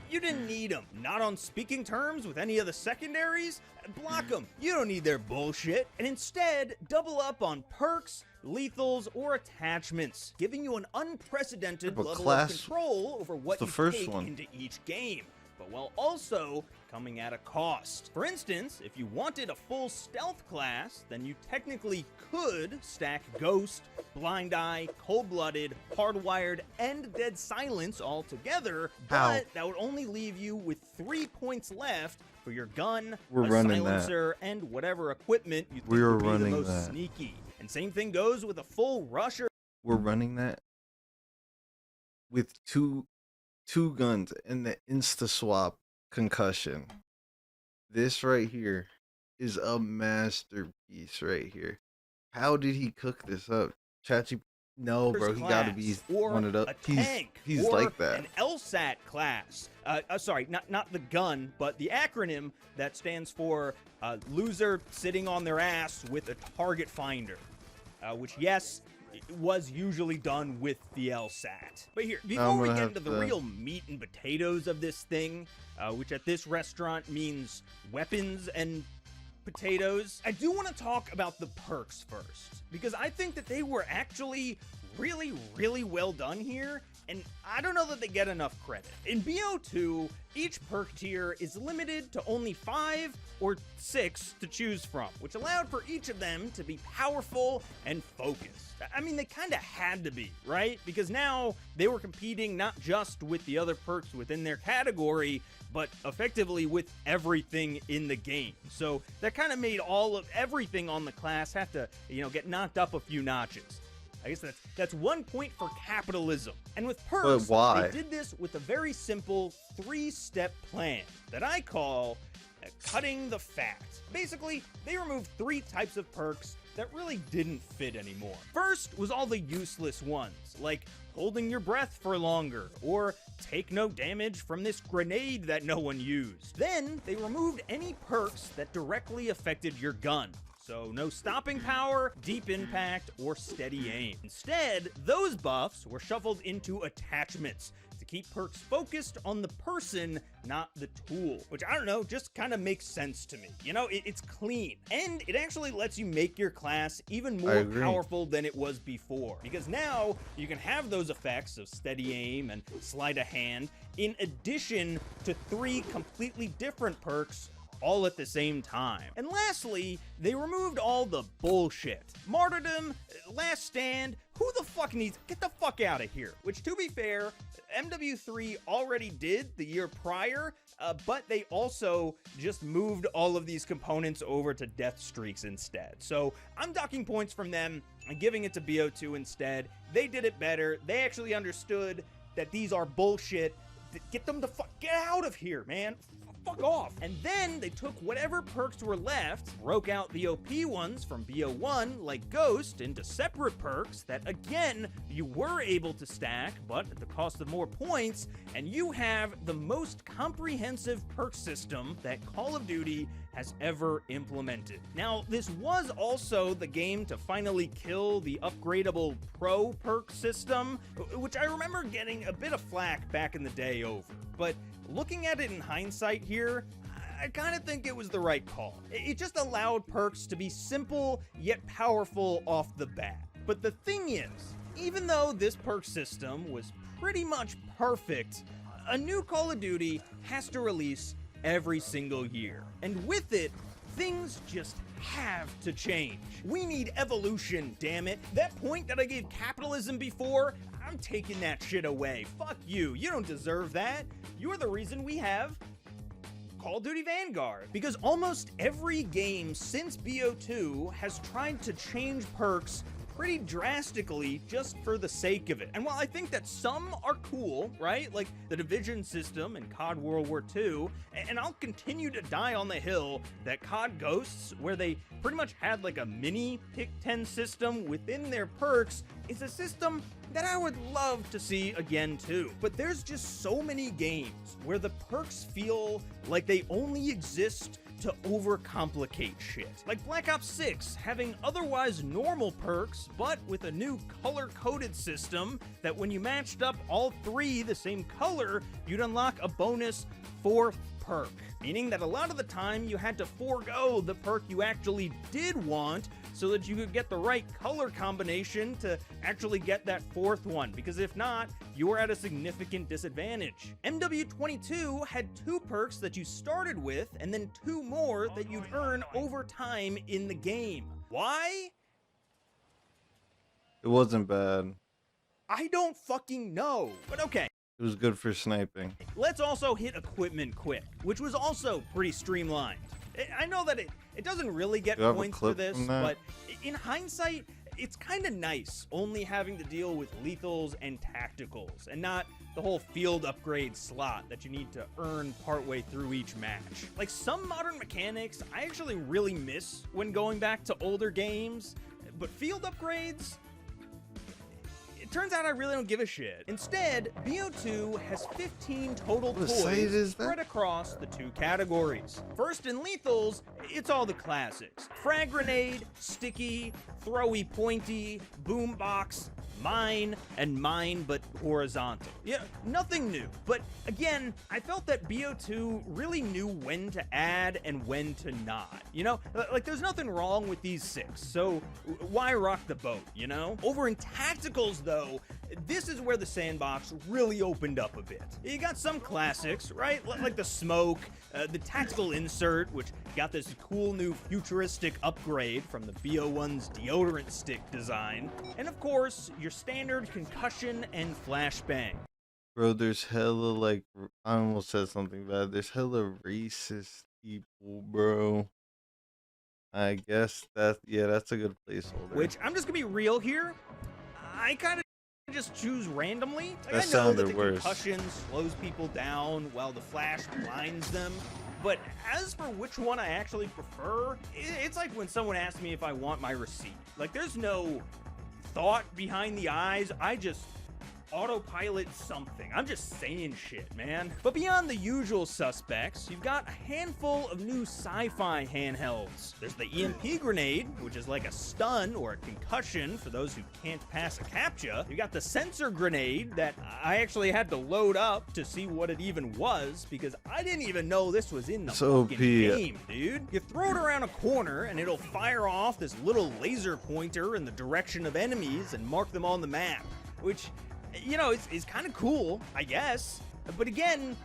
You didn't need them. Not on speaking terms with any of the secondaries? Block them. You don't need their bullshit. And instead, double up on perks, lethals, or attachments, giving you an unprecedented level of control over what you take into each game, but while also coming at a cost. For instance, if you wanted a full stealth class, then you technically could stack Ghost, Blind Eye, Cold-Blooded, Hardwired, and Dead Silence all together, but that would only leave you with 3 points left for your gun, a silencer, and whatever equipment you think would be the most sneaky. And same thing goes with a full rusher. We're running that with two guns and the insta swap concussion. This right here is a masterpiece right here. How did he cook this up? Chachi, no, bro, he gotta be one of the. He's like that. An LSAT class. Sorry, not the gun, but the acronym that stands for loser sitting on their ass with a target finder, which yes, was usually done with the LSAT. But here, before we get into the real meat and potatoes of this thing, which at this restaurant means weapons and potatoes, I do want to talk about the perks first, because I think that they were actually really, really well done here, and I don't know that they get enough credit. In BO2, each perk tier is limited to only 5 or 6 to choose from, which allowed for each of them to be powerful and focused. I mean, they kind of had to be, right? Because now they were competing not just with the other perks within their category, but effectively with everything in the game. So that kind of made all of everything on the class have to, get knocked up a few notches. I guess that's 1 point for capitalism. And with perks, they did this with a very simple 3-step plan that I call cutting the fat. Basically, they removed 3 types of perks that really didn't fit anymore. First was all the useless ones, like holding your breath for longer, or take no damage from this grenade that no one used. Then they removed any perks that directly affected your gun. So no stopping power, deep impact, or steady aim. Instead, those buffs were shuffled into attachments to keep perks focused on the person, not the tool. Which, I don't know, just kind of makes sense to me. It's clean. And it actually lets you make your class even more powerful than it was before. Because now, you can have those effects of steady aim and sleight of hand, in addition to 3 completely different perks all at the same time. And lastly, they removed all the bullshit. Martyrdom, Last Stand, who the fuck needs, get the fuck out of here. Which, to be fair, MW3 already did the year prior, but they also just moved all of these components over to death streaks instead. So I'm docking points from them and giving it to BO2 instead. They did it better. They actually understood that these are bullshit. Get them the get out of here, man. Fuck off. And then they took whatever perks were left, broke out the OP ones from BO1, like Ghost, into separate perks that, again, you were able to stack, but at the cost of more points, and you have the most comprehensive perk system that Call of Duty has ever implemented. Now, this was also the game to finally kill the upgradable pro perk system, which I remember getting a bit of flack back in the day over. But looking at it in hindsight here, I kind of think it was the right call. It just allowed perks to be simple yet powerful off the bat. But the thing is, even though this perk system was pretty much perfect, a new Call of Duty has to release every single year. And with it, things just have to change. We need evolution, damn it. That point that I gave capitalism before, I'm taking that shit away. Fuck you. You don't deserve that. You're the reason we have Call of Duty Vanguard. Because almost every game since BO2 has tried to change perks pretty drastically just for the sake of it. And while I think that some are cool, right? Like the Division system in COD World War II, and I'll continue to die on the hill that COD Ghosts, where they pretty much had like a mini Pick 10 system within their perks, is a system that I would love to see again too. But there's just so many games where the perks feel like they only exist to overcomplicate shit. Like Black Ops 6 having otherwise normal perks, but with a new color-coded system that when you matched up all three the same color, you'd unlock a bonus 4th perk. Meaning that a lot of the time you had to forego the perk you actually did want so that you could get the right color combination to actually get that 4th one, because if not, you were at a significant disadvantage. MW22 had 2 perks that you started with, and then 2 more that you'd earn over time in the game. Why? It wasn't bad. I don't fucking know, but okay. It was good for sniping. Let's also hit equipment quick, which was also pretty streamlined. I know that it doesn't really get points for this, but in hindsight, it's kind of nice only having to deal with lethals and tacticals, and not the whole field upgrade slot that you need to earn partway through each match. Like, some modern mechanics I actually really miss when going back to older games, but field upgrades, it turns out I really don't give a shit. Instead, BO2 has 15 total toys spread across the 2 categories. First, in lethals, it's all the classics. Frag grenade, sticky, throwy pointy, boombox, mine, and mine but horizontal. Yeah, nothing new. But again, I felt that BO2 really knew when to add and when to not. You know, like there's nothing wrong with these 6, so why rock the boat, you know? Over in tacticals though, this is where the sandbox really opened up a bit. You got some classics, right? Like the smoke, the tactical insert, which got this cool new futuristic upgrade from the BO1's deodorant stick design, and of course, your standard concussion and flashbang. Bro, there's hella, like, I almost said something bad. There's hella racist people, bro. I guess that, yeah, that's a good placeholder. Which, I'm just gonna be real here, I kind of just choose randomly. Like, That I know that sounded the worse. concussion slows people down while the flash blinds them, but as for which one I actually prefer, it's like when someone asks me if I want my receipt. Like, there's no thought behind the eyes, I just autopilot something. I'm just saying shit, man. But beyond the usual suspects, you've got a handful of new sci-fi handhelds. There's the EMP grenade, which is like a stun or a concussion for those who can't pass a CAPTCHA. You got the sensor grenade that I actually had to load up to see what it even was, because I didn't even know this was in the fucking game, dude. You throw it around a corner and it'll fire off this little laser pointer in the direction of enemies and mark them on the map, which, you know, it's kind of cool, I guess. But again,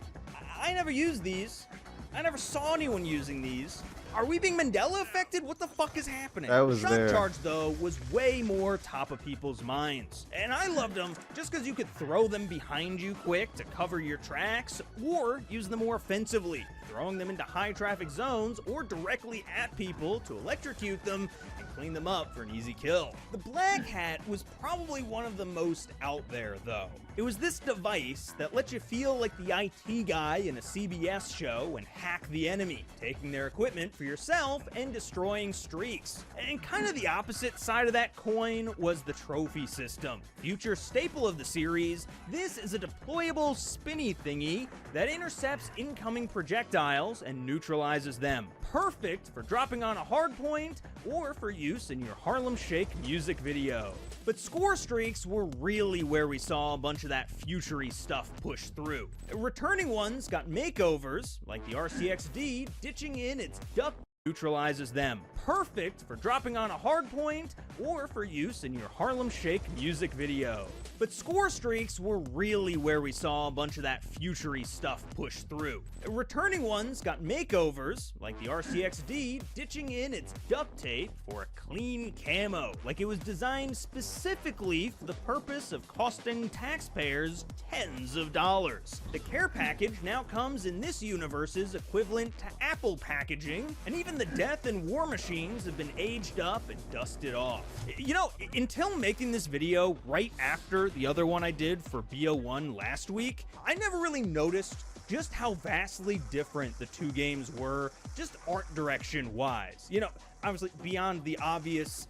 I never used these. I never saw anyone using these. Are we being Mandela affected? What the fuck is happening? That was Shock there. charge, though, was way more top of people's minds. And I loved them just because you could throw them behind you quick to cover your tracks, or use them more offensively, throwing them into high traffic zones or directly at people to electrocute them and clean them up for an easy kill. The Black Hat was probably one of the most out there, though. It was this device that let you feel like the IT guy in a CBS show and hack the enemy, taking their equipment for yourself and destroying streaks. And kind of the opposite side of that coin was the trophy system. Future staple of the series, this is a deployable spinny thingy that intercepts incoming projectiles and neutralizes them. Perfect for dropping on a hard point or for use in your Harlem Shake music video. But score streaks were really where we saw a bunch of that futury stuff push through. Returning ones got makeovers, like the RCXD ditching in its duck neutralizes them. Perfect for dropping on a hard point or for use in your Harlem Shake music video. But score streaks were really where we saw a bunch of that futury stuff push through. Returning ones got makeovers, like the RCXD ditching in its duct tape for a clean camo, like it was designed specifically for the purpose of costing taxpayers tens of dollars. The care package now comes in this universe's equivalent to Apple packaging, and even the Death and War Machines have been aged up and dusted off. You know, until making this video right after the other one I did for BO1 last week, I never really noticed just how vastly different the two games were, just art direction wise. You know, obviously beyond the obvious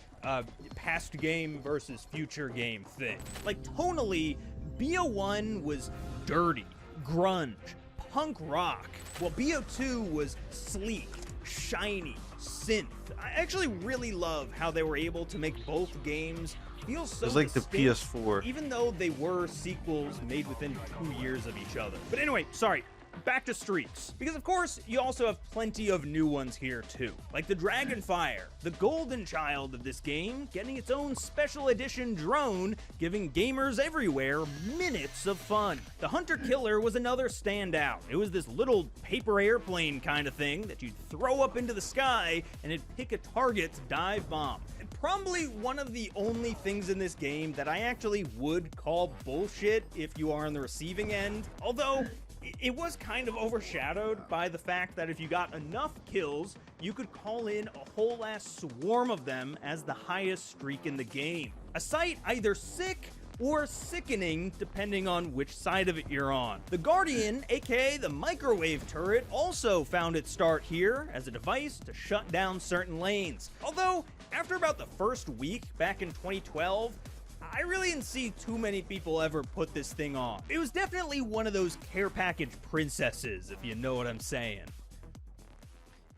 past game versus future game thing. Like, tonally, BO1 was dirty, grunge, punk rock, while BO2 was sleek, shiny, synth. I actually really love how they were able to make both games feel so It's like the distinct, PS4. even though they were sequels made within 2 years of each other. But anyway, sorry. Back to Streaks, because of course you also have plenty of new ones here too, like the Dragonfire, the golden child of this game, getting its own special edition drone, giving gamers everywhere minutes of fun. The Hunter Killer was another standout. It was this little paper airplane kind of thing that you'd throw up into the sky and it'd pick a target to dive bomb. And probably one of the only things in this game that I actually would call bullshit if you are on the receiving end, although it was kind of overshadowed by the fact that if you got enough kills, you could call in a whole ass swarm of them as the highest streak in the game. A sight either sick or sickening, depending on which side of it you're on. The Guardian, aka the microwave turret, also found its start here as a device to shut down certain lanes. Although, after about the first week back in 2012, I really didn't see too many people ever put this thing on. It was definitely one of those care package princesses, if you know what I'm saying.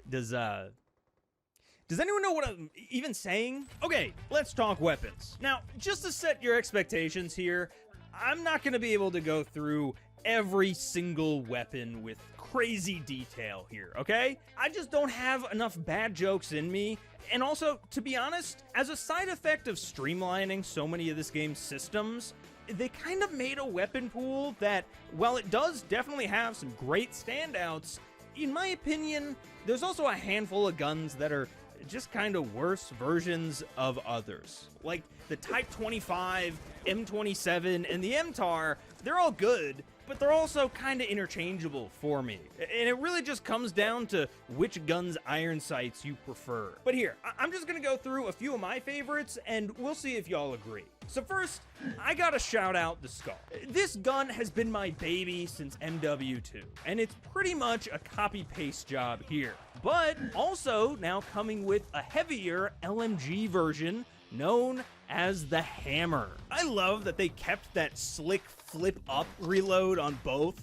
Does anyone know what I'm even saying? Okay, let's talk weapons. Now, just to set your expectations here, I'm not gonna be able to go through every single weapon with crazy detail here, okay? I just don't have enough bad jokes in me. And also, to be honest, as a side effect of streamlining so many of this game's systems, they kind of made a weapon pool that, while it does definitely have some great standouts, in my opinion, there's also a handful of guns that are just kind of worse versions of others. Like the Type 25, M27, and the MTAR, they're all good, but they're also kind of interchangeable for me. And it really just comes down to which gun's iron sights you prefer. But here, I'm just gonna go through a few of my favorites, and we'll see if y'all agree. So first, I gotta shout out the Skull. This gun has been my baby since MW2, and it's pretty much a copy-paste job here. But also now coming with a heavier LMG version known as the Hammer. I love that they kept that slick flip up reload on both,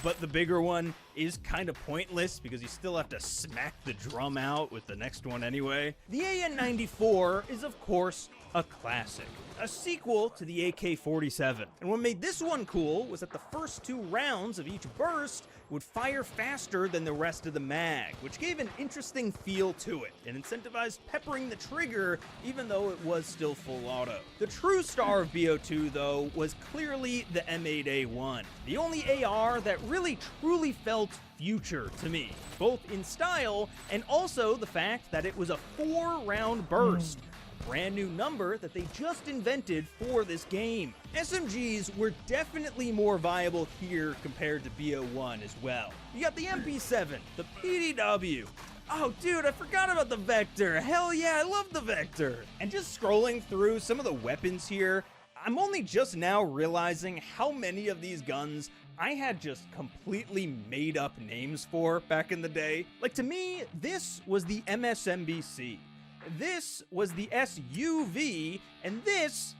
but the bigger one is kind of pointless because you still have to smack the drum out with the next one anyway. The AN-94 is of course a classic, a sequel to the AK-47. And what made this one cool was that the first 2 rounds of each burst would fire faster than the rest of the mag, which gave an interesting feel to it and incentivized peppering the trigger even though it was still full auto. The true star of BO2 though was clearly the M8A1, the only AR that really truly felt future to me, both in style and also the fact that it was a 4-round burst. Brand new number that they just invented for this game. SMGs were definitely more viable here compared to BO1 as well. You got the MP7, the PDW. Oh dude, I forgot about the Vector. Hell yeah, I love the Vector. And just scrolling through some of the weapons here, I'm only just now realizing how many of these guns I had just completely made up names for back in the day. Like to me, this was the MSMBC. This was the SUV, and this,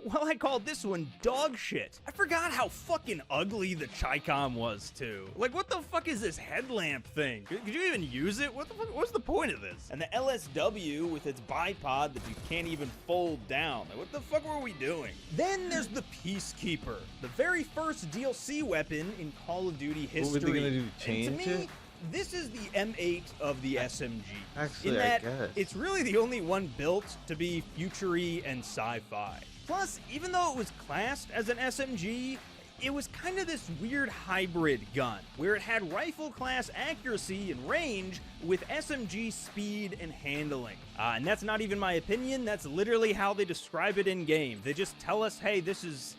well, I called this one dog shit. I forgot how fucking ugly the Chicom was, too. Like, what the fuck is this headlamp thing? Could you even use it? What the fuck? What's the point of this? And the LSW with its bipod that you can't even fold down. Like, what the fuck were we doing? Then there's the Peacekeeper, the very first DLC weapon in Call of Duty history. What were they gonna do, change and to me, it? this is the M8 of the SMG. Actually, in that I guess. it's really the only one built to be future-y and sci-fi. Plus, even though it was classed as an SMG, it was kind of this weird hybrid gun, where it had rifle class accuracy and range with SMG speed and handling. And that's not even my opinion, that's literally how they describe it in game. They just tell us, hey, this is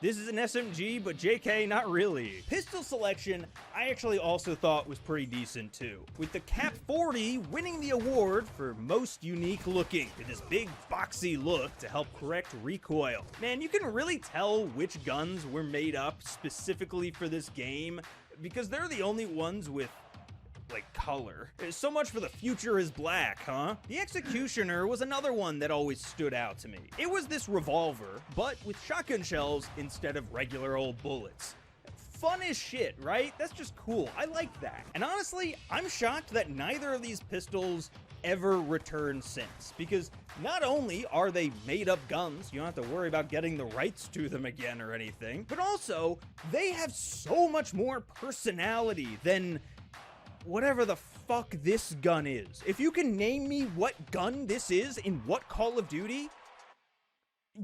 an SMG, but JK, not really. Pistol selection, I actually also thought was pretty decent too, with the Cap 40 winning the award for most unique looking, with this big boxy look to help correct recoil. Man, you can really tell which guns were made up specifically for this game, because they're the only ones with like color. So much for the future is black, huh? The Executioner was another one that always stood out to me. It was this revolver, but with shotgun shells instead of regular old bullets. fun as shit, right? That's just cool. I like that. And honestly, I'm shocked that neither of these pistols ever returned since, because not only are they made up guns, you don't have to worry about getting the rights to them again or anything, but also they have so much more personality than whatever the fuck this gun is. If you can name me what gun this is in what Call of Duty,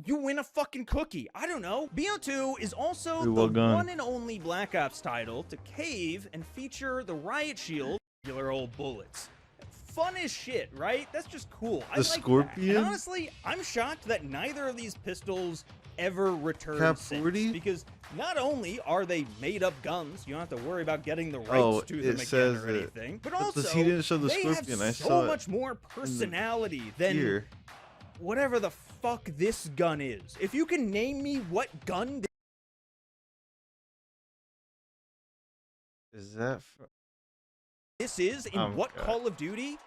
you win a fucking cookie. I don't know. BO2 is also the one and only Black Ops title to cave and feature the riot shield, regular old bullets. Fun as shit, right? That's just cool. I like Scorpion? that. And honestly, I'm shocked that neither of these pistols ever returned since, because not only are they made up guns, you don't have to worry about getting the rights to them again or anything, but also he didn't show the they Scorpion. I have saw so it much more personality than here. whatever the fuck this gun is. If you can name me what gun Is that this is in what Call of Duty,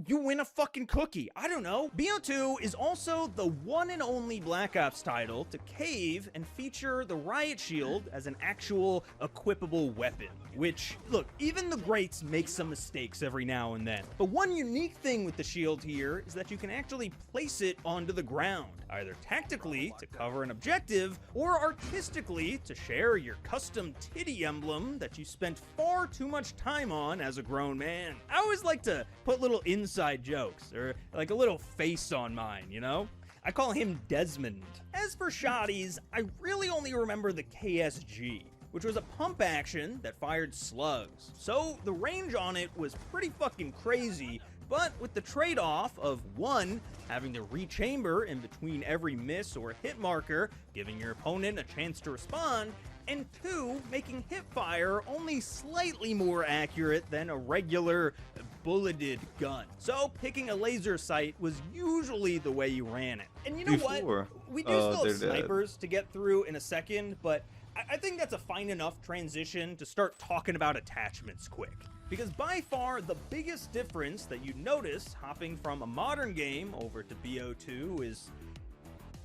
you win a fucking cookie. I don't know. BO2 is also the one and only Black Ops title to cave and feature the riot shield as an actual equipable weapon. Which, look, even the greats make some mistakes every now and then. But one unique thing with the shield here is that you can actually place it onto the ground, either tactically to cover an objective, or artistically to share your custom titty emblem that you spent far too much time on as a grown man. I always like to put little inside jokes, or like a little face on mine, you know? I call him Desmond. As for shotties, I really only remember the KSG, which was a pump action that fired slugs. So the range on it was pretty fucking crazy, but with the trade-off of 1, having to rechamber in between every miss or hit marker, giving your opponent a chance to respond, and 2, making hip fire only slightly more accurate than a regular bulleted gun. So picking a laser sight was usually the way you ran it. And you know what? We do still have snipers to get through in a second, but I think that's a fine enough transition to start talking about attachments quick. Because by far the biggest difference that you notice hopping from a modern game over to BO2 is...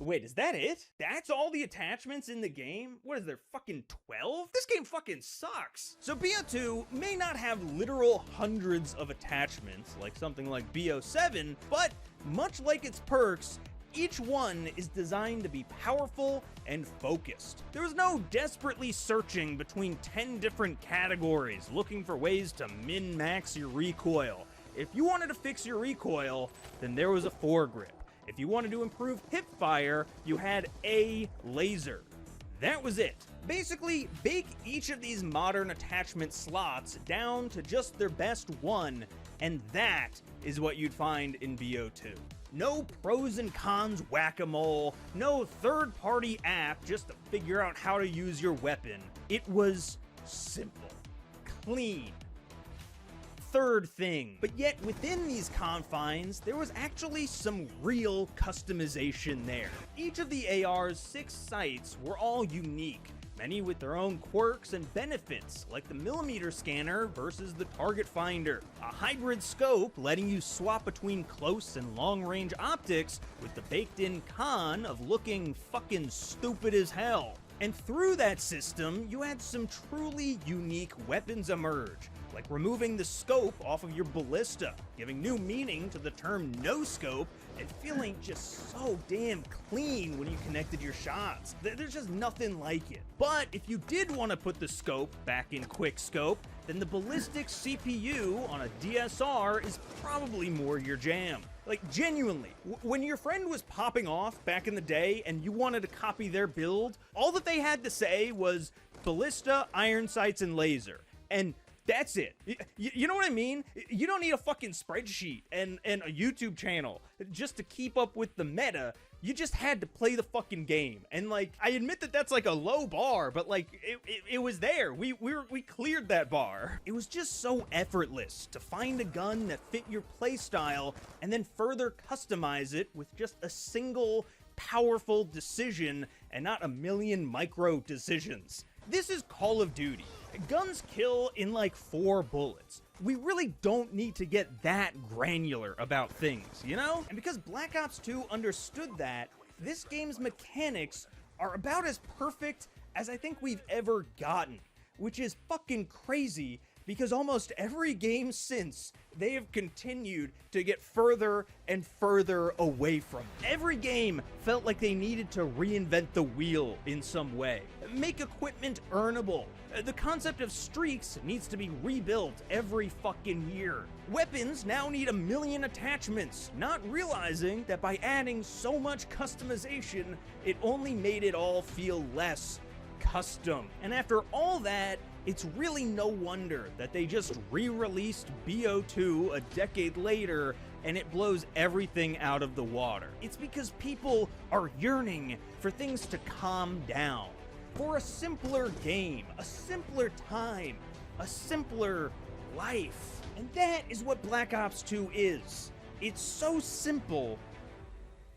Wait, is that it? That's all the attachments in the game? What is there, fucking 12? This game fucking sucks. So BO2 may not have literal hundreds of attachments like something like BO7, but much like its perks, each one is designed to be powerful and focused. There was no desperately searching between 10 different categories looking for ways to min-max your recoil. If you wanted to fix your recoil, then there was a foregrip. If you wanted to improve hip fire, you had a laser. That was it. Basically, bake each of these modern attachment slots down to just their best one, and that is what you'd find in BO2. No pros and cons whack-a-mole, no third-party app just to figure out how to use your weapon. It was simple, clean. Third thing. But yet within these confines, there was actually some real customization there. Each of the AR's 6 sights were all unique, many with their own quirks and benefits, like the millimeter scanner versus the target finder, a hybrid scope letting you swap between close and long-range optics with the baked-in con of looking fucking stupid as hell. And through that system, you had some truly unique weapons emerge, like removing the scope off of your ballista, giving new meaning to the term no scope, and feeling just so damn clean when you connected your shots. There's just nothing like it. But if you did want to put the scope back in quick scope, then the ballistic CPU on a DSR is probably more your jam. Like, genuinely, when your friend was popping off back in the day and you wanted to copy their build, all that they had to say was ballista, iron sights, and laser. And that's it. You know what I mean? You don't need a fucking spreadsheet and a YouTube channel just to keep up with the meta. You just had to play the fucking game. And like, I admit that that's like a low bar, but like, it was there. We cleared that bar. It was just so effortless to find a gun that fit your playstyle and then further customize it with just a single powerful decision and not a million micro decisions. This is Call of Duty. Guns kill in like 4 bullets. We really don't need to get that granular about things, you know? And because Black Ops 2 understood that, this game's mechanics are about as perfect as I think we've ever gotten, which is fucking crazy because almost every game since, they have continued to get further and further away from it. Every game felt like they needed to reinvent the wheel in some way, make equipment earnable. The concept of streaks needs to be rebuilt every fucking year. Weapons now need 1 million attachments, not realizing that by adding so much customization, it only made it all feel less custom. And after all that, it's really no wonder that they just re-released BO2 a decade later and it blows everything out of the water. It's because people are yearning for things to calm down, for a simpler game, a simpler time, a simpler life. And that is what Black Ops 2 is. It's so simple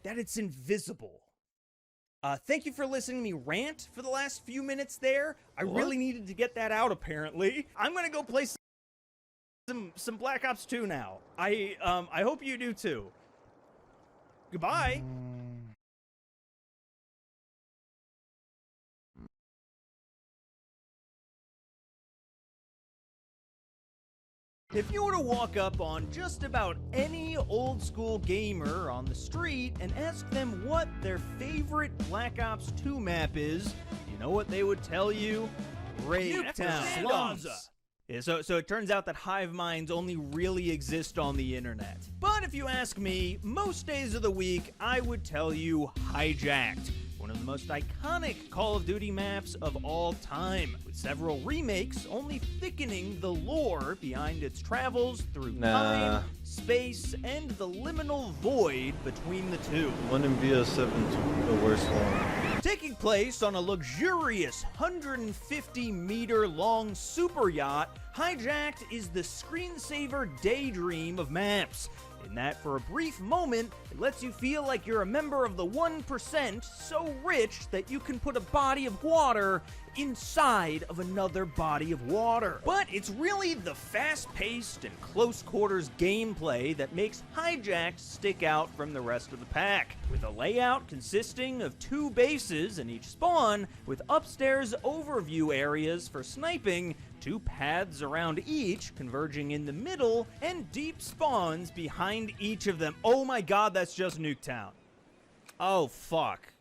that it's invisible. Thank you for listening to me rant for the last few minutes there. I really needed to get that out, apparently. I'm gonna go play some Black Ops 2 now. I hope you do too. Goodbye. If you were to walk up on just about any old school gamer on the street and ask them what their favorite Black Ops 2 map is, you know what they would tell you? Nuketown Slums. Yeah, so it turns out that hive minds only really exist on the internet. But if you ask me, most days of the week, I would tell you Hijacked, one of the most iconic Call of Duty maps of all time, with several remakes only thickening the lore behind its travels through time, space, and the liminal void between the two. One in VO7's the worst one. Taking place on a luxurious 150-meter long super yacht, Hijacked is the screensaver daydream of maps. In that, for a brief moment, it lets you feel like you're a member of the 1% so rich that you can put a body of water inside of another body of water. But it's really the fast-paced and close-quarters gameplay that makes Hijacked stick out from the rest of the pack, with a layout consisting of 2 bases in each spawn, with upstairs overview areas for sniping, 2 paths around each, converging in the middle, and deep spawns behind each of them. Oh my god, that's just Nuketown. Oh, fuck.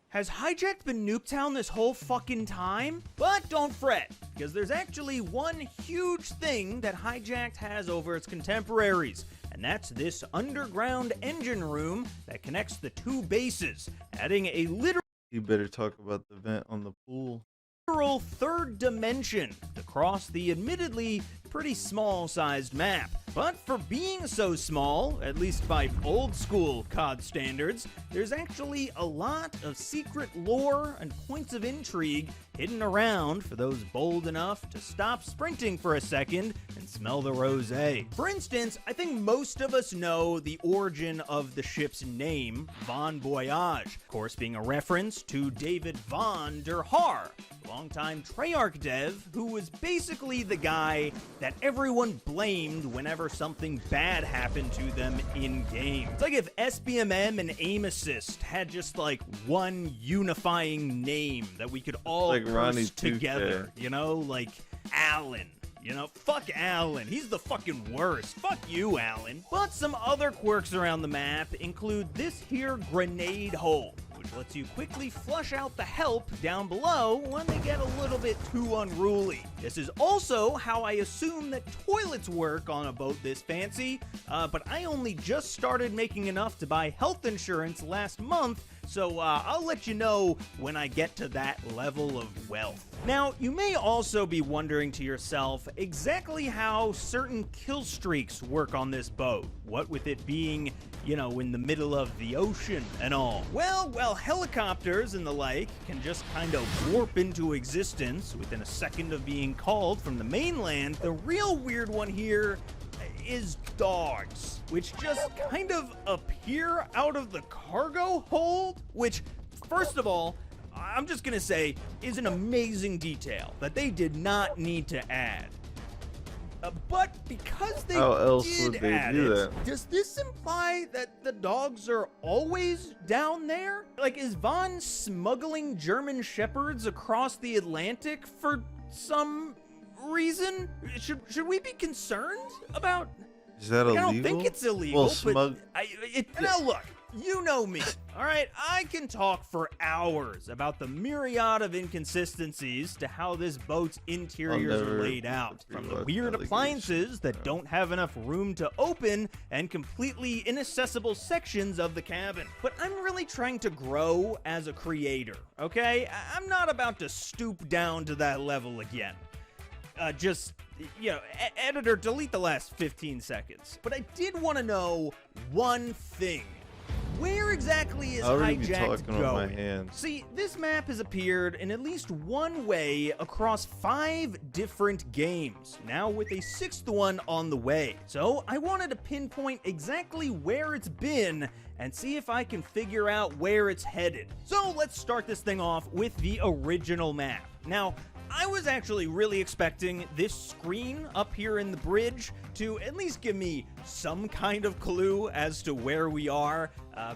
Has Hijacked been Nuketown this whole fucking time? But don't fret, because there's actually one huge thing that Hijacked has over its contemporaries, and that's this underground engine room that connects the 2 bases, adding a literal... You better talk about the vent on the pool. Third dimension across the admittedly pretty small-sized map. But for being so small, at least by old-school COD standards, there's actually a lot of secret lore and points of intrigue hidden around for those bold enough to stop sprinting for a second and smell the rosé. For instance, I think most of us know the origin of the ship's name, Von Voyage, of course being a reference to David Von der Haar, longtime Treyarch dev who was basically the guy that everyone blamed whenever something bad happened to them in-game. It's like if SBMM and Aim Assist had just like one unifying name that we could all like curse together, you know, like Alan. You know, fuck Alan. He's the fucking worst. Fuck you, Alan. But some other quirks around the map include this here grenade hole, which lets you quickly flush out the help down below when they get a little bit too unruly. This is also how I assume that toilets work on a boat this fancy, but I only just started making enough to buy health insurance last month, so I'll let you know when I get to that level of wealth. Now, you may also be wondering to yourself exactly how certain kill streaks work on this boat, what with it being, you know, in the middle of the ocean and all. Well, while helicopters and the like can just kind of warp into existence within a second of being called from the mainland, the real weird one here is dogs, which just kind of appear out of the cargo hold, which, first of all, I'm just gonna say, is an amazing detail that they did not need to add. But because they How else did would they add do it, that? does this imply that the dogs are always down there? Like, is Vaughn smuggling German Shepherds across the Atlantic for some reason? Should we be concerned about? Is that Like, illegal? I don't think it's illegal, Well, but now look, you know me, all right? I can talk for hours about the myriad of inconsistencies to how this boat's interiors are laid out, from the weird appliances that don't have enough room to open and completely inaccessible sections of the cabin. But I'm really trying to grow as a creator, okay? I'm not about to stoop down to that level again. Editor, delete the last 15 seconds. But I did want to know one thing. Where exactly is I already be Hijacked talking with my going? hands. See, this map has appeared in at least one way across 5 different games, now with a 6th one on the way. So I wanted to pinpoint exactly where it's been and see if I can figure out where it's headed. So let's start this thing off with the original map. Now, I was actually really expecting this screen up here in the bridge to at least give me some kind of clue as to where we are,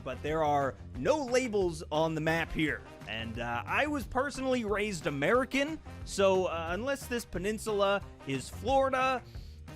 but there are no labels on the map here. And I was personally raised American, so unless this peninsula is Florida,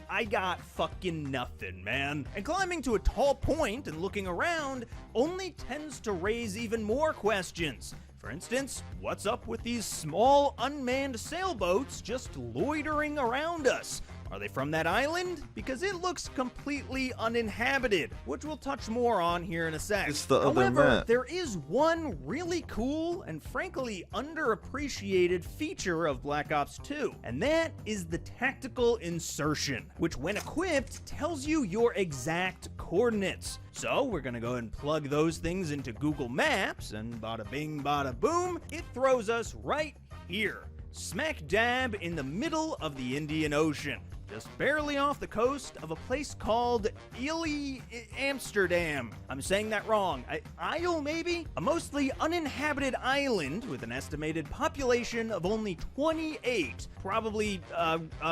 I got fucking nothing, man. And climbing to a tall point and looking around only tends to raise even more questions. For instance, what's up with these small unmanned sailboats just loitering around us? Are they from that island? Because it looks completely uninhabited, which we'll touch more on here in a sec. It's the other However, map. there is one really cool and frankly underappreciated feature of Black Ops 2, and that is the tactical insertion, which when equipped tells you your exact coordinates. So we're gonna go ahead and plug those things into Google Maps, and bada bing, bada boom, it throws us right here, smack dab in the middle of the Indian Ocean, just barely off the coast of a place called Esile Amsterdam. I'm saying that wrong. Isle, maybe? A mostly uninhabited island with an estimated population of only 28. Probably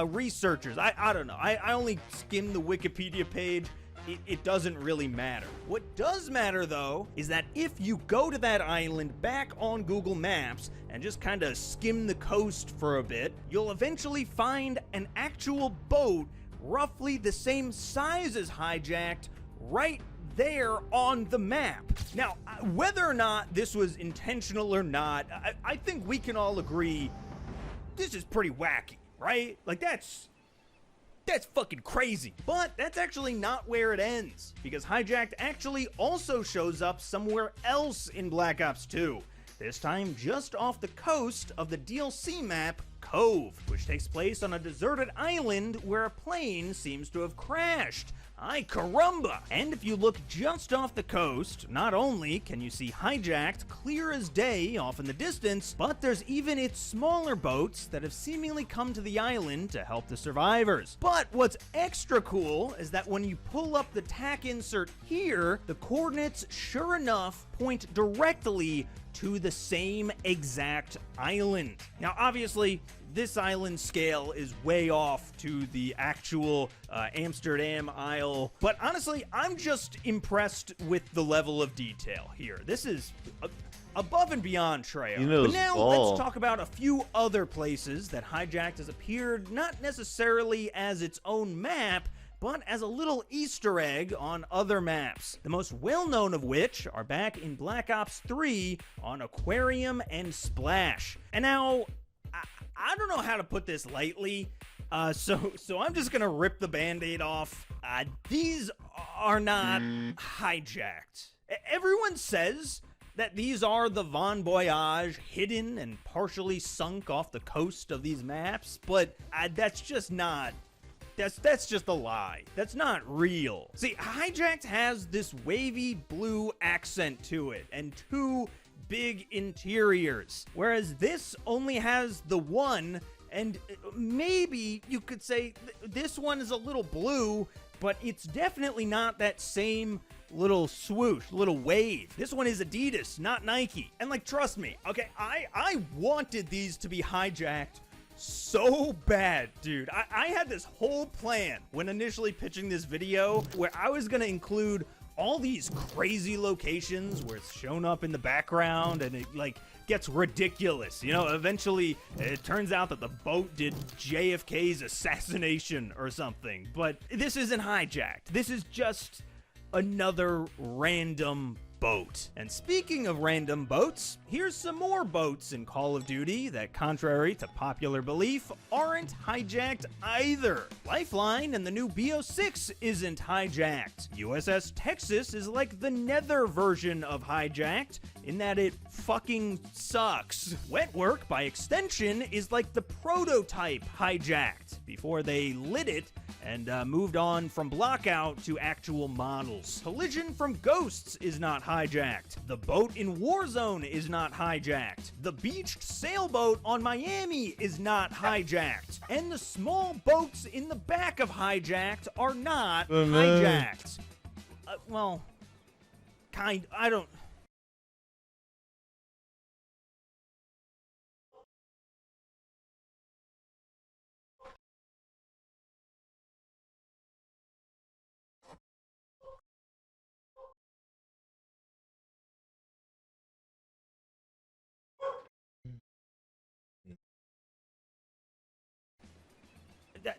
researchers. I don't know. I only skimmed the Wikipedia page. It doesn't really matter. What does matter, though, is that if you go to that island back on Google Maps and just kind of skim the coast for a bit, you'll eventually find an actual boat roughly the same size as Hijacked right there on the map. Now, whether or not this was intentional or not, I think we can all agree this is pretty wacky, right? Like, that's fucking crazy. But that's actually not where it ends, because Hijacked actually also shows up somewhere else in Black Ops 2. This time just off the coast of the DLC map Cove, which takes place on a deserted island where a plane seems to have crashed. Ay caramba! And if you look just off the coast, not only can you see Hijacked clear as day off in the distance, but there's even its smaller boats that have seemingly come to the island to help the survivors. But what's extra cool is that when you pull up the tack insert here, the coordinates sure enough point directly to the same exact island. Now, obviously, this island scale is way off to the actual Amsterdam Isle, but honestly, I'm just impressed with the level of detail here. This is above and beyond Treyarch. You know, but now ball. let's talk about a few other places that Hijacked has appeared not necessarily as its own map, but as a little Easter egg on other maps. The most well-known of which are back in Black Ops 3 on Aquarium and Splash. And now, I don't know how to put this lightly, so I'm just gonna rip the band-aid off. These are not Hijacked. Everyone says that these are the Von Voyage hidden and partially sunk off the coast of these maps, but that's just not... That's just a lie. That's not real. See, Hijacked has this wavy blue accent to it and 2 big interiors, whereas this only has the one, and maybe you could say this one is a little blue, but it's definitely not that same little swoosh, little wave. This one is Adidas, not Nike. And like, trust me, okay, I wanted these to be Hijacked so bad, dude. I had this whole plan when initially pitching this video where I was gonna include all these crazy locations where it's shown up in the background and it like gets ridiculous. You know, eventually it turns out that the boat did JFK's assassination or something. But this isn't hijacked. This is just another random boat. And speaking of random boats, here's some more boats in Call of Duty that, contrary to popular belief, aren't hijacked either. Lifeline and the new BO6 isn't hijacked. USS Texas is like the Nether version of hijacked, in that it fucking sucks. Wetwork, by extension, is like the prototype hijacked, before they lit it and moved on from blockout to actual models. Collision from Ghosts is not hijacked. The boat in Warzone is not hijacked. The beached sailboat on Miami is not hijacked. And the small boats in the back of hijacked are not hijacked. Well, I don't...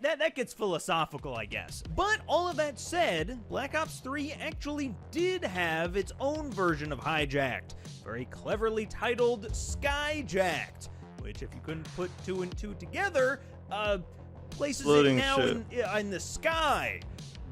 That gets philosophical, I guess. But all of that said, Black Ops 3 actually did have its own version of hijacked, very cleverly titled Skyjacked, which, if you couldn't put 2 and 2 together, places it now in the sky.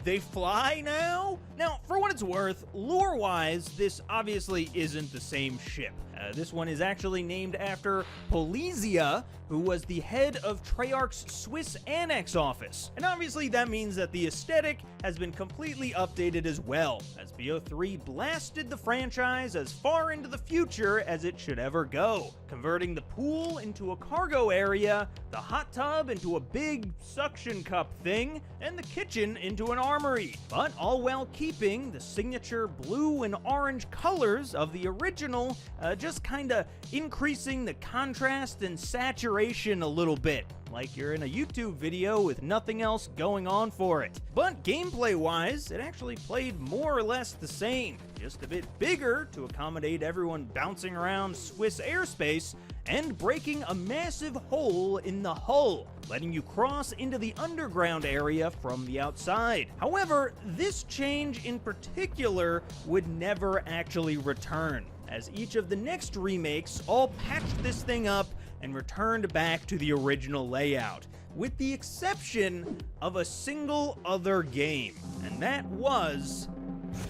They fly now? Now, for what it's worth, lore-wise, this obviously isn't the same ship. This one is actually named after Polesia, who was the head of Treyarch's Swiss Annex office. And obviously that means that the aesthetic has been completely updated as well, as BO3 blasted the franchise as far into the future as it should ever go, converting the pool into a cargo area, the hot tub into a big suction cup thing, and the kitchen into an armory, but all while keeping the signature blue and orange colors of the original, just kinda increasing the contrast and saturation a little bit, like you're in a YouTube video with nothing else going on for it. But gameplay-wise, it actually played more or less the same, just a bit bigger to accommodate everyone bouncing around Swiss airspace and breaking a massive hole in the hull, letting you cross into the underground area from the outside. However, this change in particular would never actually return, as each of the next remakes all patched this thing up and returned back to the original layout, with the exception of a single other game, and that was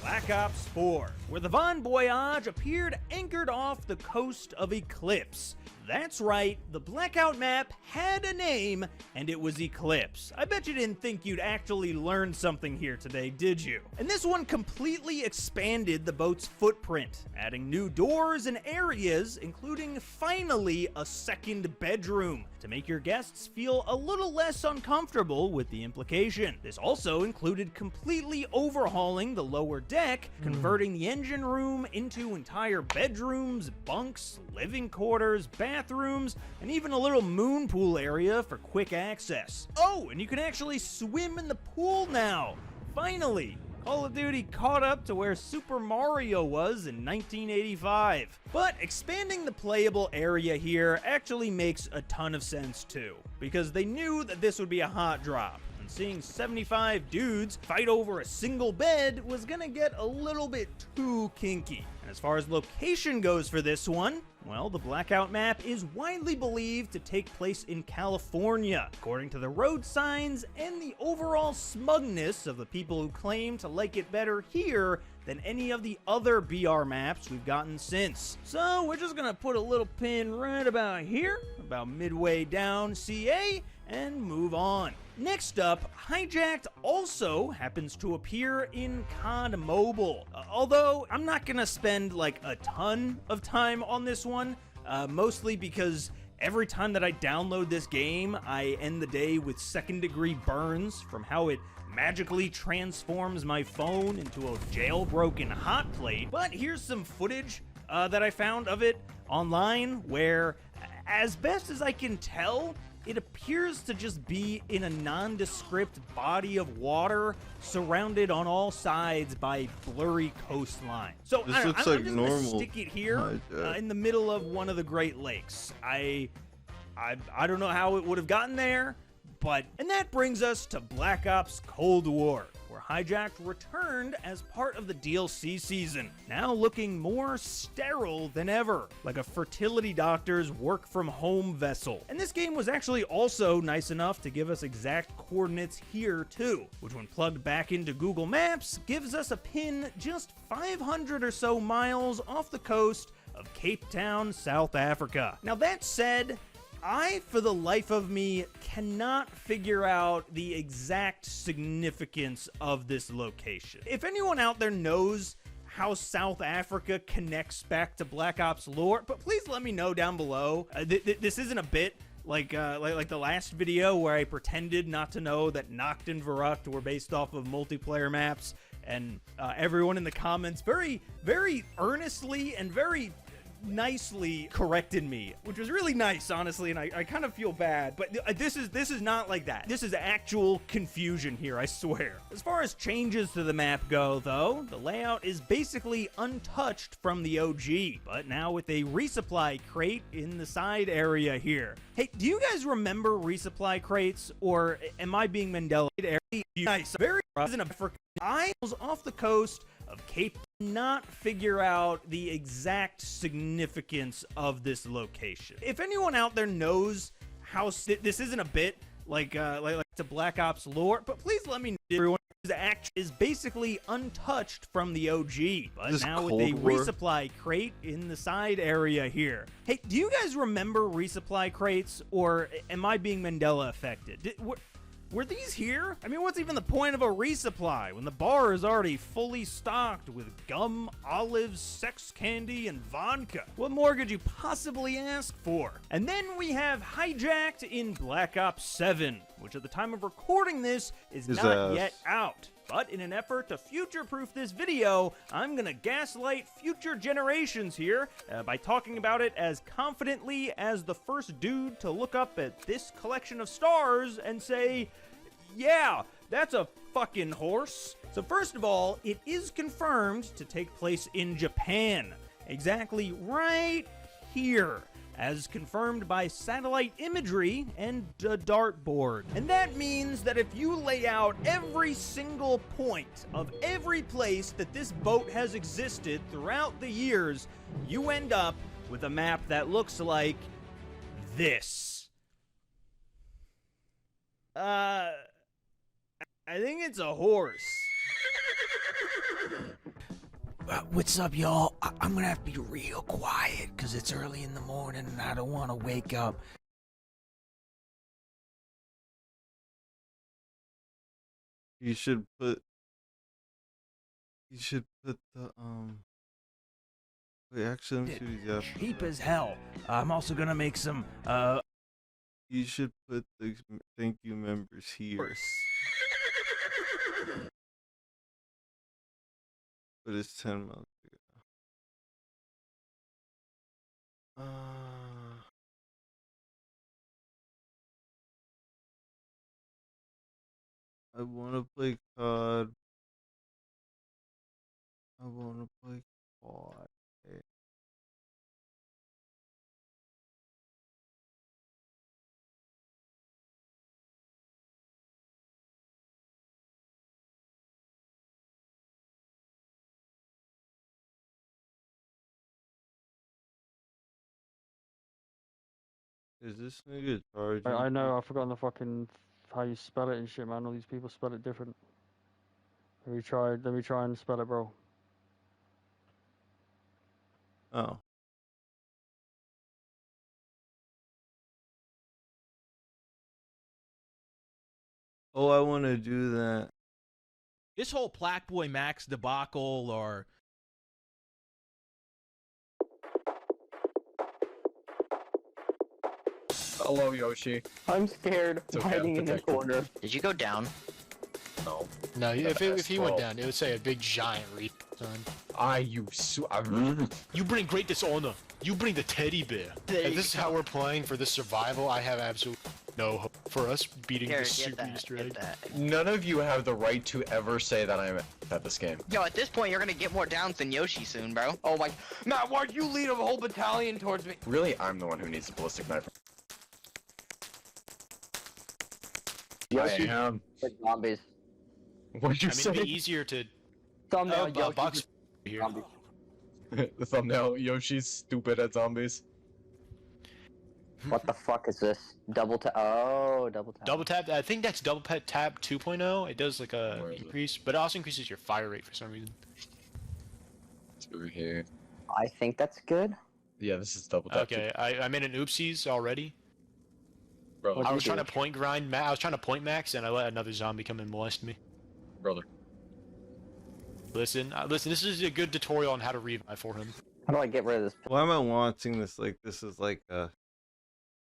Black Ops 4, where the Von Voyage appeared anchored off the coast of Eclipse. That's right, the Blackout map had a name, and it was Eclipse. I bet you didn't think you'd actually learn something here today, did you? And this one completely expanded the boat's footprint, adding new doors and areas, including finally a second bedroom, to make your guests feel a little less uncomfortable with the implication. This also included completely overhauling the lower deck, converting the engine room into entire bedrooms, bunks, living quarters, bathrooms, and even a little moon pool area for quick access. Oh, and you can actually swim in the pool now! Finally! Call of Duty caught up to where Super Mario was in 1985. But expanding the playable area here actually makes a ton of sense too, because they knew that this would be a hot drop. And seeing 75 dudes fight over a single bed was gonna get a little bit too kinky. And as far as location goes for this one, well, the Blackout map is widely believed to take place in California, according to the road signs and the overall smugness of the people who claim to like it better here than any of the other BR maps we've gotten since. So we're just gonna put a little pin right about here, about midway down CA, and move on. Next up, Hijacked also happens to appear in COD Mobile. Although, I'm not gonna spend like a ton of time on this one, mostly because every time that I download this game, I end the day with second-degree burns from how it magically transforms my phone into a jailbroken hot plate. But here's some footage that I found of it online where, as best as I can tell, it appears to just be in a nondescript body of water surrounded on all sides by blurry coastline. So This I don't, looks I'm like just normal. gonna stick it here Hijack. in the middle of one of the Great Lakes. I don't know how it would have gotten there, and that brings us to Black Ops Cold War, where Hijacked returned as part of the DLC season, now looking more sterile than ever, like a fertility doctor's work-from-home vessel. And this game was actually also nice enough to give us exact coordinates here too, which when plugged back into Google Maps, gives us a pin just 500 or so miles off the coast of Cape Town, South Africa. Now that said, I, for the life of me, cannot figure out the exact significance of this location. If anyone out there knows how South Africa connects back to Black Ops lore, but please let me know down below. This isn't a bit like the last video where I pretended not to know that Nacht and Verrückt were based off of multiplayer maps, and everyone in the comments very, very earnestly and very nicely corrected me, which was really nice, honestly, and I kind of feel bad, but this is not like that. This is actual confusion here, I swear. As far as changes to the map go, though, the layout is basically untouched from the OG, but now with a resupply crate in the side area here. Hey, do you guys remember resupply crates, or am I being Mandela? Nice, very I was off the coast of Cape. Not figure out the exact significance of this location. If anyone out there knows how this isn't a bit like to Black Ops lore, but please let me know. Everyone is basically untouched from the OG, but This now with Cold a War? resupply crate in the side area here. Hey, do you guys remember resupply crates, or am I being Mandela affected? Were these here? I mean, what's even the point of a resupply when the bar is already fully stocked with gum, olives, sex candy, and vodka? What more could you possibly ask for? And then we have Hijacked in Black Ops 7, which at the time of recording this is His not ass. yet out. But in an effort to future-proof this video, I'm gonna gaslight future generations here by talking about it as confidently as the first dude to look up at this collection of stars and say, yeah, that's a fucking horse. So first of all, it is confirmed to take place in Japan, exactly right here, as confirmed by satellite imagery and a dartboard. And that means that if you lay out every single point of every place that this boat has existed throughout the years, you end up with a map that looks like this. I think it's a horse. What's up, y'all? I'm gonna have to be real quiet because it's early in the morning and I don't want to wake up. You should put the wait, actually let me see what he's got. Cheap as hell. I'm also gonna make some You should put the thank you members here. But it's 10 months ago. I wanna play COD. I wanna play COD. Is this nigga charging? I know, I've forgotten the fucking how you spell it and shit, man. All these people spell it different. Let me try and spell it, bro. Oh. Oh, I want to do that. This whole Plaque Max debacle, or Hello, Yoshi. I'm scared. It's okay, Hiding in the protect you. corner. Did you go down? No. no, if he went down, it would say a big giant reap, son. You bring great dishonor. You bring the teddy bear. If this is how we're playing for this survival, I have absolute. no hope for us beating Here, this get super that, Easter get egg. that. None of you have the right to ever say that I'm at this game. Yo, at this point, you're gonna get more downs than Yoshi soon, bro. Oh my, Matt, why'd you lead a whole battalion towards me? Really, I'm the one who needs the ballistic knife. Yoshi, I am. like zombies. What'd you I mean, say? it'd be easier to Thumbnail, Yoshi. box here. The thumbnail, Yoshi's stupid at zombies. What the fuck is this? Double tap. Oh, double tap. Double tap. I think that's double tap 2.0. It does like a increase, but it also increases your fire rate for some reason. It's over here. I think that's good. Yeah, this is double tap. Okay, I made an oopsies already. Brother. I was trying to point grind. I was trying to point max, and I let another zombie come and molest me. Brother. Listen. This is a good tutorial on how to revive for him. How do I get rid of this? Why am I watching this? Like, this is like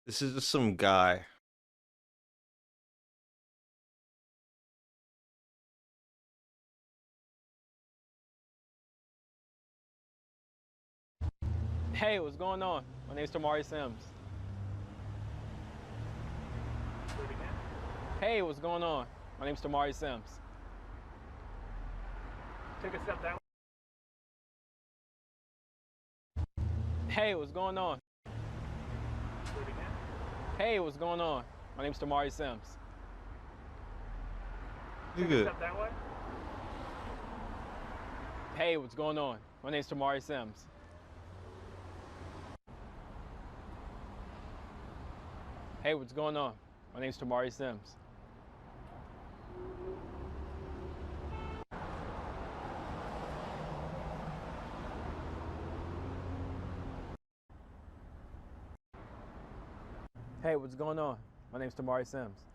this is just some guy. Hey, what's going on? My name's Tamari Sims. Hey, what's going on? My name's Tamari Sims. Take a step that way. Hey, what's going on? Hey, what's going on? My name's Tamari Sims. You good? Step that way. Hey, what's going on? My name's Tamari Sims. Hey, what's going on? My name's Tamari Sims. Hey, what's going on? My name's Tamari Sims.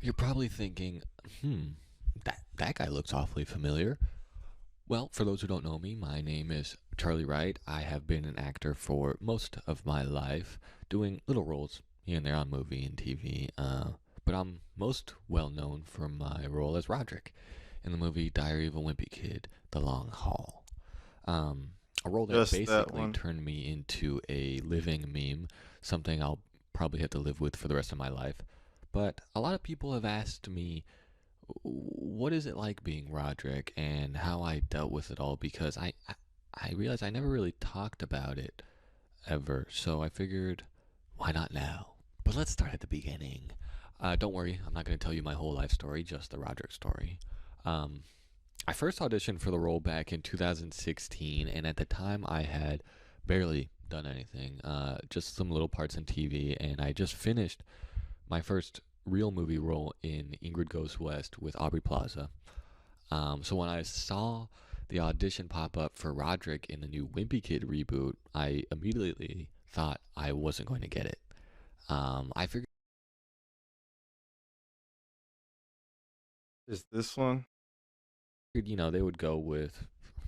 You're probably thinking, that guy looks awfully familiar. Well, for those who don't know me, my name is Charlie Wright. I have been an actor for most of my life, doing little roles here and there on movie and TV. But I'm most well known for my role as Roderick in the movie Diary of a Wimpy Kid: The Long Haul. A role that Just that basically one. turned me into a living meme, something I'll probably have to live with for the rest of my life. But a lot of people have asked me, what is it like being Roderick and how I dealt with it all, because I realized I never really talked about it ever. So I figured, why not now? But let's start at the beginning. Don't worry, I'm not going to tell you my whole life story, just the Roderick story. I first auditioned for the role back in 2016, and at the time I had barely done anything, just some little parts in TV, and I just finished my first real movie role in Ingrid Goes West with Aubrey Plaza. So when I saw the audition pop up for Roderick in the new Wimpy Kid reboot, I immediately thought I wasn't going to get it. I figured. Is this one? You know, they would go with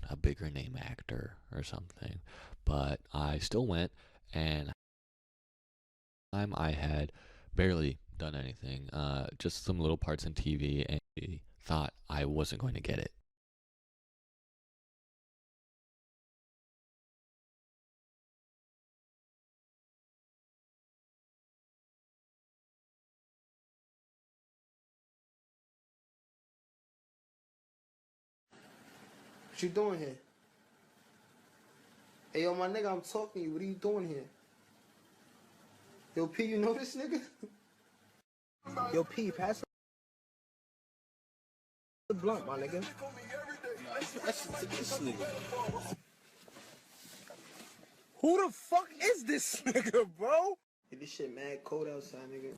a bigger name actor or something, but I still went, and I had barely done anything, just some little parts in TV, and I thought I wasn't going to get it. What you doing here? Hey, yo, my nigga, I'm talking to you. What are you doing here? Yo, P, you know this nigga? Yo, P, pass the blunt, my nigga. That's this nigga. Who the fuck is this nigga, bro? Hey, this shit mad cold outside, nigga.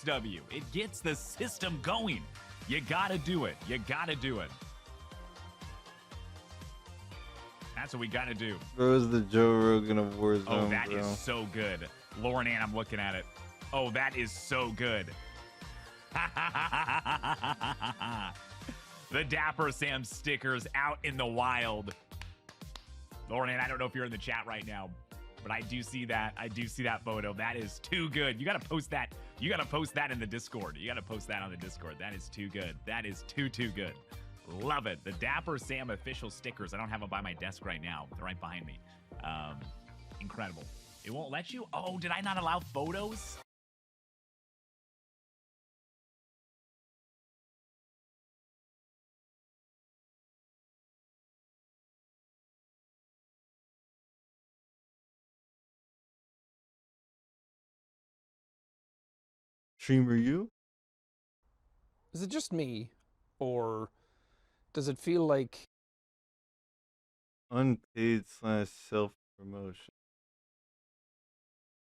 XW. It gets the system going. You gotta do it. You gotta do it. That's what we gotta do. Bro, is the Joe Rogan of Warzone, Oh, that bro. is so good. Lauren Ann, I'm looking at it. Oh, that is so good. The Dapper Sam stickers out in the wild. Lauren Ann, I don't know if you're in the chat right now, but I do see that. I do see that photo. That is too good. You got to post that. You got to post that in the Discord. You got to post that on the Discord. That is too good. That is too good. Love it. The Dapper Sam official stickers. I don't have them by my desk right now. They're right behind me. Incredible. It won't let you? Oh, did I not allow photos? Streamer you? Is it just me, or does it feel like Unpaid / self-promotion.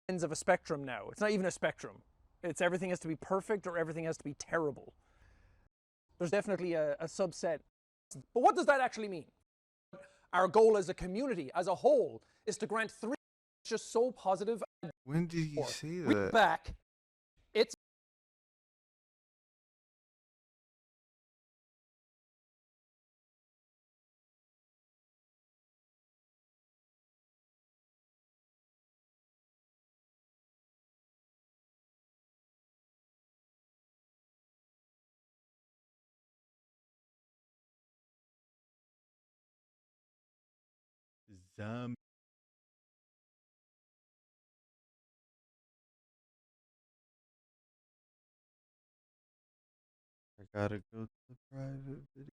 ends of a spectrum now? It's not even a spectrum. It's everything has to be perfect or everything has to be terrible. There's definitely a subset. But what does that actually mean? Our goal as a community, as a whole, is to grant 3. It's just so positive. When did he say Read that? back. It's Zombie. I gotta go to the private video.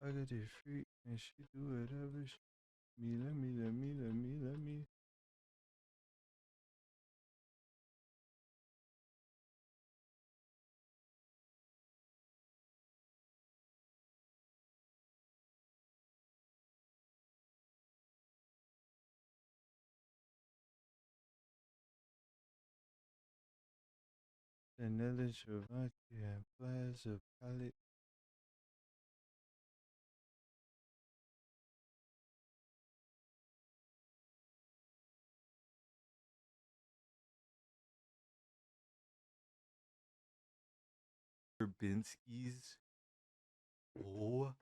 I got this freak and she do whatever she let me. Another Giovanni and Plaza Palette. Verbinski's. Oh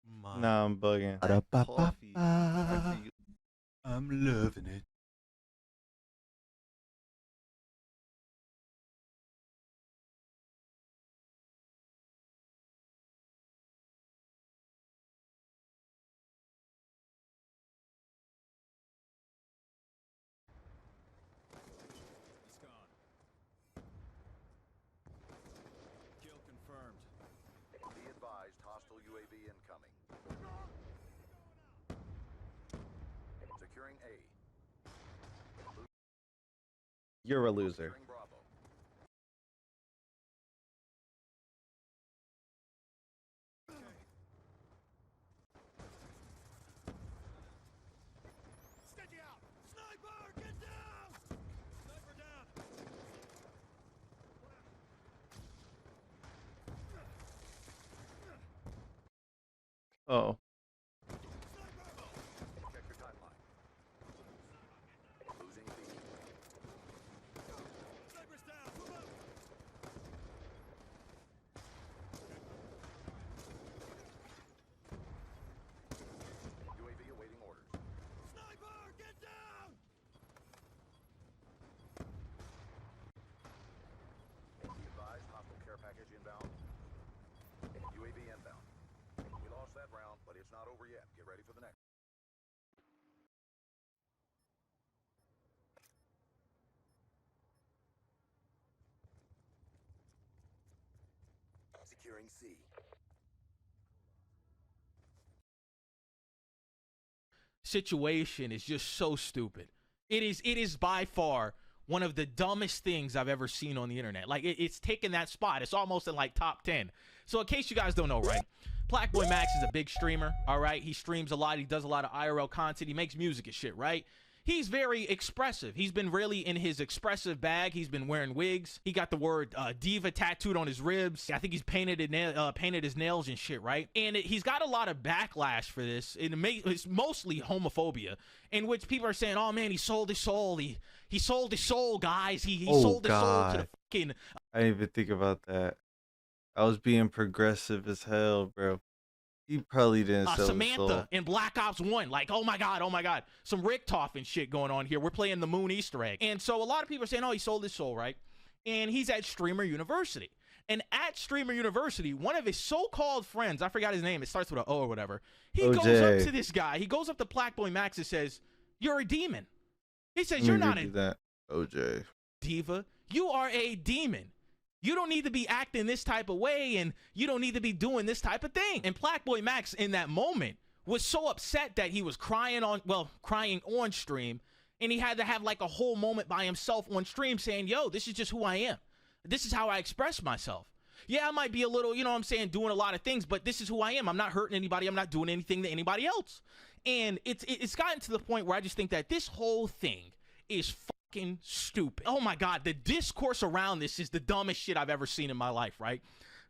my. Nah, I'm bugging. Coffee. I'm loving it. It's gone. Kill confirmed. Be advised, hostile UAV incoming. Securing A. You're a loser. Bravo. Steady out! Sniper, get down! Sniper down! Oh. Check your timeline. Losing B. Sniper's down! Move up! UAV awaiting orders. Sniper, get down! Be advised, hostile care package inbound. UAV inbound. We lost that round, but it's not over yet. Get ready for the next. Situation is just so stupid. It is by far one of the dumbest things I've ever seen on the internet. Like, it's taken that spot. It's almost in like top 10. So in case you guys don't know, right, Blackboy Max is a big streamer, all right? He streams a lot. He does a lot of IRL content. He makes music and shit, right? He's very expressive. He's been really in his expressive bag. He's been wearing wigs. He got the word diva tattooed on his ribs. I think he's painted his nails and shit, right? And he's got a lot of backlash for this. It's mostly homophobia, in which people are saying, oh man, he sold his soul. He sold his soul, guys. He sold his soul to the fucking... I didn't even think about that. I was being progressive as hell, bro. He probably didn't sell Samantha in Black Ops 1. Like, oh my God. Some Richtofen and shit going on here. We're playing the Moon Easter egg. And so a lot of people are saying, oh, he sold his soul, right? And he's at Streamer University. And at Streamer University, one of his so-called friends, I forgot his name, it starts with an O or whatever. He goes up to this guy. He goes up to Blackboy Max and says, you're a demon. He says, you're not a OJ diva. You are a demon. You don't need to be acting this type of way, and you don't need to be doing this type of thing. And Blackboy Max in that moment was so upset that he was crying on stream, and he had to have like a whole moment by himself on stream saying, yo, this is just who I am. This is how I express myself. Yeah, I might be a little, you know what I'm saying, doing a lot of things, but this is who I am. I'm not hurting anybody. I'm not doing anything to anybody else. And it's gotten to the point where I just think that this whole thing is fucking stupid. Oh my God, the discourse around this is the dumbest shit I've ever seen in my life, right?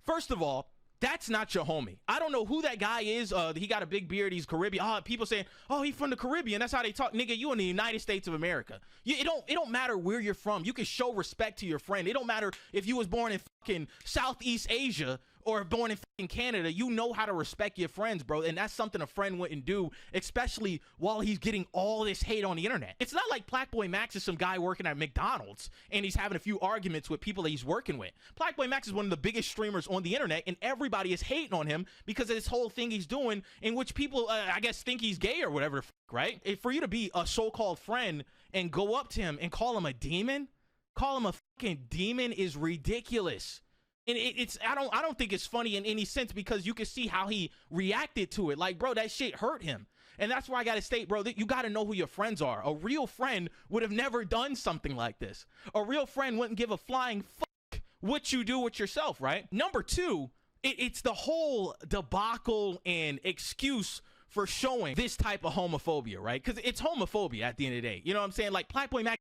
First of all, that's not your homie. I don't know who that guy is. He got a big beard. He's Caribbean. People saying, oh, he's from the Caribbean. That's how they talk. Nigga, you in the United States of America. It don't matter where you're from. You can show respect to your friend. It don't matter if you was born in fucking Southeast Asia or born in fucking Canada. You know how to respect your friends, bro. And that's something a friend wouldn't do, especially while he's getting all this hate on the internet. It's not like Blackboy Max is some guy working at McDonald's and he's having a few arguments with people that he's working with. Blackboy Max is one of the biggest streamers on the internet, and everybody is hating on him because of this whole thing he's doing, in which people, I guess, think he's gay or whatever the fuck, right? For you to be a so-called friend and go up to him and call him a demon, call him a fucking demon, is ridiculous. And I don't think it's funny in any sense, because you can see how he reacted to it. Like, bro, that shit hurt him. And that's why I gotta state, bro, that you gotta know who your friends are. A real friend would have never done something like this. A real friend wouldn't give a flying fuck what you do with yourself, right? Number two, it's the whole debacle and excuse for showing this type of homophobia, right? Because it's homophobia at the end of the day. You know what I'm saying? Like, Blackboy Max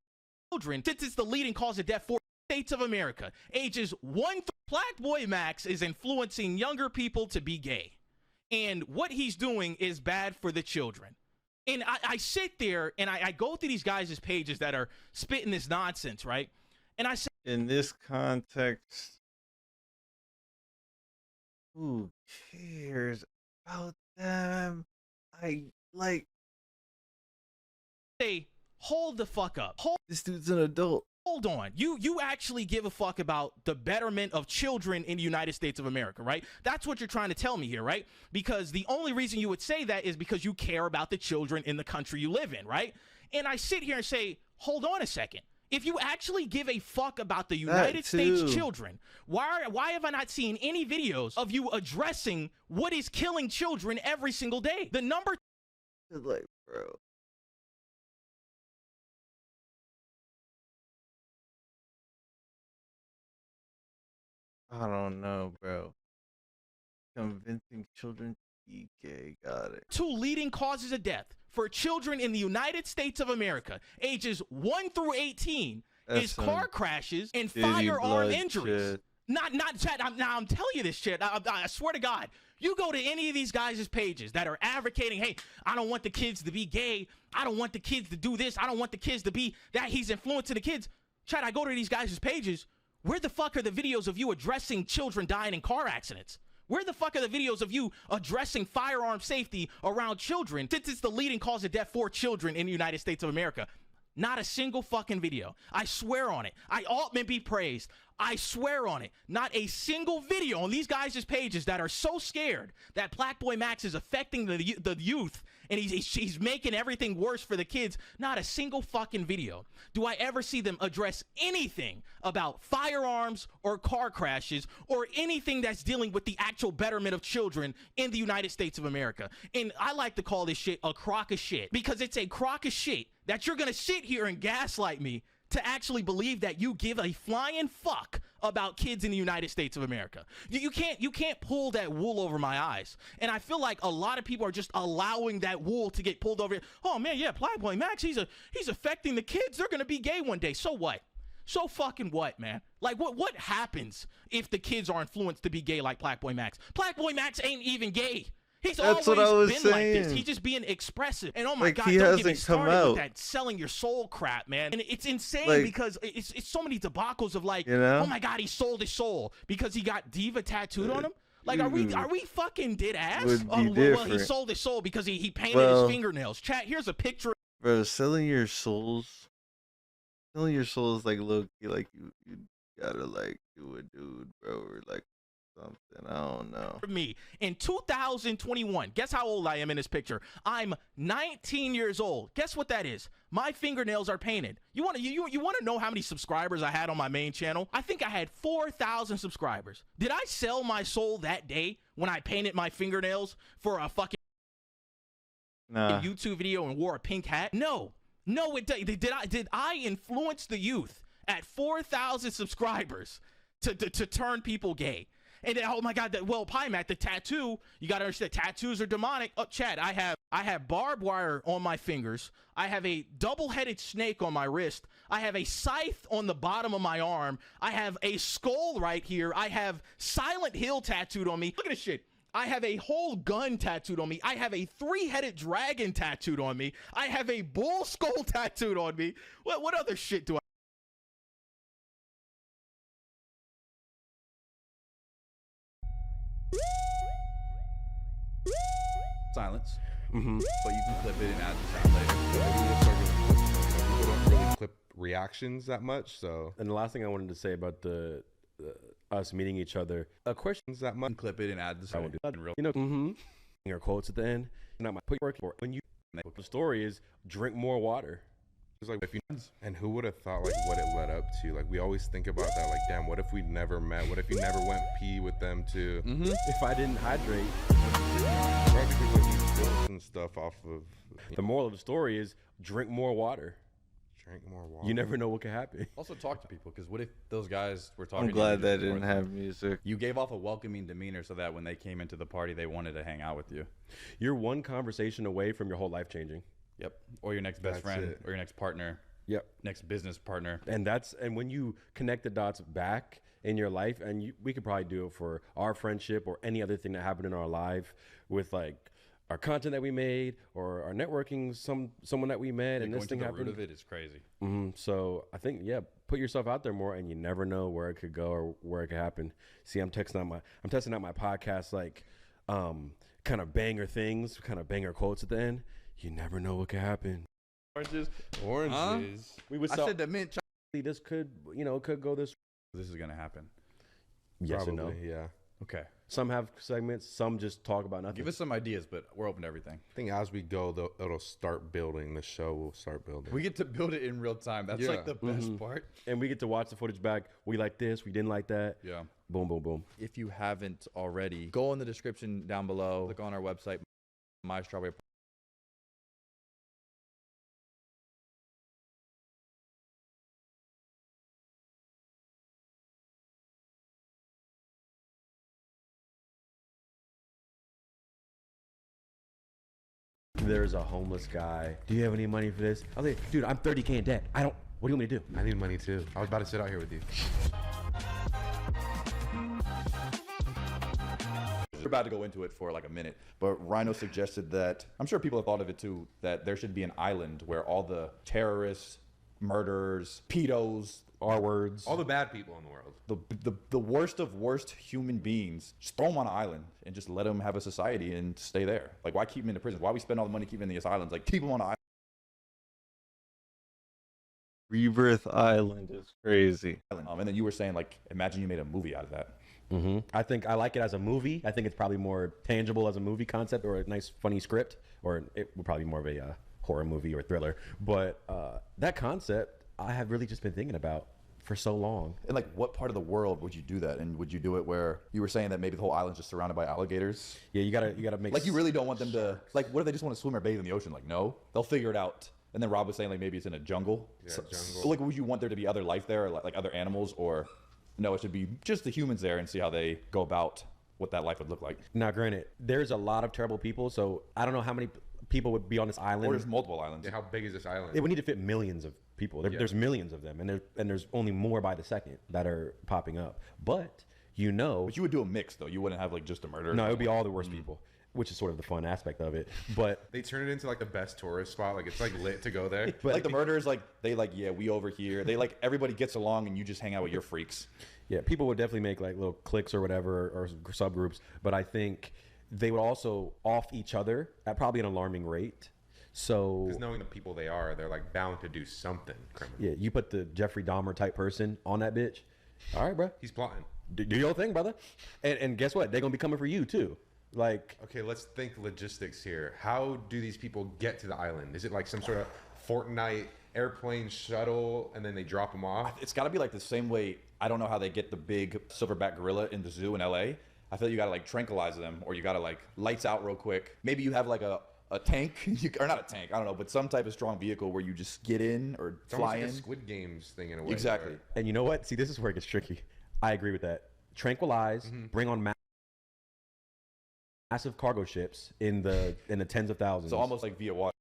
children, since it's the leading cause of death for States of America, ages 1 through Blackboy Max is influencing younger people to be gay. And what he's doing is bad for the children. And I sit there and I go through these guys' pages that are spitting this nonsense, right? And I say, in this context, who cares about them? Say, hold the fuck up. This dude's an adult. Hold on. You actually give a fuck about the betterment of children in the United States of America, right? That's what you're trying to tell me here, right? Because the only reason you would say that is because you care about the children in the country you live in, right? And I sit here and say, hold on a second. If you actually give a fuck about the United States children, why have I not seen any videos of you addressing what is killing children every single day? The number... Like, bro. I don't know, bro. Convincing children to be gay. Got it. 2 leading causes of death for children in the United States of America, ages 1 through 18, is car crashes and firearm injuries. Shit. Not Chad. I'm telling you this shit. I swear to God. You go to any of these guys' pages that are advocating, hey, I don't want the kids to be gay. I don't want the kids to do this. I don't want the kids to be that. He's influencing the kids. Chad, I go to these guys' pages. Where the fuck are the videos of you addressing children dying in car accidents? Where the fuck are the videos of you addressing firearm safety around children, since it's the leading cause of death for children in the United States of America? Not a single fucking video. I swear on it. Altman be praised. I swear on it, not a single video on these guys' pages that are so scared that Black Boy Max is affecting the youth and he's making everything worse for the kids. Not a single fucking video do I ever see them address anything about firearms or car crashes or anything that's dealing with the actual betterment of children in the United States of America. And I like to call this shit a crock of shit, because it's a crock of shit that you're gonna sit here and gaslight me to actually believe that you give a flying fuck about kids in the United States of America. You can't pull that wool over my eyes. And I feel like a lot of people are just allowing that wool to get pulled over. Oh man, yeah, Black Boy Max, he's affecting the kids. They're gonna be gay one day. So what? So fucking what, man? Like what happens if the kids are influenced to be gay like Black Boy Max? Black Boy Max ain't even gay. He's That's always what I was been like this. saying. He's just being expressive. And oh my Like, God, he don't get me hasn't come started out. with that selling your soul crap, man. And it's insane Like, because it's so many debacles of like, you know? oh my God, he sold his soul because he got diva tattooed on him. Like, are we fucking dead ass? Would be Well, he different. sold his soul because he painted Well- his fingernails. Chat, here's a picture. Bro, selling your souls like low key, like you gotta like do a dude, bro, or like something. I don't know. For me in 2021, guess how old I am in this picture? I'm 19 years old. Guess what that is? My fingernails are painted. You want to know how many subscribers I had on my main channel? I think I had 4,000 subscribers. Did I sell my soul that day when I painted my fingernails for a fucking YouTube video and wore a pink hat? No, did I influence the youth at 4,000 subscribers to turn people gay? And then, oh my God, Pie Mac, the tattoo, you got to understand, tattoos are demonic. Oh, Chad, I have barbed wire on my fingers. I have a double-headed snake on my wrist. I have a scythe on the bottom of my arm. I have a skull right here. I have Silent Hill tattooed on me. Look at this shit. I have a whole gun tattooed on me. I have a 3-headed dragon tattooed on me. I have a bull skull tattooed on me. What other shit do I? Silence. Mm-hmm. But you can clip it and add the sound later. People don't really clip reactions that much, so. And the last thing I wanted to say about the us meeting each other, questions that much. Clip it and add the sound. You know, your quotes at the end. Not my put work for when you. The story is drink more water. It's like, if you, and who would have thought like what it led up to? Like, we always think about that. Like, damn, what if we never met? What if you never went pee with them too? If I didn't hydrate. Probably because like you built some stuff off of. The moral of the story is drink more water. Drink more water. You never know what could happen. Also talk to people, because what if those guys were talking I'm to you glad and that you just didn't ignored have them? music. You gave off a welcoming demeanor so that when they came into the party, they wanted to hang out with you. You're one conversation away from your whole life changing. Yep. Or your next best friend, or your next partner. Yep. Next business partner. And when you connect the dots back in your life, and we could probably do it for our friendship or any other thing that happened in our life with like our content that we made or our networking, someone that we met, and this thing happened. Root of it is crazy. So I think, put yourself out there more, and you never know where it could go or where it could happen. See, I'm testing out my podcast, like kind of banger things, kind of banger quotes at the end. You never know what could happen. Oranges. We would I said the mint. This could go this. This is gonna happen. Yes Probably, and no. yeah. Okay. Some have segments. Some just talk about nothing. Give us some ideas, but we're open to everything. I think as we go, it'll start building. The show will start building. We get to build it in real time. That's like the best part. And we get to watch the footage back. We like this. We didn't like that. Yeah. Boom, boom, boom. If you haven't already, go in the description down below. Click on our website, My Strawberry. There's a homeless guy. Do you have any money for this? I was like, dude, I'm 30K in debt. What do you want me to do? I need money too. I was about to sit out here with you. We're about to go into it for like a minute, but Rhino suggested that, I'm sure people have thought of it too, that there should be an island where all the terrorists, murderers, pedos, R-words, All the bad people in the world. the worst of worst human beings, just throw them on an island and just let them have a society and stay there. Like, why keep them in the prisons? Why we spend all the money keeping these islands? Like, keep them on an island. Rebirth Island is crazy. And then you were saying, like, imagine you made a movie out of that. I think I like it as a movie. I think it's probably more tangible as a movie concept or a nice, funny script, or it would probably be more of a horror movie or thriller. But that concept, I have really just been thinking about for so long. And like, what part of the world would you do that? And would you do it where you were saying that maybe the whole island's just surrounded by alligators? Yeah, you gotta make like, you really don't want them to, like, what if they just want to swim or bathe in the ocean? Like, no, they'll figure it out. And then Rob was saying, like, maybe it's in a jungle. Yeah, So, jungle. like, would you want there to be other life there, or like other animals, or no, it should be just the humans there and see how they go about what that life would look like? Now, granted, there's a lot of terrible people, so I don't know how many people would be on this island. Or there's multiple islands. Yeah, how big is this island? It would need to fit millions of people. There's millions of them, and there's only more by the second that are popping up. But you would do a mix though. You wouldn't have like just a murder. No, it would be all the worst people, which is sort of the fun aspect of it. But they turn it into like the best tourist spot. Like it's like lit to go there. But like the murderers, like they like, yeah, we over here. They like, everybody gets along and you just hang out with your freaks. Yeah, people would definitely make like little cliques or whatever, or subgroups. But I think they would also off each other at probably an alarming rate. So, because knowing the people they are, they're like bound to do something criminal. Yeah, you put the Jeffrey Dahmer type person on that bitch. All right, bro. He's plotting. Do your thing, brother. And guess what? They're gonna be coming for you too. Like, okay, let's think logistics here. How do these people get to the island? Is it like some sort of Fortnite airplane shuttle, and then they drop them off? It's got to be like the same way. I don't know how they get the big silverback gorilla in the zoo in LA. I feel like you got to like tranquilize them, or you got to like lights out real quick. Maybe you have like a tank, or not a tank, I don't know, but some type of strong vehicle where you just get in or It's fly almost like in. a Squid Games thing in a way. Exactly. right? and you know what? See, this is where it gets tricky. I agree with that. Tranquilize, bring on massive cargo ships in the tens of thousands. So almost like via water.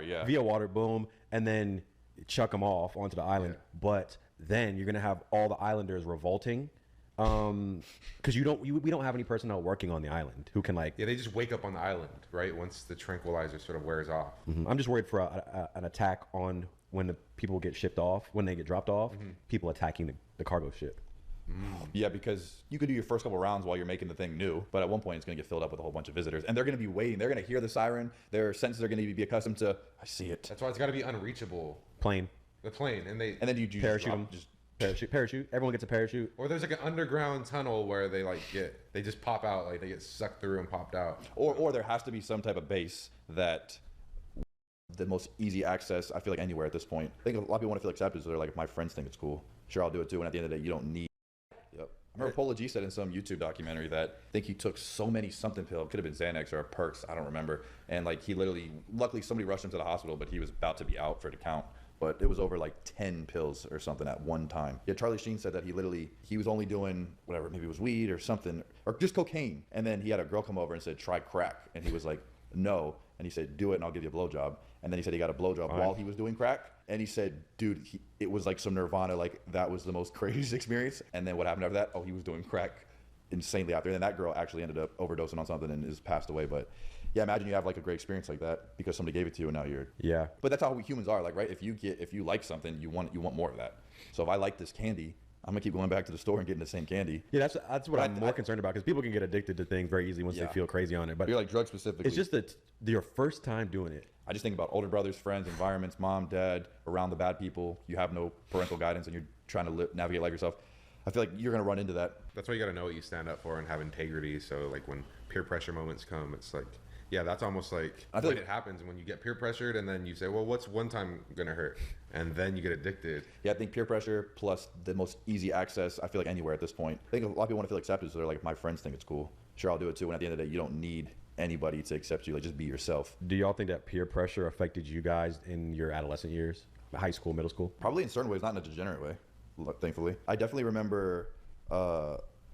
Yeah. Via water, boom, and then chuck them off onto the island. But then you're gonna have all the islanders revolting, because we don't have any personnel working on the island who can like. Yeah, they just wake up on the island, right? Once the tranquilizer sort of wears off. I'm just worried for an attack on when the people get shipped off, when they get dropped off, people attacking the cargo ship. Yeah, because you could do your first couple rounds while you're making the thing new, but at one point it's going to get filled up with a whole bunch of visitors, and they're going to be waiting. They're going to hear the siren. Their senses are going to be accustomed to. I see it. That's why it's got to be unreachable. Plane. The plane, and then you parachute them. Parachute. Everyone gets a parachute. Or there's like an underground tunnel where they just pop out, like they get sucked through and popped out. Or there has to be some type of base that the most easy access. I feel like anywhere at this point. I think a lot of people want to feel accepted, so they're like, if my friends think it's cool, sure, I'll do it too. And at the end of the day, you don't need. Yep. I remember Polo G said in some YouTube documentary that I think he took so many something pill, could have been Xanax or Perks, I don't remember. And like he literally, luckily somebody rushed him to the hospital, but he was about to be out for it to count. But it was over like 10 pills or something at one time. Yeah, Charlie Sheen said that he was only doing whatever, maybe it was weed or something, or just cocaine. And then he had a girl come over and said, try crack. And he was like, no. And he said, do it and I'll give you a blowjob. And then he said he got a blowjob while he was doing crack. And he said, dude, it was like some Nirvana, like that was the most crazy experience. And then what happened after that? Oh, he was doing crack insanely out there. And then that girl actually ended up overdosing on something and is passed away. But yeah, imagine you have like a great experience like that because somebody gave it to you and now you're. Yeah. But that's how we humans are, like, right? If you like something, you want more of that. So if I like this candy, I'm gonna keep going back to the store and getting the same candy. Yeah, that's what I'm more concerned about, because people can get addicted to things very easily once they feel crazy on it. But you're like drug specifically. It's just that your first time doing it. I just think about older brothers, friends, environments, mom, dad, around the bad people. You have no parental guidance and you're trying to navigate life yourself. I feel like you're gonna run into that. That's why you gotta know what you stand up for and have integrity. So like when peer pressure moments come, it's like, yeah, that's almost like when it happens, when you get peer pressured and then you say, well, what's one time gonna hurt? And then you get addicted. Yeah, I think peer pressure plus the most easy access, I feel like anywhere at this point. I think a lot of people want to feel accepted, so they're like, if my friends think it's cool, sure, I'll do it too. And at the end of the day, you don't need anybody to accept you. Like, just be yourself. Do y'all think that peer pressure affected you guys in your adolescent years? High school, middle school? Probably in certain ways, not in a degenerate way, thankfully. I definitely remember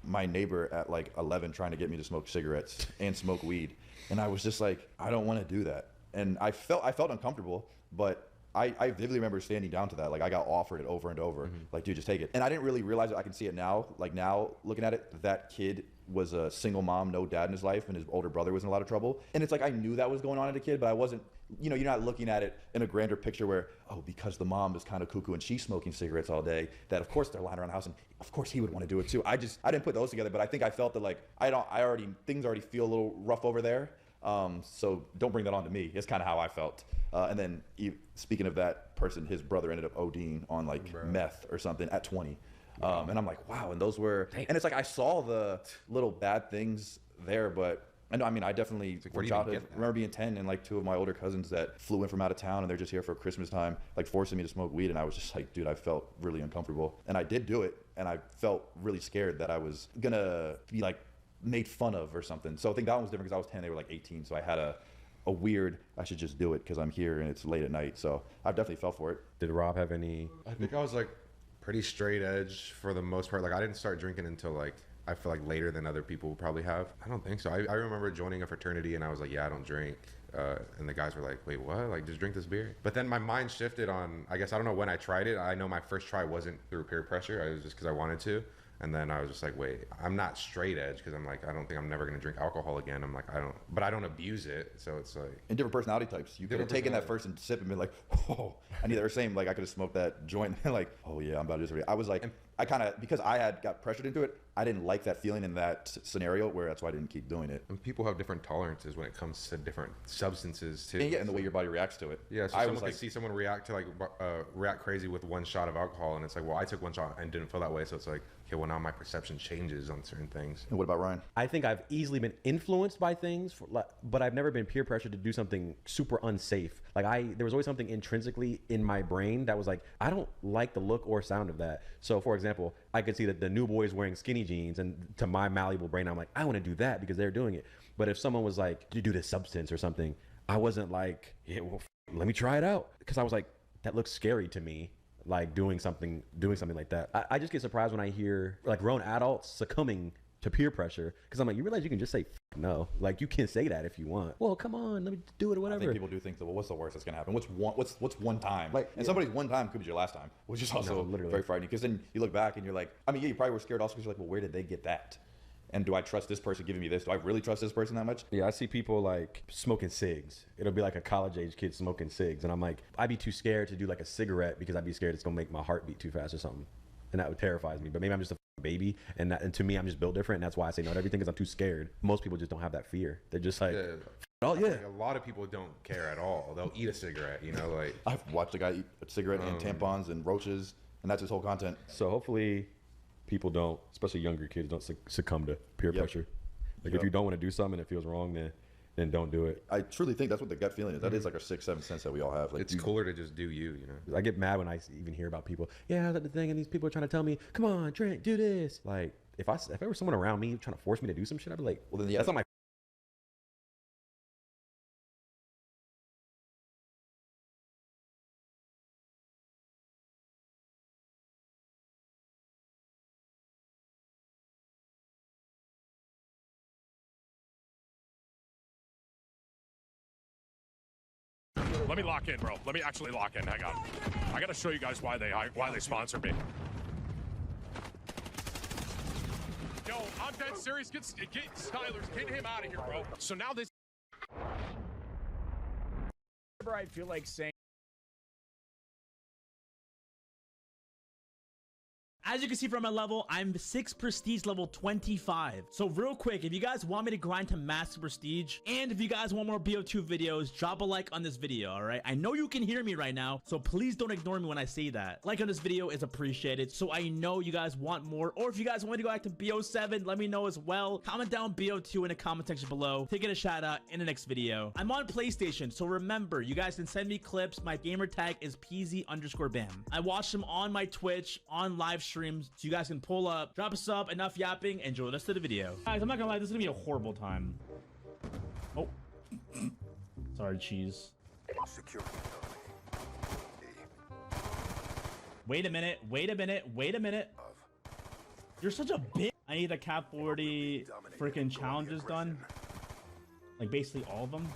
my neighbor at like 11 trying to get me to smoke cigarettes and smoke weed. And I was just like, I don't want to do that. And I felt uncomfortable, but I vividly remember standing down to that. Like, I got offered it over and over. Like, dude, just take it. And I didn't really realize it. I can see it now. Like, now looking at it, that kid was a single mom, no dad in his life, and his older brother was in a lot of trouble. And it's like, I knew that was going on as a kid, but I wasn't, you're not looking at it in a grander picture where, oh, because the mom is kind of cuckoo and she's smoking cigarettes all day, that of course they're lying around the house and of course he would want to do it too. I didn't put those together, but I think I felt that like, things already feel a little rough over there. So don't bring that on to me. It's kind of how I felt. And then speaking of that person, his brother ended up ODing on like meth or something at 20. And I'm like, wow. And those were, and it's like I saw the little bad things there, but I know, I mean, I definitely from childhood remember being 10 and like 2 of my older cousins that flew in from out of town and they're just here for Christmas time, like forcing me to smoke weed. And I was just like, dude, I felt really uncomfortable. And I did do it. And I felt really scared that I was gonna be like made fun of or something. So I think that one was different because I was 10, they were like 18. So I had a weird, I should just do it because I'm here and it's late at night. So I've definitely fell for it. Did Rob have any? I think I was like pretty straight edge for the most part. Like I didn't start drinking until like, I feel like later than other people would probably have. I don't think so. I remember joining a fraternity and I was like, yeah, I don't drink. And the guys were like, wait, what? Like, just drink this beer. But then my mind shifted on, I guess, I don't know when I tried it. I know my first try wasn't through peer pressure. It was just because I wanted to. And then I was just like, wait, I'm not straight edge because I'm like, I don't think I'm never going to drink alcohol again. I'm like, but I don't abuse it. So it's like. And different personality types. You could have taken that first and sip and been like, oh, I need that. Or same, like I could have smoked that joint and like, oh yeah, I'm about to do this. I was like, I kind of, because I had got pressured into it, I didn't like that feeling in that scenario where that's why I didn't keep doing it. And people have different tolerances when it comes to different substances too. And yeah, and the way your body reacts to it. Yeah, so someone could see someone react to like, react crazy with one shot of alcohol and it's like, well, I took one shot and didn't feel that way. So it's like, okay, well now my perception changes on certain things. And what about Ryan? I think I've easily been influenced by things, but I've never been peer pressured to do something super unsafe. Like there was always something intrinsically in my brain that was like, I don't like the look or sound of that. So for example, I could see that the new boys wearing skinny jeans and to my malleable brain, I'm like, I want to do that because they're doing it. But if someone was like, you do this substance or something, I wasn't like, yeah, well, let me try it out. Because I was like, that looks scary to me. Like doing something like that. I just get surprised when I hear like grown adults succumbing to peer pressure because I'm like, you realize you can just say no, like you can say that if you want. Well, come on, let me do it or whatever. I think people do think that. Well, what's the worst that's gonna happen? What's one time? Like, and somebody's one time could be your last time, which is also very frightening. Because then you look back and you're like, I mean, yeah, you probably were scared also because you're like, well, where did they get that? And do I trust this person giving me this? Do I really trust this person that much? Yeah, I see people like smoking cigs. It'll be like a college age kid smoking cigs. And I'm like, I'd be too scared to do like a cigarette because I'd be scared it's gonna make my heart beat too fast or something. And that would terrify me. But maybe I'm just a baby. And to me, I'm just built different. And that's why I say no to everything because I'm too scared. Most people just don't have that fear. They're just like, oh yeah. Like a lot of people don't care at all. They'll eat a cigarette, you know, like. I've watched a guy eat a cigarette and tampons and roaches. And that's his whole content. So hopefully people don't, especially younger kids, don't succumb to peer pressure. Like if you don't want to do something and it feels wrong, then don't do it. I truly think that's what the gut feeling is. That is like a 6th, 7th sense that we all have. Like it's cooler to just do you know. I get mad when I even hear about people. Yeah, that's the thing, and these people are trying to tell me, come on, drink, do this. Like if there was someone around me trying to force me to do some shit, I'd be like, well, then that's not my. Let me lock in, bro. Let me actually lock in. Hang on. I gotta show you guys why they sponsored me. Yo, I'm dead serious. Get Stylers, get him out of here, bro. So now this. Whatever I feel like saying. As you can see from my level, I'm 6 prestige level 25. So real quick, if you guys want me to grind to master prestige, and if you guys want more BO2 videos, drop a like on this video, all right? I know you can hear me right now, so please don't ignore me when I say that. Like on this video is appreciated, so I know you guys want more. Or if you guys want me to go back to BO7, let me know as well. Comment down BO2 in the comment section below. Taking a shout out in the next video. I'm on PlayStation, so remember, you guys can send me clips. My gamer tag is PZ_BAM. I watch them on my Twitch, on live streams, so you guys can pull up, drop a sub, enough yapping, enjoy the rest of the video. Guys, I'm not gonna lie, this is gonna be a horrible time. Oh. Sorry, cheese. Wait a minute, wait a minute, wait a minute. You're such a bitch. I need the Cap 40 freaking challenges done. Like basically all of them.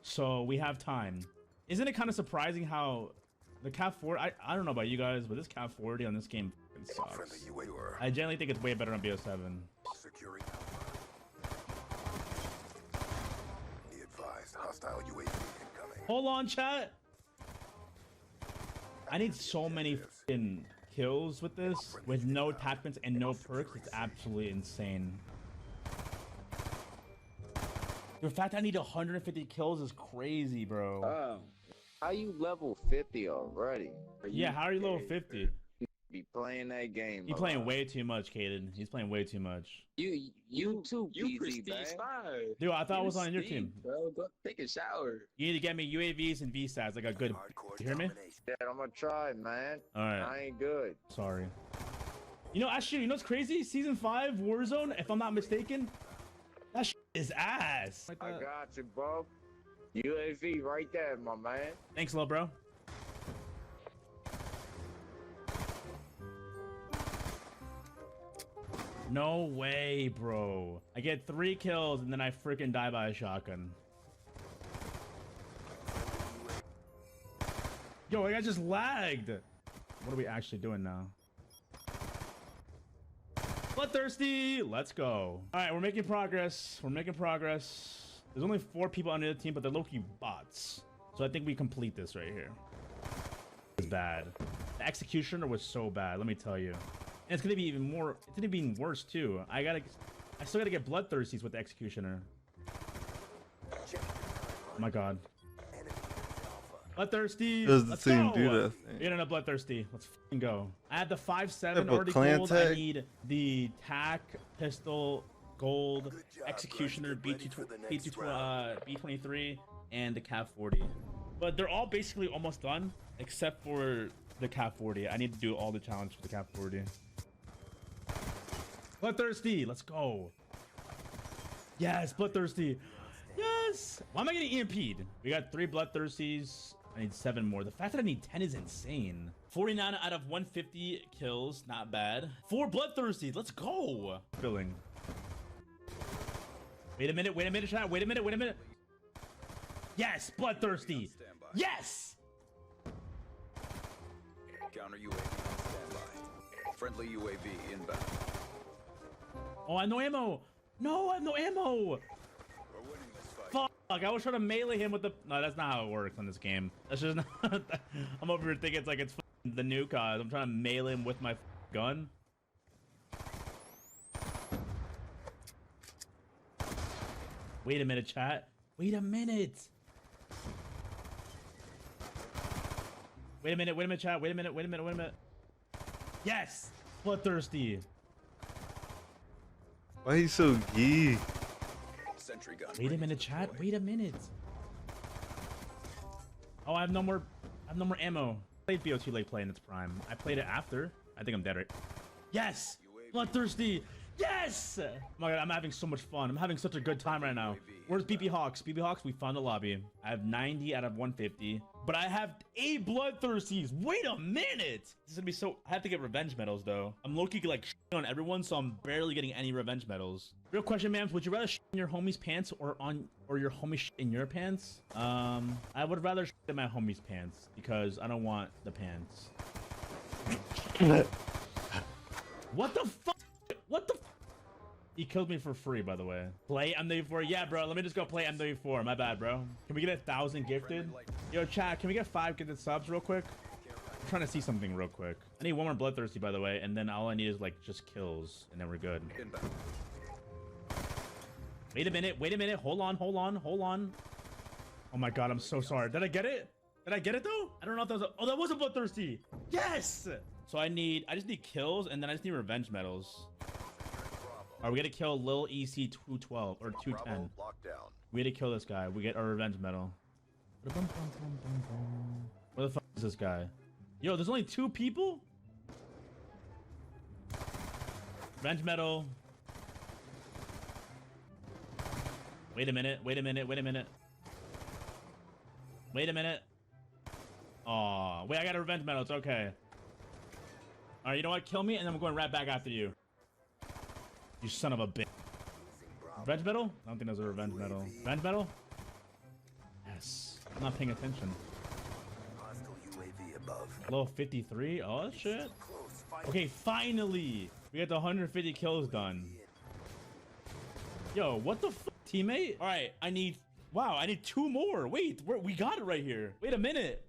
So we have time. Isn't it kind of surprising how the Cap 40, I don't know about you guys, but this Cap 40 on this game sucks. I generally think it's way better on BO7. Hold on, chat. I need so many f***ing kills with this, with no attachments and no perks. It's absolutely insane. The fact I need 150 kills is crazy, bro. How you level 50 already? Yeah, how are you level 50? Be playing that game. He's playing way too much, Caden. He's playing way too much. You too, You PZ, prestige man. 5. Dude, I thought I was on your team. Bro, go take a shower. You need to get me UAVs and VSATs. Like a good. You hear me? Yeah, I'm gonna try, man. All right. I ain't good. Sorry. You know, actually, you know what's crazy? Season 5 Warzone, if I'm not mistaken, that shit is ass. I got you, bro. UAV right there, my man. Thanks, little bro. No way, bro. I get 3 kills and then I freaking die by a shotgun. Yo, I just lagged. What are we actually doing now? Bloodthirsty, let's go. All right, we're making progress. We're making progress. There's only 4 people on the team, but they're low-key bots. So I think we complete this right here. It was bad. The executioner was so bad, let me tell you. And it's gonna be even more, it's gonna be even worse too. I still gotta get bloodthirsties with the executioner. Oh my god. Bloodthirsty. Does the Let's team go. do that thing? We don't know bloodthirsty. Let's f***ing go. I had the 5.7 Have a already clan gold. I tag? need the tac, pistol, gold, executioner, B23, and the Cav 40. But they're all basically almost done, except for the Cav 40. I need to do all the challenges for the Cav 40. Bloodthirsty, let's go. Yes, bloodthirsty. Yes. Why am I getting EMP'd? We got 3 bloodthirsties. I need 7 more. The fact that I need 10 is insane. 49 out of 150 kills, not bad. 4 bloodthirsties, let's go. Filling. Wait a minute, chat. Wait a minute. Yes, bloodthirsty. Yes. Counter UAV on standby. Friendly UAV inbound. Oh, I have no ammo. No, I have no ammo. Fuck, I was trying to melee him with the... No, that's not how it works on this game. That's just not... I'm over here thinking it's like it's the new cause. I'm trying to melee him with my gun. Wait a minute, chat. Wait a minute. Wait a minute, chat. Wait a minute. Yes! Bloodthirsty. Why he so geek? Sentry gun. Wait a minute, chat. Wait a minute. Oh, I have no more ammo. I played BO2 late play in its prime. I played it after. I think I'm dead, right? Yes! Bloodthirsty! Yes! Oh my god, I'm having so much fun. I'm having such a good time right now. Where's BP Hawks? BP Hawks, we found the lobby. I have 90 out of 150. But I have 8 bloodthirsties. Wait a minute! This is gonna be so... I have to get revenge medals, though. I'm low-key like shitting on everyone, so I'm barely getting any revenge medals. Real question, ma'ams. Would you rather shit in your homie's pants or your homie shit in your pants? I would rather shit in my homie's pants because I don't want the pants. What the fuck? What the? He killed me for free, by the way. Play MW4? Yeah, bro. Let me just go play MW4. My bad, bro. Can we get 1,000 gifted? Yo, chat. Can we get 5 gifted subs real quick? I'm trying to see something real quick. I need 1 more bloodthirsty, by the way, and then all I need is like just kills, and then we're good. Wait a minute. Hold on. Oh my god, I'm so sorry. Did I get it? Did I get it though? I don't know if that was oh, that was a bloodthirsty. Yes! So I just need kills, and then I just need revenge medals. Are we gonna kill Lil EC 212 or 210? We gotta kill this guy. We get our revenge medal. Where the fuck is this guy? Yo, there's only 2 people? Revenge medal. Wait a minute. Aw, wait, I got a revenge medal. It's okay. All right, you know what? Kill me, and then I'm going right back after you. You son of a bitch. Revenge medal? I don't think there's a revenge medal. Revenge medal? Yes. I'm not paying attention. Level 53? Oh, shit. Okay, finally! We got the 150 kills done. Yo, what the fuck, teammate? All right, I need 2 more. Wait, we got it right here. Wait a minute.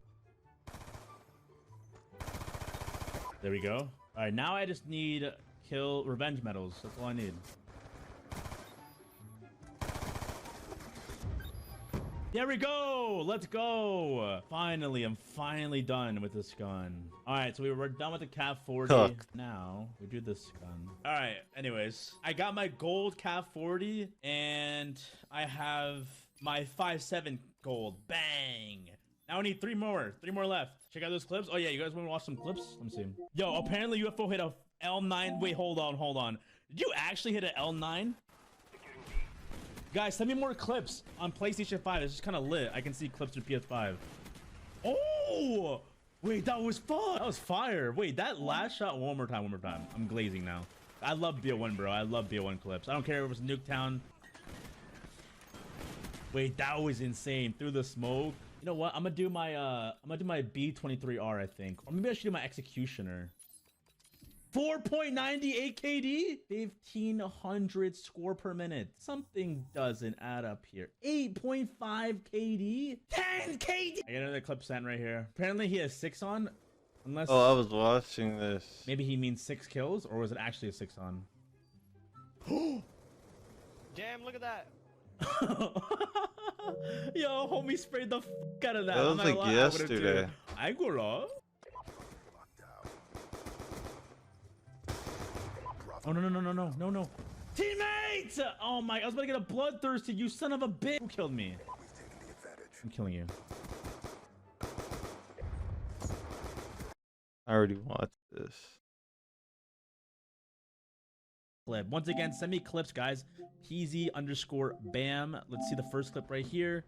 There we go. All right, now I just need revenge medals. That's all I need. There we go. Let's go. Finally, I'm finally done with this gun. All right, so we're done with the Cav 40. Cook. Now we do this gun. All right, anyways, I got my gold Cav 40 and I have my 5.7 gold. Bang. Now I need three more left. Check out those clips. Oh yeah, you guys want to watch some clips? Let me see. Yo, apparently UFO hit a L9. Wait, hold on. Did you actually hit an L9? Guys, send me more clips on PlayStation 5. It's just kind of lit. I can see clips on PS5. Oh! Wait, that was fun. That was fire. Wait, that last shot. One more time. I'm glazing now. I love BO1, bro. I love BO1 clips. I don't care if it was Nuketown. Wait, that was insane. Through the smoke. You know what? I'm gonna do my B23R, I think. Or maybe I should do my Executioner. 4.98 KD, 1500 score per minute. Something doesn't add up here. 8.5 KD, 10 KD. I got another clip sent right here. Apparently he has 6 on, unless. Oh, I was watching this. Maybe he means 6 kills, or was it actually a 6 on? Damn! Look at that. Yo, homie sprayed the fuck out of that. That was like yesterday. I go raw. Oh, no. Teammates! Oh my, I was about to get a bloodthirsty, you son of a bitch. Who killed me? I'm killing you. I already watched this. Clip. Once again, send me clips, guys. PZ_BAM. Let's see the first clip right here.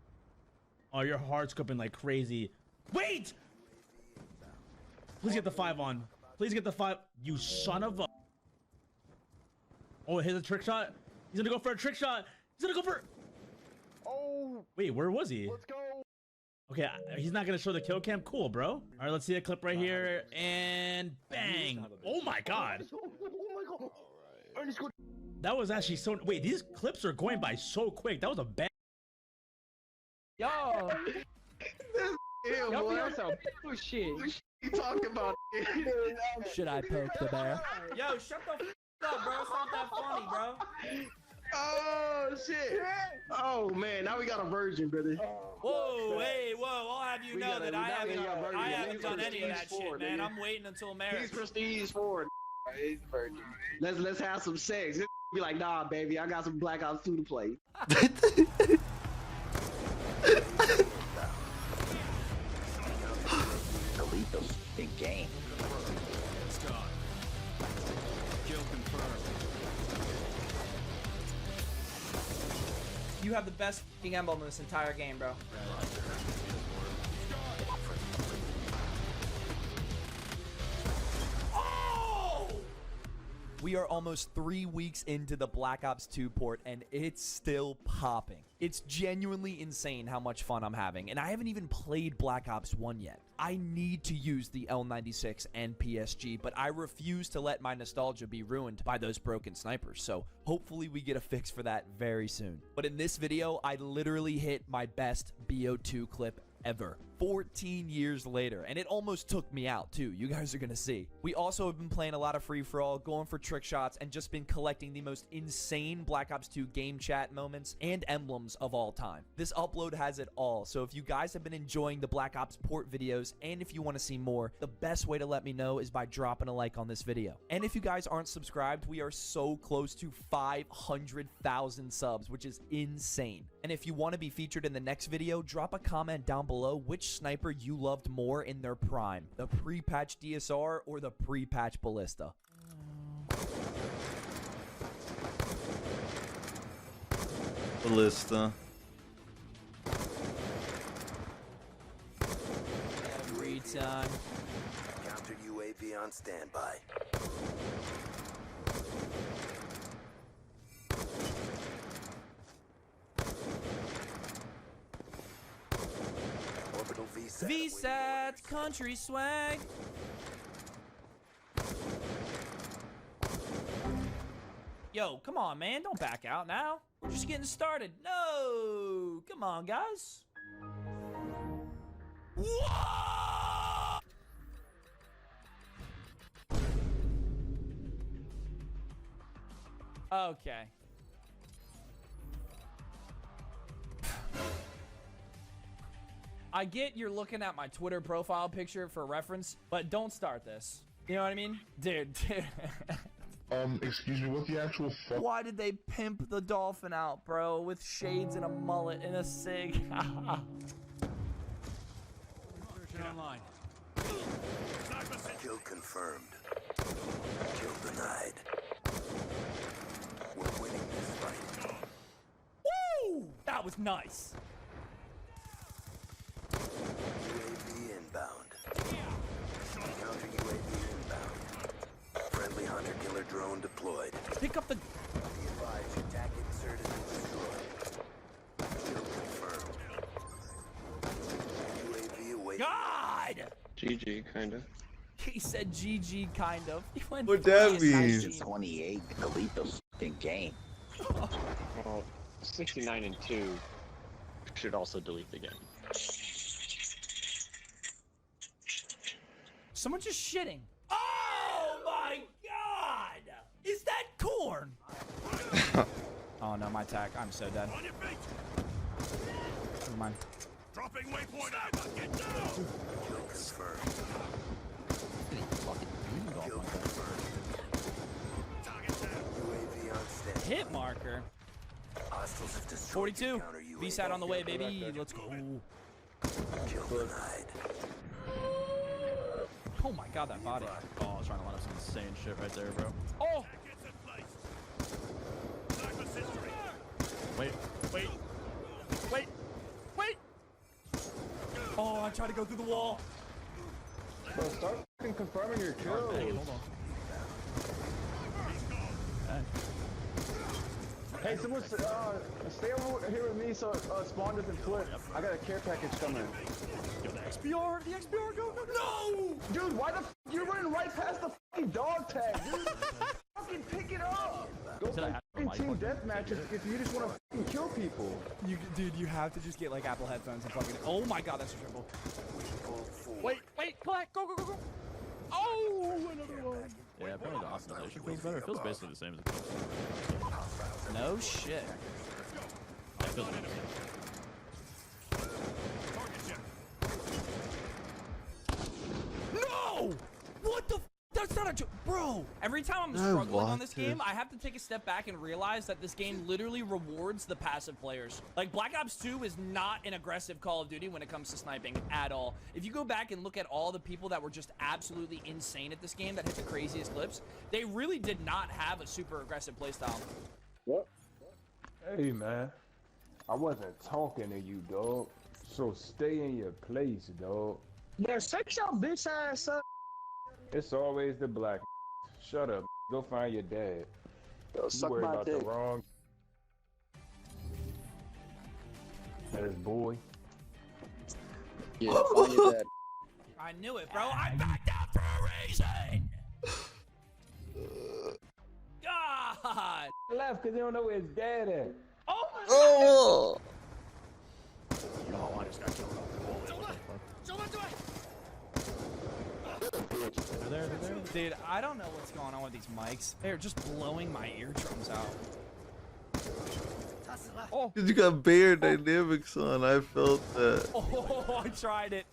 Oh, your heart's scoping like crazy. Wait! Please get the 5 on. Please get the 5. You son of a... Oh, here's a trick shot. He's gonna go for a trick shot. He's gonna go for... Oh! Wait, where was he? Let's go. Okay, he's not gonna show the kill cam. Cool, bro. All right, let's see a clip right here. And bang. Oh my god. That was actually so... Wait, these clips are going by so quick. That was a bang. Yo. Ew, Y'all boy. be on some bullshit. What you talking about? Should I poke the bear? Yo, shut the up, bro. It's not that funny, bro. Oh shit! Oh man, now we got a virgin, brother. Whoa, hey, whoa! I'll have you know that I haven't done any of that Prestige shit, four, man. nigga. I'm waiting until marriage. He's prestige 4. He's a virgin. Let's have some sex. Be like, nah, baby, I got some Black Ops 2 to play. Delete those big game. Kill confirmed. You have the best f***ing emblem in this entire game, bro. We are almost 3 weeks into the Black Ops 2 port, and it's still popping. It's genuinely insane how much fun I'm having, and I haven't even played Black Ops 1 yet. I need to use the L96 and PSG, but I refuse to let my nostalgia be ruined by those broken snipers, so hopefully we get a fix for that very soon. But in this video, I literally hit my best BO2 clip ever. 14 years later, and it almost took me out too. You guys are gonna see. We also have been playing a lot of free-for-all, going for trick shots, and just been collecting the most insane Black Ops 2 game chat moments and emblems of all time. This upload has it all, so if you guys have been enjoying the Black Ops port videos, and if you want to see more, the best way to let me know is by dropping a like on this video. And if you guys aren't subscribed, we are so close to 500,000 subs, which is insane. And if you want to be featured in the next video, drop a comment down below which sniper you loved more in their prime, the pre-patch DSR or the pre-patch Ballista. Ballista. Every time. Counter UAV on standby. Orbital VSAT, country swag. Yo, come on, man. Don't back out now. We're just getting started. No! Come on, guys. Whoa! Okay. I get you're looking at my Twitter profile picture for reference, but don't start this. You know what I mean? Dude. Excuse me, what the actual fuck? Why did they pimp the dolphin out, bro? With shades and a mullet and a sig. Online. Kill confirmed. Kill denied. We're winning this fight. Woo! That was nice. UAV inbound. Counter UAV inbound. Friendly hunter-killer drone deployed. Pick up the... Be advised, attack inserted and destroyed. Kill confirmed. UAV awaiting. God! GG, kinda. He said GG, kind of. He went What that mean? 28. Delete the fucking game. Well, 69 and 2 should also delete the game. Someone just shitting. Oh my god! Is that corn? Oh no, my attack. I'm so dead. On your feet. Never mind. Dropping waypoint. Get down. Kill confirmed. Kill confirmed. Target down. UAV on standby. Hit marker. Hostiles have destroyed 42. counter UAV. VSAT on the way, baby. Let's go. Kill denied. Oh my god, that body. Oh, I was trying to line up some insane shit right there, bro. Oh! Wait. Oh, I tried to go through the wall. Bro, start confirming your kills. Hold on. Hey, someone stay over here with me so spawn doesn't flip. I got a care package coming. Yo, the XBR, go. No! Dude, why the f you're running right past the fucking dog tag, dude? Fucking pick it up! Go play fucking team deathmatches if you just want to fucking kill people. Dude, you have to just get like Apple headphones and fucking. Oh my god, that's a triple. Wait, collect, go. Oh, another one. Yeah, apparently the optimization feels better. It feels basically the same as the No shit. Yeah, it feels better. No! What the f? That's not a joke. Bro, every time I'm struggling on this game, I have to take a step back and realize that this game literally rewards the passive players. Like, Black Ops 2 is not an aggressive Call of Duty when it comes to sniping at all. If you go back and look at all the people that were just absolutely insane at this game that hit the craziest clips, they really did not have a super aggressive playstyle. What? Hey, man. I wasn't talking to you, dog. So stay in your place, dog. Yeah, shut your bitch ass up. It's always the black. Shut up. Go find your dad. Yo, You worry about the wrong. That is boy. Yeah, find your dad. I knew it, bro. I backed out for a reason. God. Left because they don't know where his dad at. Oh. Oh, I just got killed. They're there. Dude, I don't know what's going on with these mics. They're just blowing my eardrums out. Oh. Cause you got Bayer Dynamics on, I felt that. Oh, I tried it.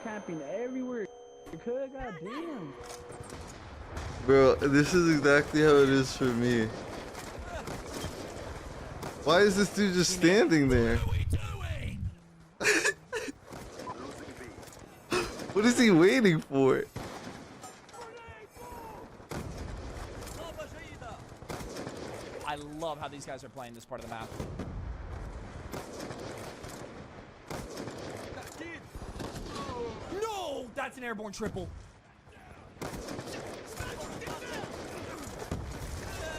Camping everywhere. Because goddamn. Bro, this is exactly how it is for me. Why is this dude just standing there? What is he waiting for? I love how these guys are playing this part of the map. No! That's an airborne triple.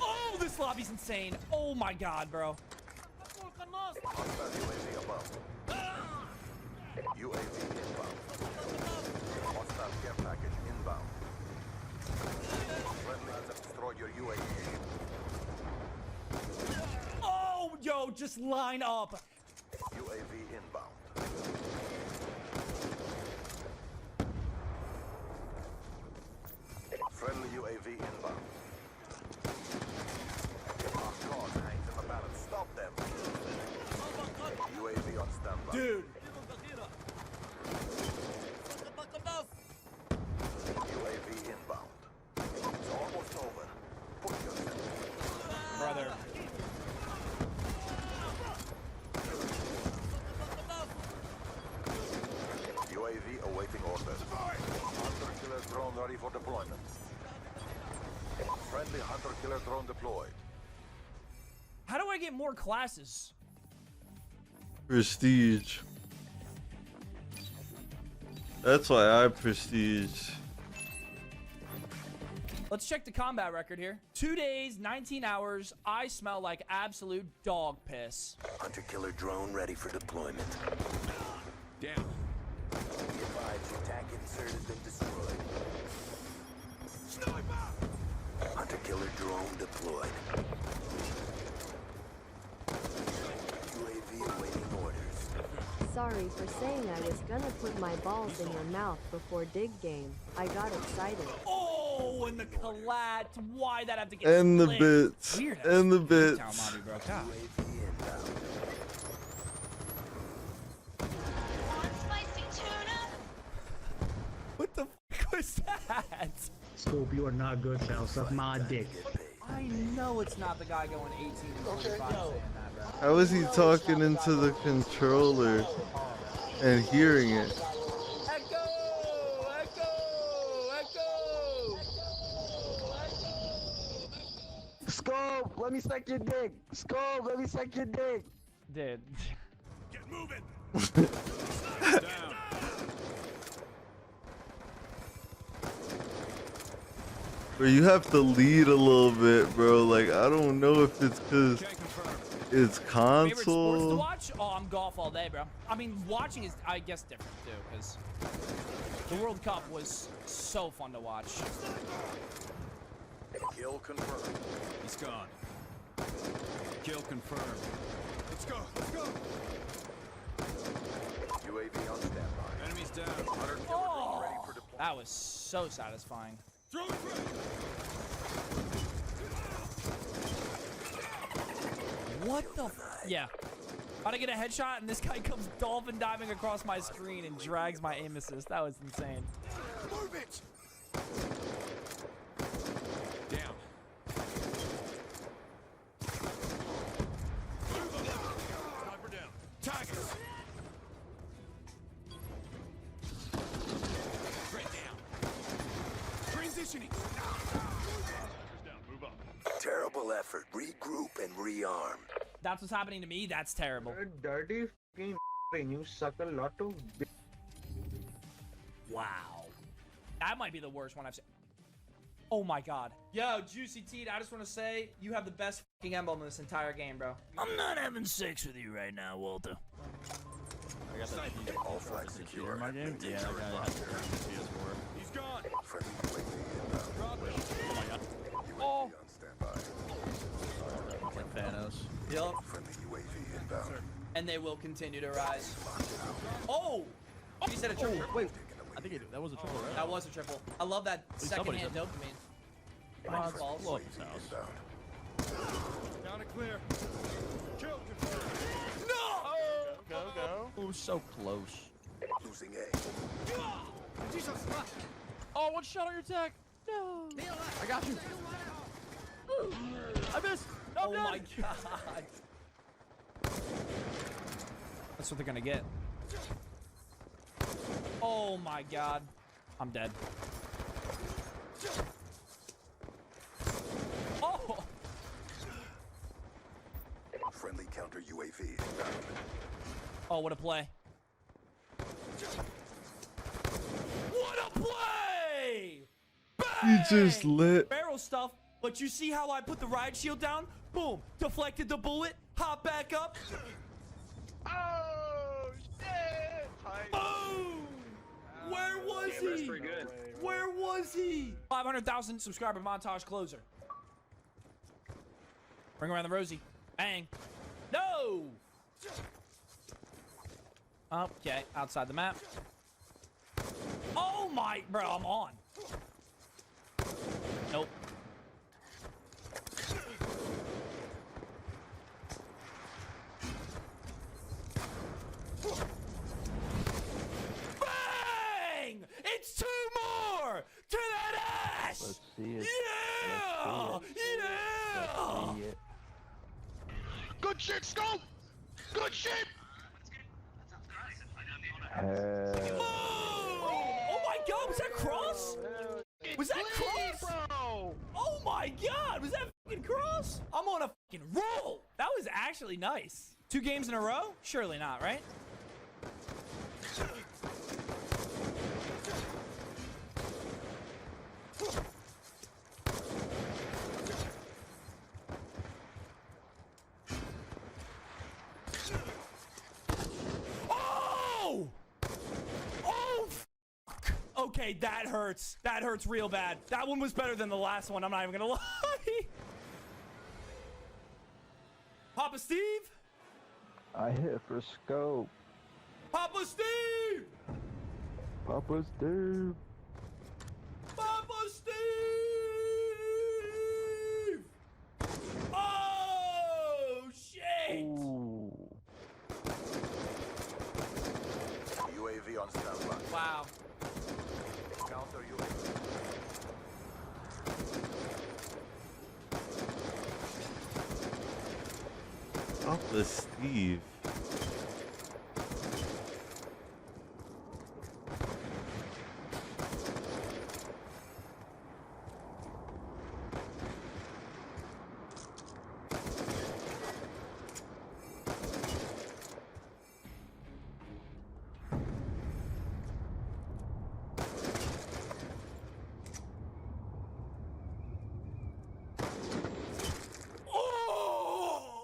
Oh, this lobby's insane. Oh my god, bro. Hostile UAV above. UAV inbound. Hostile care package inbound. Friendlies have destroyed your UAV. Oh, yo, just line up. UAV inbound. Friendly UAV inbound. Hunter-killer drone ready for deployment. Friendly hunter-killer drone deployed. How do I get more classes? Prestige. That's why I prestige. Let's check the combat record here. 2 days, 19 hours. I smell like absolute dog piss. Hunter-killer drone ready for deployment. Down. Be advised, your attack insert has been destroyed. Sniper! Hunter-killer drone deployed. UAV awaiting orders. Sorry for saying I was gonna put my balls in your mouth before dig game. I got excited. Oh, and the collat. Why that have to get And the split? bits. Weird. And the bits. Town Lobby, bro. God. What the fuck was that? Scope, you are not good, pal. Suck my dick. I know it's not the guy going 18 and 45 saying that, bro. How is he talking into the controller and hearing it? Scope, let me suck your dick. Scope, let me suck your dick. Dude. Get moving. Bro, you have to lead a little bit, bro. Like, I don't know if it's because it's Favorite sports to console. watch? Oh, I'm golf all day, bro. I mean, watching is, I guess, different too, because the World Cup was so fun to watch. Kill confirmed. He's gone. Kill confirmed. Let's go. Let's go. UAV on standby. Enemies down. Hunter-killer drone ready for deployment. That was so satisfying. Throw it back. What the? Yeah. About to get a headshot, and this guy comes dolphin diving across my screen and drags my aim assist. That was insane. Move it. Down. Sniper down. Targets. Threat down. Transitioning. Down. Move up. Terrible effort. Regroup and rearm. That's what's happening to me. That's terrible. Dirty fucking you suck a lot of. Wow. That might be the worst one I've seen. Oh my god. Yo, Juicy Teed, I just want to say, you have the best fucking emblem in this entire game, bro. I'm not having sex with you right now, Walter. I got that All flags secure. In my game? Yeah, that guy has PS4. He's gone. Friendly UAV inbound. Oh my god. Oh. On standby. Like Thanos. Yep. Friendly UAV inbound. And they will continue to rise. Oh! He said a triple. Wait, I think that was a triple, right? That was a triple. I love that somebody second-hand said- dopamine. Come on, Balls. blow up his house. Inbound. Down and clear. Kill confirmed. No! Go. Oh, so close. Losing A. Jesus. Oh, one shot on your attack. No. I got you. I missed. Oh my god. That's what they're gonna get. Oh my god. I'm dead. Oh! Friendly counter UAV inbound. Oh, what a play. What a play! You just lit. Barrel stuff, but you see how I put the ride shield down? Boom! Deflected the bullet, hop back up. Oh, shit. Boom! Where was he? That's pretty good. Where was he? 500,000 subscriber montage closer. Bring around the Rosie. Bang. No! Okay, outside the map. Oh my, bro, I'm on. Nope. Bang! It's 2 more to that ass! Let's see it. Yeah! Yeah! Good shit, Scope. Good shit. Oh my Was that cross? Was that cross? Oh my god, was that fucking cross? I'm on a fucking roll. That was actually nice. 2 games in a row? Surely not, right? Oh! Oh, fuck. Okay, that hurts. That hurts real bad. That one was better than the last one. I'm not even gonna lie. Papa Steve? I hit for scope. Papa Steve! Papa Steve. Papa Steve! Oh, shit! Ooh. UAV on standby. Wow. Counter UAV. Papa Steve.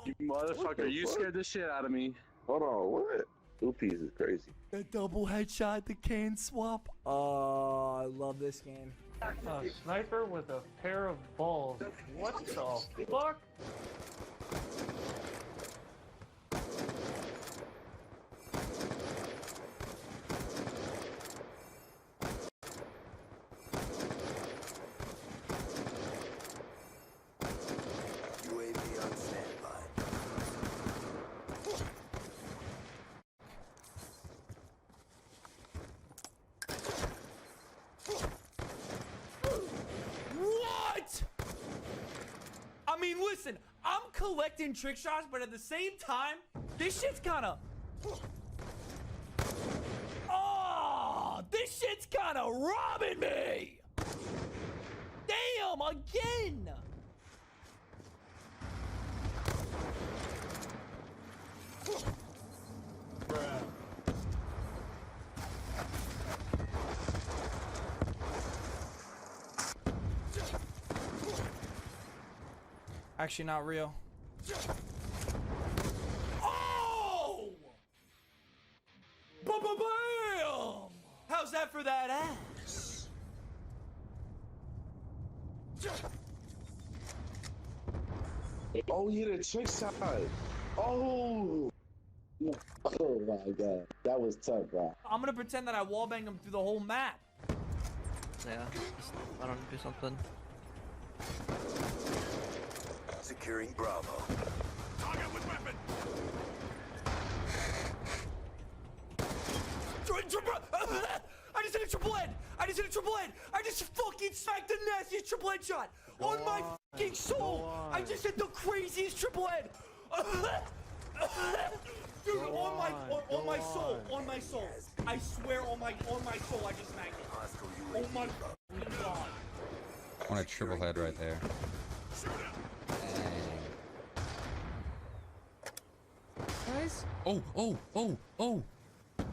You motherfucker, you scared the shit out of me. Hold on, what? 2 pieces crazy. The double headshot, the can swap. Oh, I love this game. A sniper with a pair of balls. What the fuck? UAV on standby. What? I mean, listen, I'm collecting trick shots, but at the same time, this shit's kind of... Oh, this shit's kind of robbing me. Damn, again. Actually, not real. Oh! Ba-ba-bam! How's that for that ass? Oh, yeah, the trick shot. Oh! Oh my god, that was tough, bro. I'm gonna pretend that I wallbang him through the whole map. Yeah, just, I don't do something. Securing Bravo. Target with weapon. I just hit a triple head. I just hit a triple head. I just fucking smacked the nastiest triple head shot on my fucking soul. I just hit the craziest triple head. Dude, on my soul, on my soul. I swear on my soul, I just smacked it. Oh my fucking god. I want a triple head right there. Guys? Oh, oh, oh, oh!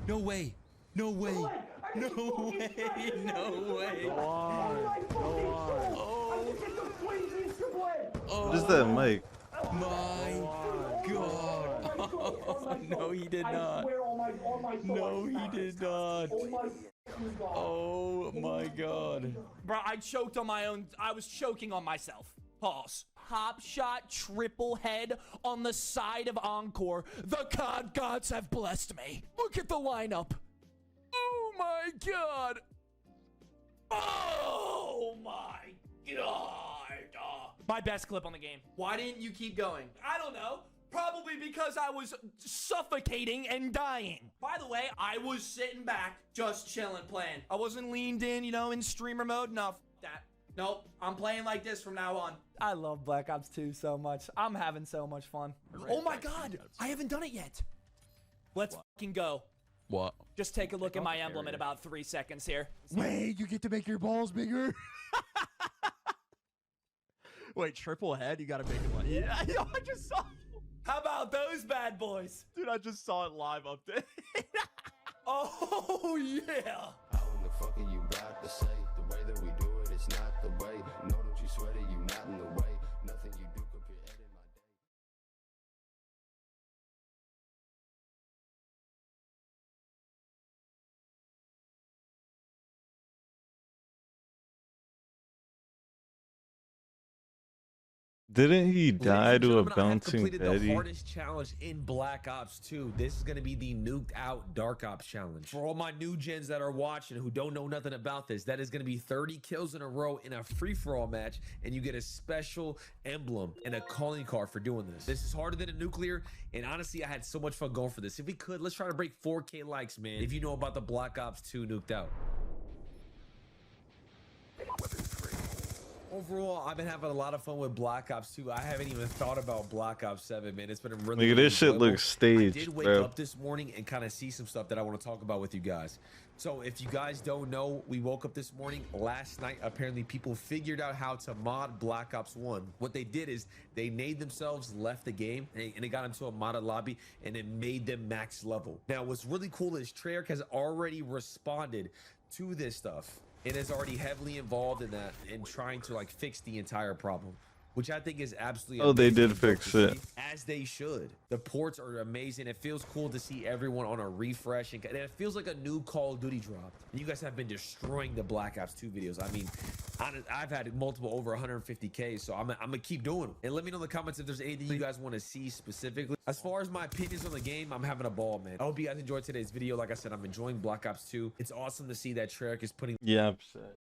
No way! No way! No way! No way! Go on. Go on. What is that mic? My God! Oh, no, he did not. No, he did not. Oh my God. Bro, I choked on my own. I was choking on myself. Pause. Hop shot, triple head on the side of Encore. The COD gods have blessed me. Look at the lineup. Oh my God. Oh my God. My best clip on the game. Why didn't you keep going? I don't know. Probably because I was suffocating and dying. By the way, I was sitting back, just chilling, playing. I wasn't leaned in, you know, in streamer mode. No, that. Nope, I'm playing like this from now on. I love Black Ops 2 so much. I'm having so much fun. Oh my God, I haven't done it yet. Let's fucking go. What? Just take a look at my emblem in about 3 seconds here. Wait, you get to make your balls bigger? Wait, triple head? You gotta make it like... Yeah, yo, I just saw... How about those bad boys? Dude, I just saw it live update. Oh, yeah. How in the fuck are you about to say? The way that we do it, it's not the way. No, don't you sweat it, you not in the way. Nothing you do could be editing my day. Didn't he die and to a gentlemen, I have bouncing completed the Betty? hardest challenge in Black Ops 2. This is going to be the nuked out Dark Ops challenge. For all my new gens that are watching who don't know nothing about this, that is going to be 30 kills in a row in a free-for-all match, and you get a special emblem and a calling card for doing this. This is harder than a nuclear, and honestly, I had so much fun going for this. If we could, let's try to break 4K likes, man, if you know about the Black Ops 2 nuked out. Overall, I've been having a lot of fun with Black Ops 2. I haven't even thought about Black Ops 7, man. It's been a really, Look at really this shit enjoyable. looks staged, I did wake bro. up this morning and kind of see some stuff that I want to talk about with you guys. So if you guys don't know, we woke up this morning. Last night, apparently people figured out how to mod Black Ops 1. What they did is they made themselves, left the game, and they got into a modded lobby, and it made them max level. Now, what's really cool is Treyarch has already responded to this stuff. It is already heavily involved in that and trying to like fix the entire problem, which I think is absolutely Oh, they amazing did to fix see, it. as they should. The ports are amazing. It feels cool to see everyone on a refresh, and it feels like a new Call of Duty drop. You guys have been destroying the Black Ops 2 videos. I mean, I've had multiple over 150K, so I'm gonna keep doing them. And let me know in the comments if there's anything you guys want to see specifically. As far as my opinions on the game, I'm having a ball, man. I hope you guys enjoyed today's video. Like I said, I'm enjoying Black Ops 2. It's awesome to see that Treyarch is putting... Yeah, upset.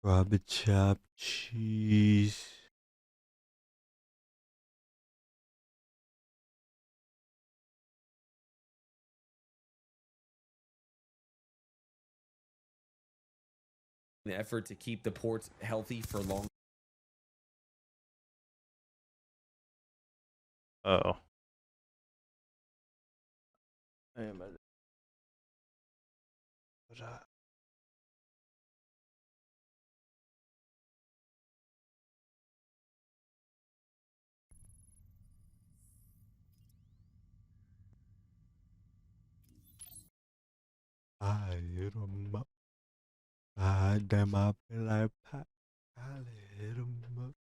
Rubber chop cheese. the effort to keep the ports healthy for long. Oh. I hit 'em up. I damn, I feel like I hit 'em up.